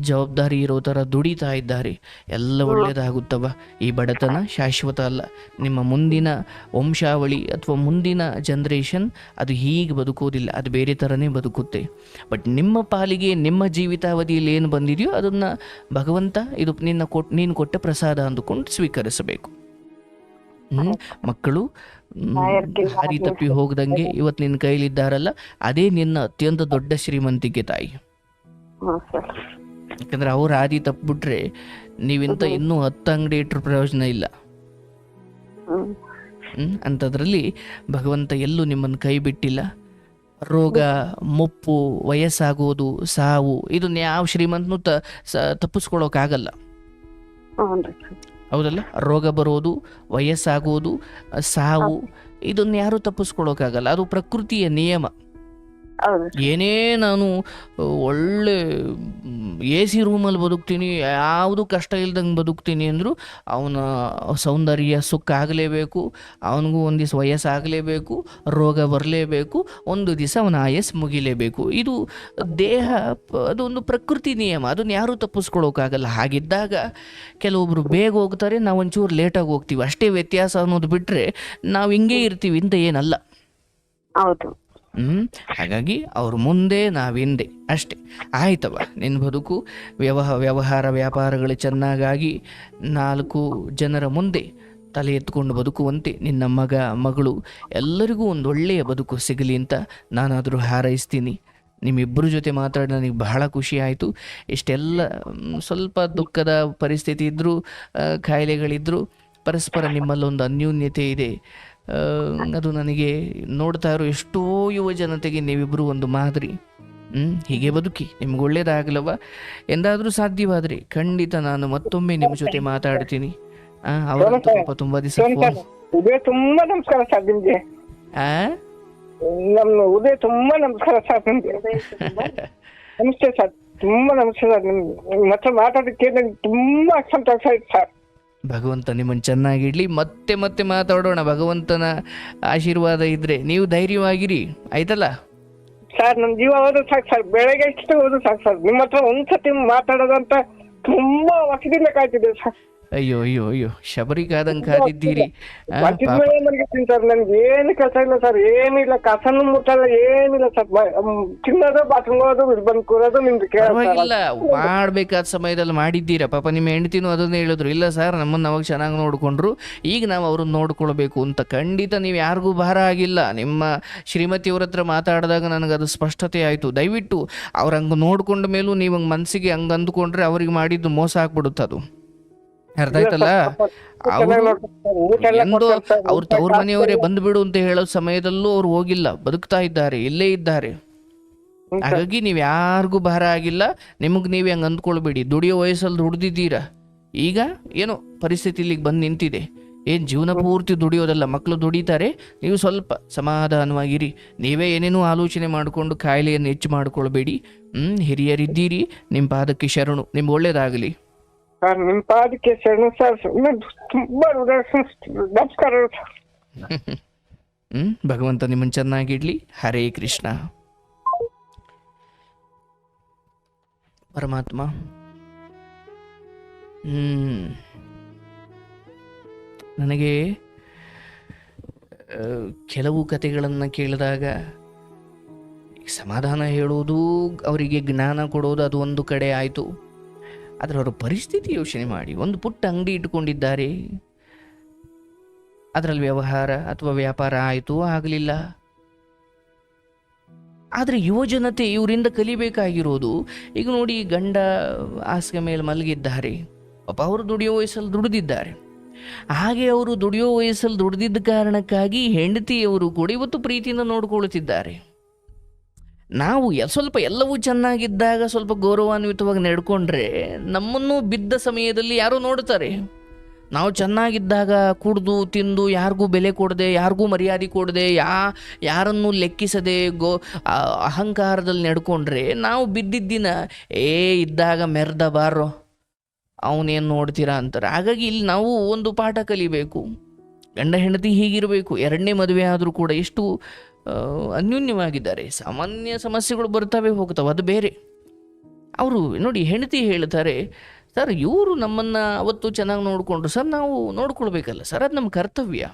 ಜವಾಬ್ದಾರಿ ಇರೋ ಥರ ದುಡಿತಾ ಇದ್ದಾರೆ. ಎಲ್ಲ ಒಳ್ಳೇದಾಗುತ್ತವ. ಈ ಬಡತನ ಶಾಶ್ವತ ಅಲ್ಲ. ನಿಮ್ಮ ಮುಂದಿನ ವಂಶಾವಳಿ ಅಥವಾ ಮುಂದಿನ ಜನ್ರೇಷನ್ ಅದು ಹೀಗೆ ಬದುಕೋದಿಲ್ಲ, ಅದು ಬೇರೆ ಥರನೇ ಬದುಕುತ್ತೆ. ಬಟ್ ನಿಮ್ಮ ಪಾಲಿಗೆ ನಿಮ್ಮ ಜೀವಿತಾವಧಿಯಲ್ಲಿ ಏನು ಬಂದಿದೆಯೋ ಅದನ್ನು ಭಗವಂತ ಇದು ನೀನು ಕೊಟ್ಟ ಪ್ರಸಾದ ಅಂದುಕೊಂಡು ಸ್ವೀಕರಿಸಬೇಕು. ಮಕ್ಕಳು ಹಾರಿ ತಪ್ಪಿ ಹೋಗದಂಗೆ ಇವತ್ತು ನಿನ್ನ ಕೈಲಿದ್ದಾರಲ್ಲ, ಅದೇ ನಿನ್ನ ಅತ್ಯಂತ ದೊಡ್ಡ ಶ್ರೀಮಂತಿಕೆ ತಾಯಿ. ಯಾಕಂದ್ರೆ ಅವ್ರು ಹಾದಿ ತಪ್ಪಿಬಿಟ್ರೆ ನೀವಿಂತ ಇನ್ನೂ 10 ಅಂಗಡಿ ಇಟ್ಟರು ಪ್ರಯೋಜನ ಇಲ್ಲ. ಅಂಥದ್ರಲ್ಲಿ ಭಗವಂತ ಎಲ್ಲೂ ನಿಮ್ಮನ್ನು ಕೈ ಬಿಟ್ಟಿಲ್ಲ. ರೋಗ, ಮುಪ್ಪು, ವಯಸ್ಸಾಗೋದು, ಸಾವು, ಇದನ್ನ ಯಾವ ಶ್ರೀಮಂತನೂ ತಪ್ಪಿಸ್ಕೊಳ್ಳೋಕ್ಕಾಗಲ್ಲ. ಹೌದಲ್ಲ? ರೋಗ ಬರೋದು, ವಯಸ್ಸಾಗೋದು, ಸಾವು, ಇದನ್ನು ಯಾರೂ ತಪ್ಪಿಸ್ಕೊಳ್ಳೋಕ್ಕಾಗಲ್ಲ. ಅದು ಪ್ರಕೃತಿಯ ನಿಯಮ. ಏನೇ ನಾನು ಒಳ್ಳೆ AC ರೂಮಲ್ಲಿ ಬದುಕ್ತೀನಿ, ಯಾವುದು ಕಷ್ಟ ಇಲ್ದಂಗೆ ಬದುಕ್ತೀನಿ ಅಂದರೂ ಅವನ ಸೌಂದರ್ಯ ಸುಖ ಆಗಲೇಬೇಕು, ಅವನಿಗೂ ಒಂದು ದಿವಸ ವಯಸ್ಸಾಗಲೇಬೇಕು, ರೋಗ ಬರಲೇಬೇಕು, ಒಂದು ದಿವಸ ಅವನ ಆಯಸ್ಸು ಮುಗಿಲೇಬೇಕು. ಇದು ದೇಹ, ಅದೊಂದು ಪ್ರಕೃತಿ ನಿಯಮ, ಅದನ್ನು ಯಾರೂ ತಪ್ಪಿಸ್ಕೊಳ್ಳೋಕ್ಕಾಗಲ್ಲ. ಹಾಗಿದ್ದಾಗ ಕೆಲವೊಬ್ಬರು ಬೇಗ ಹೋಗ್ತಾರೆ, ನಾವು ಒಂಚೂರು ಲೇಟಾಗಿ ಹೋಗ್ತೀವಿ, ಅಷ್ಟೇ ವ್ಯತ್ಯಾಸ ಅನ್ನೋದು ಬಿಟ್ಟರೆ ನಾವು ಹಿಂಗೆ ಇರ್ತೀವಿ ಅಂತ ಏನಲ್ಲ. ಹೌದು. ಹಾಗಾಗಿ ಅವ್ರ ಮುಂದೆ ನಾವಿಂದೆ ಅಷ್ಟೆ. ಆಯ್ತವ, ನಿನ್ನ ಬದುಕು ವ್ಯವಹಾರ ವ್ಯಾಪಾರಗಳು ಚೆನ್ನಾಗಾಗಿ 4 ಜನರ ಮುಂದೆ ತಲೆ ಎತ್ಕೊಂಡು ಬದುಕುವಂತೆ ನಿನ್ನ ಮಗ ಮಗಳು ಎಲ್ಲರಿಗೂ ಒಂದು ಒಳ್ಳೆಯ ಬದುಕು ಸಿಗಲಿ ಅಂತ ನಾನಾದರೂ ಹಾರೈಸ್ತೀನಿ. ನಿಮ್ಮಿಬ್ಬರ ಜೊತೆ ಮಾತಾಡಿ ನನಗೆ ಬಹಳ ಖುಷಿ ಆಯಿತು. ಇಷ್ಟೆಲ್ಲ ಸ್ವಲ್ಪ ದುಃಖದ ಪರಿಸ್ಥಿತಿ ಇದ್ದರೂ, ಕಾಯಿಲೆಗಳಿದ್ದರೂ ಪರಸ್ಪರ ನಿಮ್ಮಲ್ಲೊಂದು ಅನ್ಯೂನ್ಯತೆ ಇದೆ. ಅದು ನನಗೆ ನೋಡ್ತಾ ಇರೋ ಎಷ್ಟೋ ಯುವ ಜನತೆಗೆ ನೀವಿಬ್ಬರು ಒಂದು ಮಾದರಿ. ಹೀಗೆ ಬದುಕಿ, ನಿಮ್ಗೆ ಒಳ್ಳೇದಾಗಲವ. ಎಂದಾದರೂ ಸಾಧ್ಯವಾದರೆ ಖಂಡಿತ ನಾನು ಮತ್ತೊಮ್ಮೆ ನಿಮ್ಮ ಜೊತೆ ಮಾತಾಡ್ತೀನಿ. ಅವರಂತೂ ಪಾಪ ತುಂಬಾ ದಿವಸ ತುಂಬಾ ನಮಸ್ಕಾರ ಸರ್ ನಿಮ್ಗೆ. ನಮ್ಮ ಉದಯ ತುಂಬಾ ನಮಸ್ಕಾರ ಸರ್ ನಿಮ್ಗೆ. ನಮಸ್ತೆ ಸರ್, ತುಂಬಾ ನಮಸ್ತೆ ಸರ್. ನಿಮ್ಗೆ ಮತ್ತೆ ಮಾತಾಡೋದಕ್ಕೆ ನನಗೆ ತುಂಬಾ ಸಂತೋಷ ಆಯ್ತು ಸರ್. ಭಗವಂತ ನಿಮ್ಮನ್ನು ಚೆನ್ನಾಗಿಡ್ಲಿ. ಮತ್ತೆ ಮತ್ತೆ ಮಾತಾಡೋಣ. ಭಗವಂತನ ಆಶೀರ್ವಾದ ಇದ್ರೆ ನೀವು ಧೈರ್ಯವಾಗಿರಿ, ಆಯ್ತಲ್ಲ ಸರ್? ನಮ್ ಜೀವ ಹೋದ್ರು ಸಾಕು ಸರ್, ಬೆಳಗ್ಗೆ ಎಷ್ಟು ಹೋದ್ರು ಸಾಕು ಸರ್. ನಿಮ್ಮ ಹತ್ರ ಒಂದ್ಸತಿ ಮಾತಾಡೋದಂತ ತುಂಬಾ ವರ್ಷದಿಂದ ಕಾಯ್ತಿದ್ದೆ ಸರ್. ಅಯ್ಯೋ ಅಯ್ಯೋ ಅಯ್ಯೋ, ಶಬರಿ ಕಾದಂಗೆ ಕಾದಿದ್ದೀರಿ. ಸರ್ ನನ್ಗೆ ಏನು ಕೆಲಸ ಇಲ್ಲ ಸರ್, ಏನಿಲ್ಲ, ಕಸನು ಮುಟ್ಟಲ್ಲ, ಏನಿಲ್ಲ ಸರ್. ತಿನ್ನೋದು, ಬಾತ್ರೂಮ್ ಹೋಗೋದು, ಬಂದು ಕೂರೋದು, ನಿಮ್ದು ಪರವಾಗಿಲ್ಲ. ಮಾಡ್ಬೇಕಾದ ಸಮಯದಲ್ಲಿ ಮಾಡಿದ್ದೀರಾ. ಪಾಪ ನಿಮ್ಮ ಹೆಂಡತಿನೂ ಅದನ್ನೇ ಹೇಳಿದ್ರು, ಇಲ್ಲ ಸರ್ ನಮ್ಮನ್ನು ಅವಾಗ ಚೆನ್ನಾಗಿ ನೋಡಿಕೊಂಡ್ರು, ಈಗ ನಾವು ಅವ್ರನ್ನ ನೋಡ್ಕೊಳ್ಬೇಕು ಅಂತ. ಖಂಡಿತ ನೀವು ಯಾರಿಗೂ ಭಾರ ಆಗಿಲ್ಲ. ನಿಮ್ಮ ಶ್ರೀಮತಿಯವ್ರ ಹತ್ರ ಮಾತಾಡಿದಾಗ ನನಗೆ ಅದು ಸ್ಪಷ್ಟತೆ ಆಯಿತು. ದಯವಿಟ್ಟು ಅವ್ರು ಹಂಗೆ ನೋಡ್ಕೊಂಡ ಮೇಲೂ ನೀವು ಹಂಗೆ ಮನಸ್ಸಿಗೆ ಹಂಗೆ ಅಂದ್ಕೊಂಡ್ರೆ ಅವ್ರಿಗೆ ಮಾಡಿದ್ದು ಮೋಸ ಆಗ್ಬಿಡುತ್ತೆ. ಅದು ಅರ್ಥ ಆಯ್ತಲ್ಲ? ಎಂದು ಅವ್ರ ತವ್ರ ಮನೆಯವರೇ ಬಂದ್ಬಿಡು ಅಂತ ಹೇಳೋ ಸಮಯದಲ್ಲೂ ಅವ್ರು ಹೋಗಿಲ್ಲ, ಬದುಕ್ತಾ ಇದ್ದಾರೆ, ಇಲ್ಲೇ ಇದ್ದಾರೆ. ಹಾಗಾಗಿ ನೀವು ಯಾರಿಗೂ ಭಾರ ಆಗಿಲ್ಲ. ನಿಮಗೆ ನೀವೇ ಹಂಗೆ ಅಂದ್ಕೊಳ್ಬೇಡಿ. ದುಡಿಯೋ ವಯಸ್ಸಲ್ಲಿ ದುಡ್ದಿದ್ದೀರಾ, ಈಗ ಏನೋ ಪರಿಸ್ಥಿತಿ ಇಲ್ಲಿಗೆ ಬಂದು ನಿಂತಿದೆ. ಏನು ಜೀವನ ಪೂರ್ತಿ ದುಡಿಯೋದಲ್ಲ, ಮಕ್ಕಳು ದುಡಿತಾರೆ, ನೀವು ಸ್ವಲ್ಪ ಸಮಾಧಾನವಾಗಿರಿ. ನೀವೇ ಏನೇನೋ ಆಲೋಚನೆ ಮಾಡಿಕೊಂಡು ಕಾಯಿಲೆಯನ್ನು ಹೆಚ್ಚು ಮಾಡ್ಕೊಳ್ಬೇಡಿ. ಹಿರಿಯರಿದ್ದೀರಿ, ನಿಮ್ಮ ಪಾದಕ್ಕೆ ಶರಣು. ನಿಮ್ಗೆ ಒಳ್ಳೇದಾಗಲಿ ಸರ್. ನಿಮ್ಮ ಪಾದಕ್ಕೆ ಶರಣು ಸರ್. ತುಂಬಾ ನಮಸ್ಕಾರ ಸರ್. ಭಗವಂತ ನಿಮ್ಮನ್ನು ಚೆನ್ನಾಗಿಡ್ಲಿ. ಹರೇ ಕೃಷ್ಣ. ಪರಮಾತ್ಮ ನನಗೆ ಕೆಲವು ಕಥೆಗಳನ್ನು ಕೇಳಿದಾಗ ಸಮಾಧಾನ ಹೇಳೋದು, ಅವರಿಗೆ ಜ್ಞಾನ ಕೊಡೋದು ಅದು ಒಂದು ಕಡೆ ಆಯಿತು. ಆದರೆ ಅವರ ಪರಿಸ್ಥಿತಿ ಯೋಚನೆ ಮಾಡಿ. ಒಂದು ಪುಟ್ಟ ಅಂಗಡಿ ಇಟ್ಕೊಂಡಿದ್ದಾರೆ, ಅದರಲ್ಲಿ ವ್ಯವಹಾರ ಅಥವಾ ವ್ಯಾಪಾರ ಆಯಿತು, ಆಗಲಿಲ್ಲ. ಆದರೆ ಯುವಜನತೆ ಇವರಿಂದ ಕಲಿಬೇಕಾಗಿರೋದು, ಈಗ ನೋಡಿ, ಗಂಡ ಹಾಸಿಗೆ ಮೇಲೆ ಮಲಗಿದ್ದಾರೆ, ಪಾಪ ಅವರು ದುಡಿಯೋ ವಯಸ್ಸಲ್ಲಿ ದುಡಿದಿದ್ದಾರೆ. ಹಾಗೆ ಅವರು ದುಡಿಯೋ ವಯಸ್ಸಲ್ಲಿ ದುಡಿದಿದ್ದ ಕಾರಣಕ್ಕಾಗಿ ಹೆಂಡತಿಯವರು ಕೂಡ ಇವತ್ತು ಪ್ರೀತಿಯಿಂದ ನೋಡ್ಕೊಳ್ತಿದ್ದಾರೆ. ನಾವು ಸ್ವಲ್ಪ ಎಲ್ಲವೂ ಚೆನ್ನಾಗಿದ್ದಾಗ ಸ್ವಲ್ಪ ಗೌರವಾನ್ವಿತವಾಗಿ ನಡ್ಕೊಂಡ್ರೆ ನಮ್ಮನ್ನು ಬಿದ್ದ ಸಮಯದಲ್ಲಿ ಯಾರೋ ನೋಡ್ತಾರೆ. ನಾವು ಚೆನ್ನಾಗಿದ್ದಾಗ ಕುಡ್ದು ತಿಂದು ಯಾರಿಗೂ ಬೆಲೆ ಕೊಡದೆ, ಯಾರಿಗೂ ಮರ್ಯಾದೆ ಕೊಡದೆ, ಯಾರನ್ನು ಲೆಕ್ಕಿಸದೆ ಅಹಂಕಾರದಲ್ಲಿ ನಡ್ಕೊಂಡ್ರೆ ನಾವು ಬಿದ್ದಿದ್ದಿನ ಇದ್ದಾಗ ಮೆರ್ದ ಬಾರೋ ಅವನೇನು ನೋಡ್ತೀರಾ ಅಂತಾರೆ. ಹಾಗಾಗಿ ಇಲ್ಲಿ ನಾವು ಒಂದು ಪಾಠ ಕಲಿಬೇಕು. ಗಂಡ ಹೆಂಡತಿ ಹೀಗಿರಬೇಕು. ಎರಡನೇ ಮದುವೆ ಆದರೂ ಕೂಡ ಎಷ್ಟು ಅನ್ಯೋನ್ಯವಾಗಿದ್ದಾರೆ. ಸಾಮಾನ್ಯ ಸಮಸ್ಯೆಗಳು ಬರ್ತವೆ ಹೋಗ್ತವೆ, ಅದು ಬೇರೆ. ಅವರು ನೋಡಿ, ಹೆಂಡತಿ ಹೇಳ್ತಾರೆ, ಸರ್ ಇವರು ನಮ್ಮನ್ನು ಅವತ್ತು ಚೆನ್ನಾಗಿ ನೋಡಿಕೊಂಡ್ರು ಸರ್, ನಾವು ನೋಡ್ಕೊಳ್ಬೇಕಲ್ಲ ಸರ್, ಅದು ನಮ್ಮ ಕರ್ತವ್ಯ.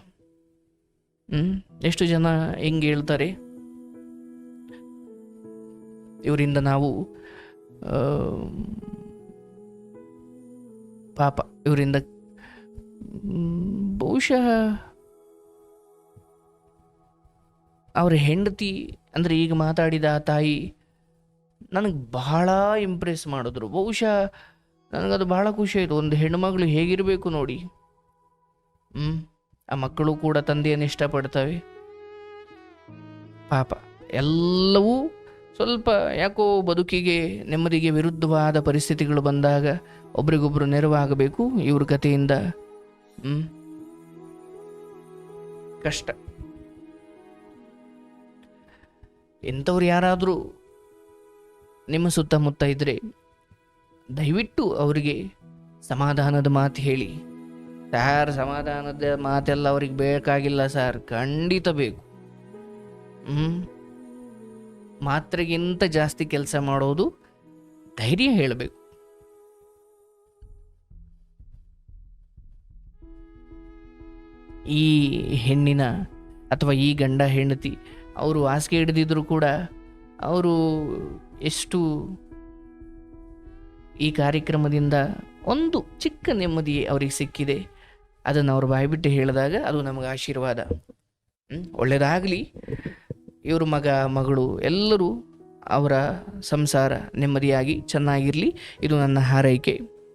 ಎಷ್ಟು ಜನ ಹೆಂಗೆ ಹೇಳ್ತಾರೆ, ಇವರಿಂದ ನಾವು ಪಾಪ ಇವರಿಂದ ಬಹುಶಃ ಅವರ ಹೆಂಡತಿ ಅಂದರೆ ಈಗ ಮಾತಾಡಿದ ಆ ತಾಯಿ ನನಗೆ ಬಹಳ ಇಂಪ್ರೆಸ್ ಮಾಡಿದ್ರು. ಬಹುಶಃ ನನಗದು ಬಹಳ ಖುಷಿ ಆಯಿತು. ಒಂದು ಹೆಣ್ಣುಮಗಳು ಹೇಗಿರಬೇಕು ನೋಡಿ. ಆ ಮಕ್ಕಳು ಕೂಡ ತಂದೆಯನ್ನು ಇಷ್ಟಪಡ್ತವೆ. ಪಾಪ ಎಲ್ಲವೂ ಸ್ವಲ್ಪ ಯಾಕೋ ಬದುಕಿಗೆ ನೆಮ್ಮದಿಗೆ ವಿರುದ್ಧವಾದ ಪರಿಸ್ಥಿತಿಗಳು ಬಂದಾಗ ಒಬ್ರಿಗೊಬ್ರು ನೆರವಾಗಬೇಕು. ಇವ್ರ ಕಥೆಯಿಂದ ಕಷ್ಟ. ಎಂಥವ್ರು ಯಾರಾದರೂ ನಿಮ್ಮ ಸುತ್ತಮುತ್ತ ಇದ್ದರೆ ದಯವಿಟ್ಟು ಅವರಿಗೆ ಸಮಾಧಾನದ ಮಾತು ಹೇಳಿ. ಸಾರ್, ಸಮಾಧಾನದ ಮಾತೆಲ್ಲ ಅವ್ರಿಗೆ ಬೇಕಾಗಿಲ್ಲ ಸರ್, ಖಂಡಿತ ಬೇಕು. ಮಾತ್ರೆಗಿಂತ ಜಾಸ್ತಿ ಕೆಲಸ ಮಾಡೋದು ಧೈರ್ಯ ಹೇಳಬೇಕು. ಈ ಹೆಣ್ಣಿನ ಅಥವಾ ಈ ಗಂಡ ಹೆಂಡತಿ ಅವರು ಹಾಸಿಗೆ ಹಿಡಿದಿದ್ರು ಕೂಡ ಅವರು ಎಷ್ಟು ಈ ಕಾರ್ಯಕ್ರಮದಿಂದ ಒಂದು ಚಿಕ್ಕ ನೆಮ್ಮದಿ ಅವರಿಗೆ ಸಿಕ್ಕಿದೆ. ಅದನ್ನು ಅವರು ಬಾಯ್ಬಿಟ್ಟು ಹೇಳಿದಾಗ ಅದು ನಮಗೆ ಆಶೀರ್ವಾದ. ಒಳ್ಳೆಯದಾಗಲಿ. ಇವ್ರ ಮಗ ಮಗಳು ಎಲ್ಲರೂ ಅವರ ಸಂಸಾರ ನೆಮ್ಮದಿಯಾಗಿ ಚೆನ್ನಾಗಿರಲಿ. ಇದು ನನ್ನ ಹಾರೈಕೆ.